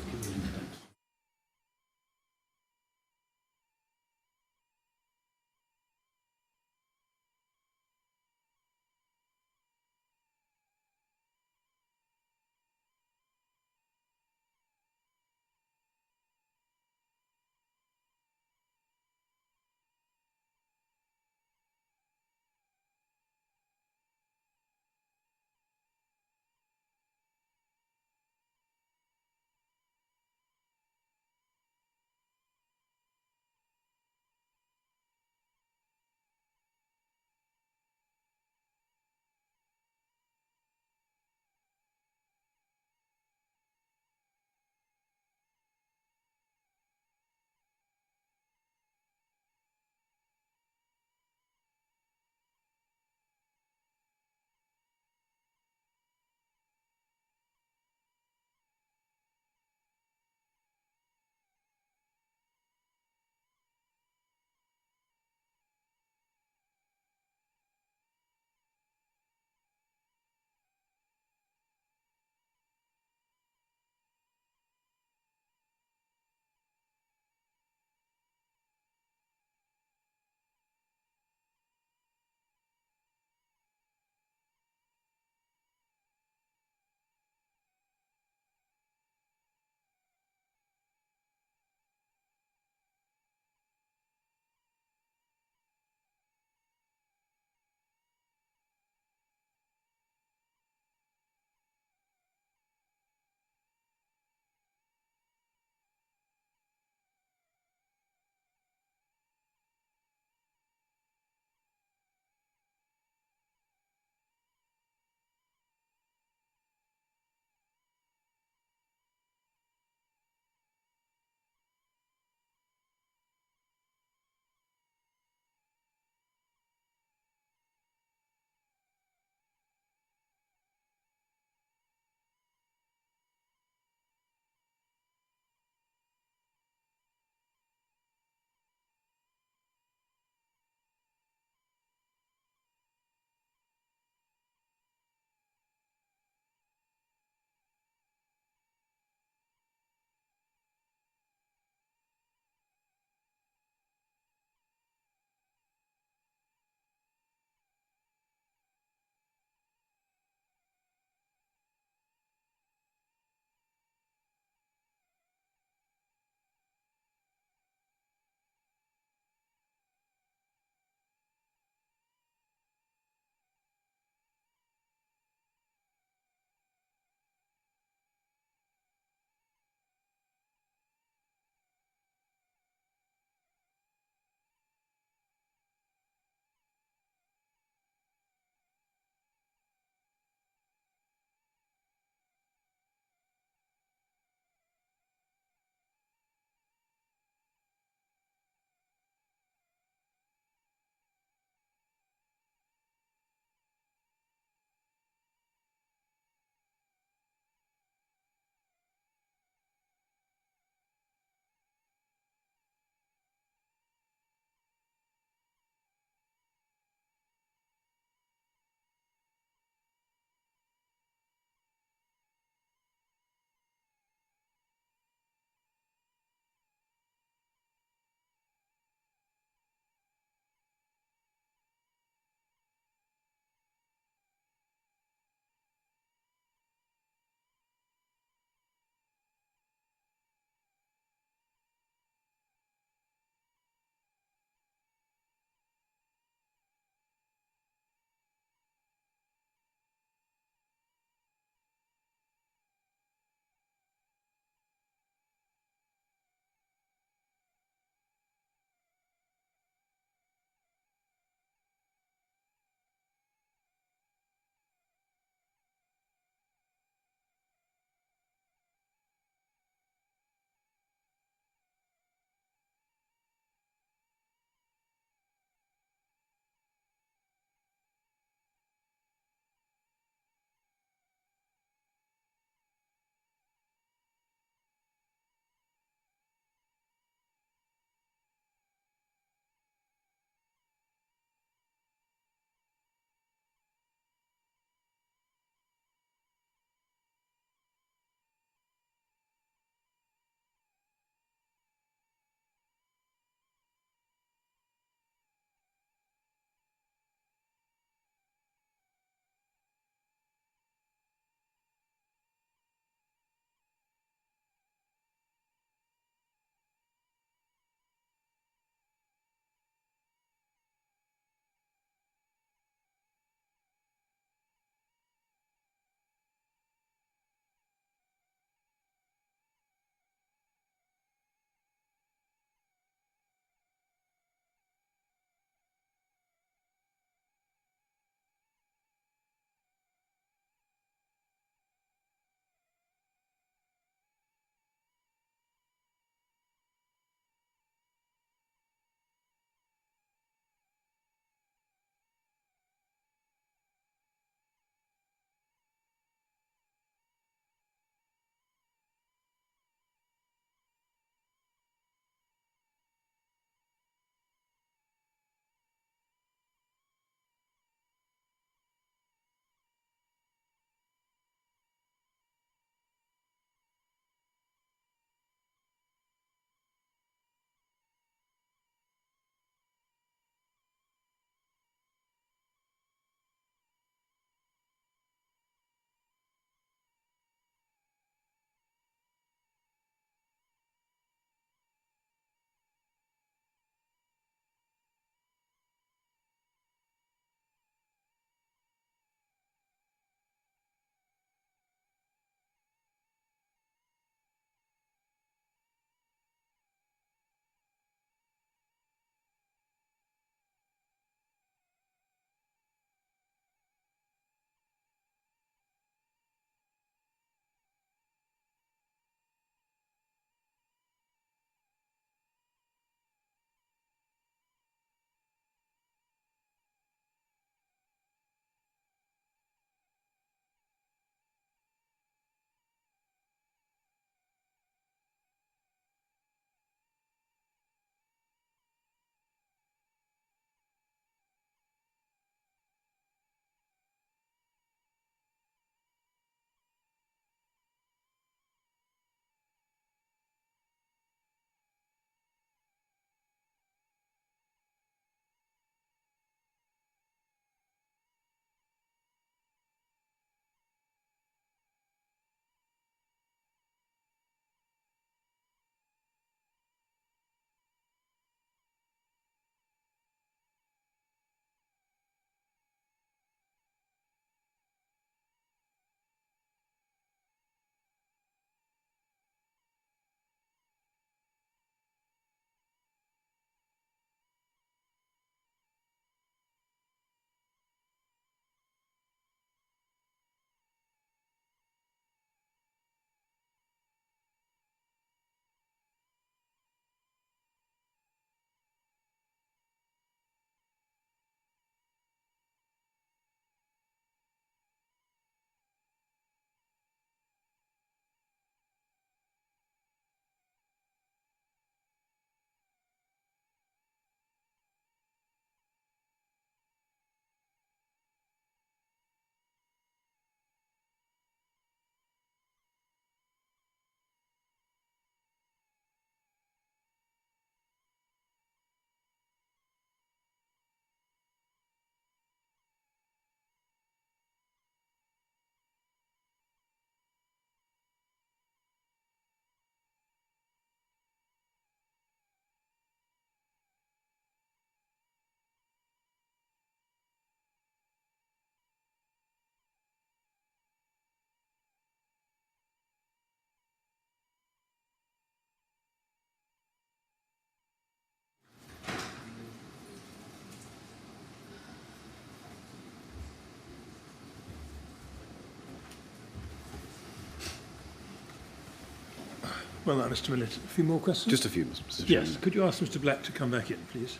Well done, Mr. Millett. A few more questions? Just a few, Mr. Chairman. Yes. Could you ask Mr. Black to come back in, please?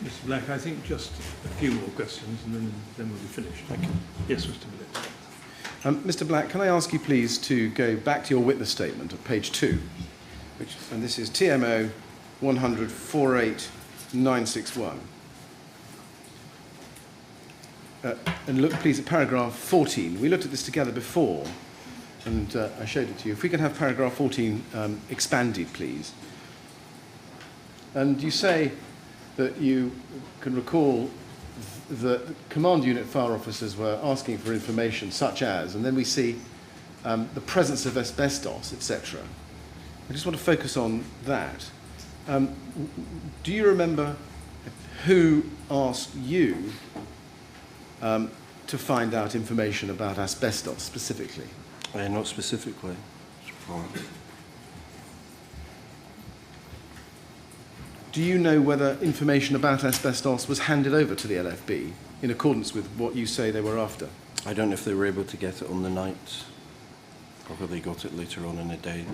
Mr. Black, I think just a few more questions and then we'll be finished. Thank you. Yes, Mr. Millett. Mr. Black, can I ask you please to go back to your witness statement at page 2, and this is TMO 100-48961. And look please at paragraph 14. We looked at this together before, and I showed it to you. If we can have paragraph 14 expanded, please. And you say that you can recall that command unit fire officers were asking for information such as, and then we see the presence of asbestos, etc. I just want to focus on that. Do you remember who asked you to find out information about asbestos specifically? Not specifically. Do you know whether information about asbestos was handed over to the LFB in accordance with what you say they were after? I don't know if they were able to get it on the night, or whether they got it later on in the day.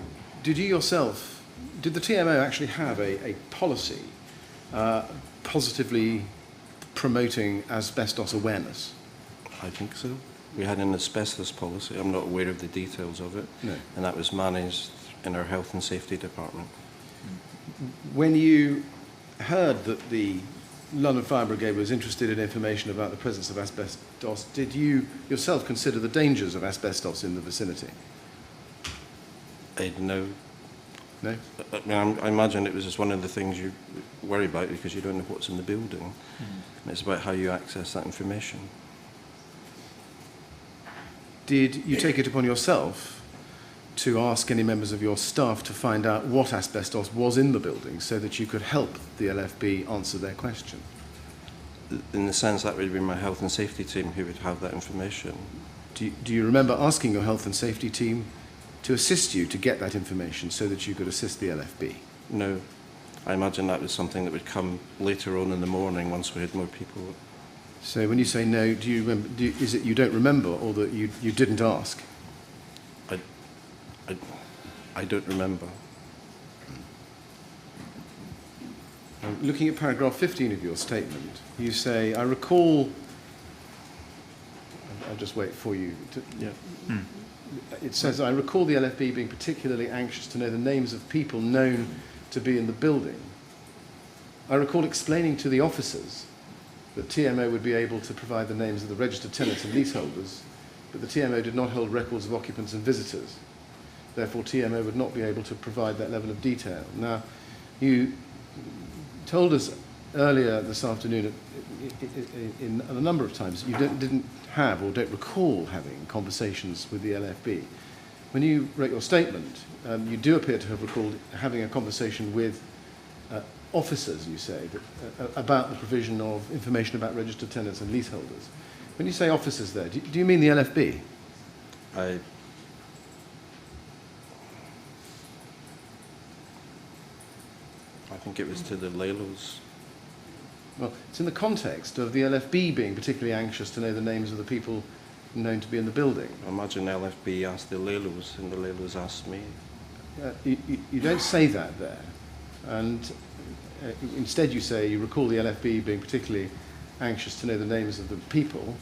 Did you yourself, did the TMO actually have a policy positively promoting asbestos awareness? I think so. We had an asbestos policy. I'm not aware of the details of it. No. And that was managed in our health and safety department. When you heard that the London Fire Brigade was interested in information about the presence of asbestos, did you yourself consider the dangers of asbestos in the vicinity? No. No? I mean, I imagine it was just one of the things you worry about because you don't know what's in the building. And it's about how you access that information. Did you take it upon yourself to ask any members of your staff to find out what asbestos was in the building so that you could help the LFB answer their question? In the sense that would be my health and safety team who would have that information. Do you remember asking your health and safety team to assist you to get that information so that you could assist the LFB? No. I imagine that was something that would come later on in the morning once we had more people. So when you say no, do you remember, is it you don't remember or that you didn't ask? I don't remember. Looking at paragraph 15 of your statement, you say, I recall, I'll just wait for you. It says, I recall the LFB being particularly anxious to know the names of people known to be in the building. I recall explaining to the officers that TMO would be able to provide the names of the registered tenants and leaseholders, but the TMO did not hold records of occupants and visitors. Therefore, TMO would not be able to provide that level of detail. Now, you told us earlier this afternoon in a number of times you didn't have or don't recall having conversations with the LFB. When you wrote your statement, you do appear to have recalled having a conversation with officers, you say, about the provision of information about registered tenants and leaseholders. When you say officers there, do you mean the LFB? I think it was to the Leylos. Well, it's in the context of the LFB being particularly anxious to know the names of the people known to be in the building. I imagine LFB asked the Leylos and the Leylos asked me. You don't say that there. And instead you say you recall the LFB being particularly anxious to know the names of the people,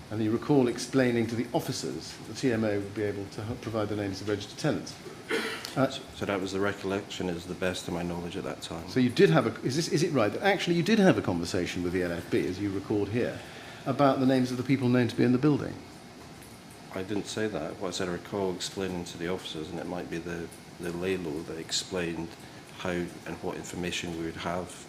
and you recall explaining to the officers that the TMO would be able to provide the names of registered tenants. So that was the recollection, is the best of my knowledge at that time. So you did have is it right that actually you did have a conversation with the LFB, as you record here, about the names of the people known to be in the building? I didn't say that. What I said, I recall explaining to the officers, and it might be the Leylo that explained how and what information we would have.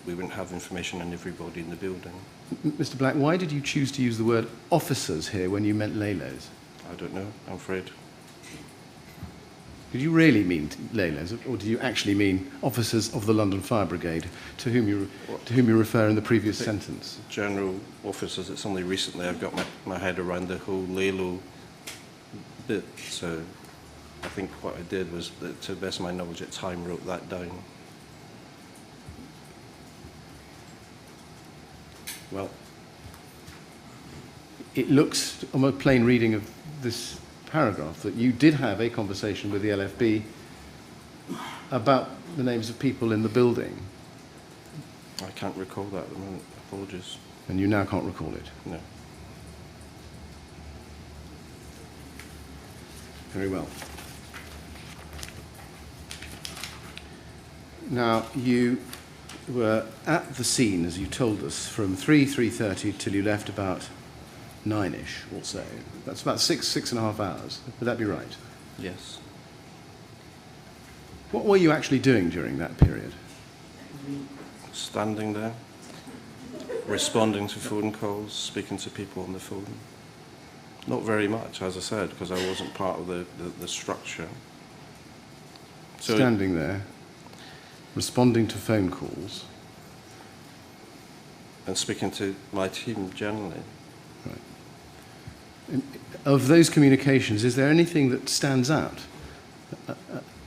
We wouldn't have information on everybody in the building. Mr. Black, why did you choose to use the word officers here when you meant Leylos? I don't know, I'm afraid. Did you really mean Leylos, or do you actually mean officers of the London Fire Brigade, to whom you refer in the previous sentence? General officers. It's only recently I've got my head around the whole Leylo bit. So I think what I did was, that, to the best of my knowledge at the time, wrote that down. Well, it looks, on a plain reading of this paragraph, that you did have a conversation with the LFB about the names of people in the building. I can't recall that at the moment. Apologies. And you now can't recall it? No. Very well. Now, you were at the scene, as you told us, from 3:30 till you left about 9-ish or so. That's about 6.5 hours. Would that be right? Yes. What were you actually doing during that period? Standing there, responding to phone calls, speaking to people on the phone. Not very much, as I said, because I wasn't part of the structure. So Standing there, responding to phone calls. and speaking to my team generally. Right. And of those communications, is there anything that stands out,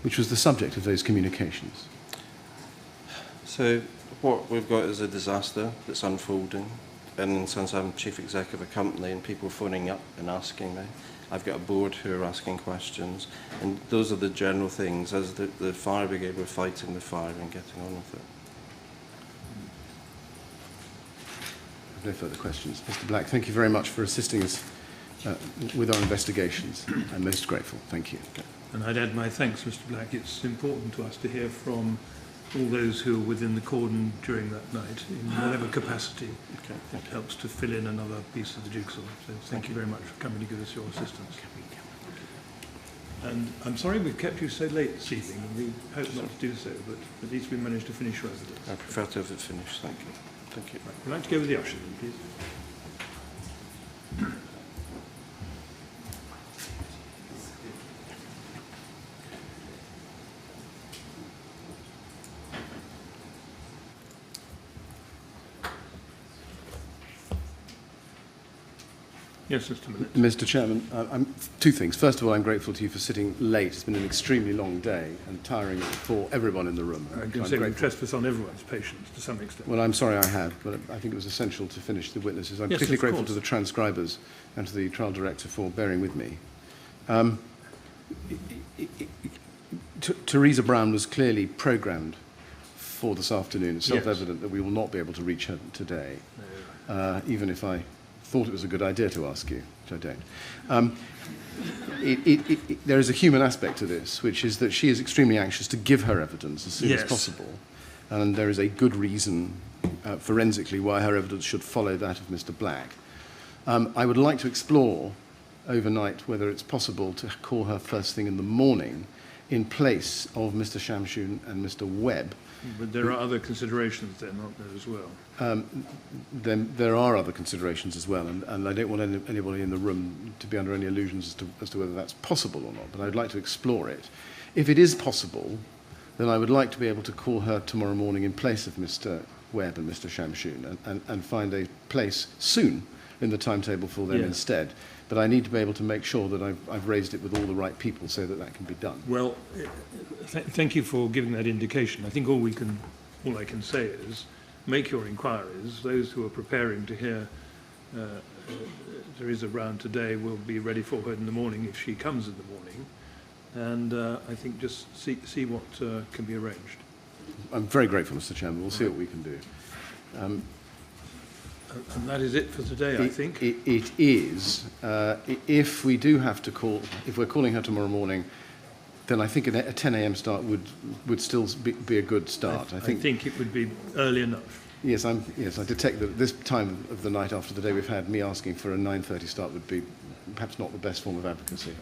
which was the subject of those communications? So what we've got is a disaster that's unfolding, and since I'm chief executive of a company and people phoning up and asking me, I've got a board who are asking questions, and those are the general things. As the fire brigade, we're fighting the fire and getting on with it. No further questions. Mr. Black, thank you very much for assisting us with our investigations. I'm most grateful. Thank you. And I'd add my thanks, Mr. Black. It's important to us to hear from all those who were within the cordon during that night, in whatever capacity. Okay. It helps to fill in another piece of the jigsaw. So thank you very much for coming to give us your assistance. And I'm sorry we've kept you so late this evening, and we hope not to do so, but at least we managed to finish your evidence. I prefer to have it finished. Thank you. Thank you. Right. We'd like to go with the usher, then, please. Yes, Mr. Millett. Mr. Chairman, two things. First of all, I'm grateful to you for sitting late. It's been an extremely long day and tiring for everyone in the room. I can say we trespass on everyone's patience to some extent. Well, I'm sorry I have, but I think it was essential to finish the witnesses. I'm Yes, particularly of grateful course. to the transcribers and to the trial director for bearing with me. Teresa Brown was clearly programmed for this afternoon. It's Yes. self-evident that we will not be able to reach her today, even if I thought it was a good idea to ask you, which I don't. There is a human aspect to this, which is that she is extremely anxious to give her evidence as soon as Yes. possible. And there is a good reason, forensically, why her evidence should follow that of Mr. Black. I would like to explore overnight whether it's possible to call her first thing in the morning in place of Mr. Shamshun and Mr. Webb. But there are other considerations then, aren't there, as well? Then there are other considerations as well, and I don't want anybody in the room to be under any illusions as to whether that's possible or not, but I'd like to explore it. If it is possible, then I would like to be able to call her tomorrow morning in place of Mr. Webb and Mr. Shamshun and find a place soon in the timetable for them instead. But I need to be able to make sure that I've raised it with all the right people so that that can be done. Well, thank you for giving that indication. I think all I can say is make your inquiries. Those who are preparing to hear Teresa Brown today will be ready for her in the morning if she comes in the morning. And I think just see what can be arranged. I'm very grateful, Mr. Chairman. We'll see what we can do. And that is it for today, I think. It is. If we do have to call, if we're calling her tomorrow morning, then I think a 10 a.m. start would still be a good start. I think it would be early enough. Yes, I detect that this time of the night after the day we've had, me asking for a 9:30 start would be perhaps not the best form of advocacy.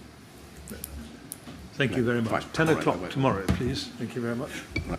Thank you very much. Fine. 10 All right, o'clock tomorrow, please. Thank you very much. Right.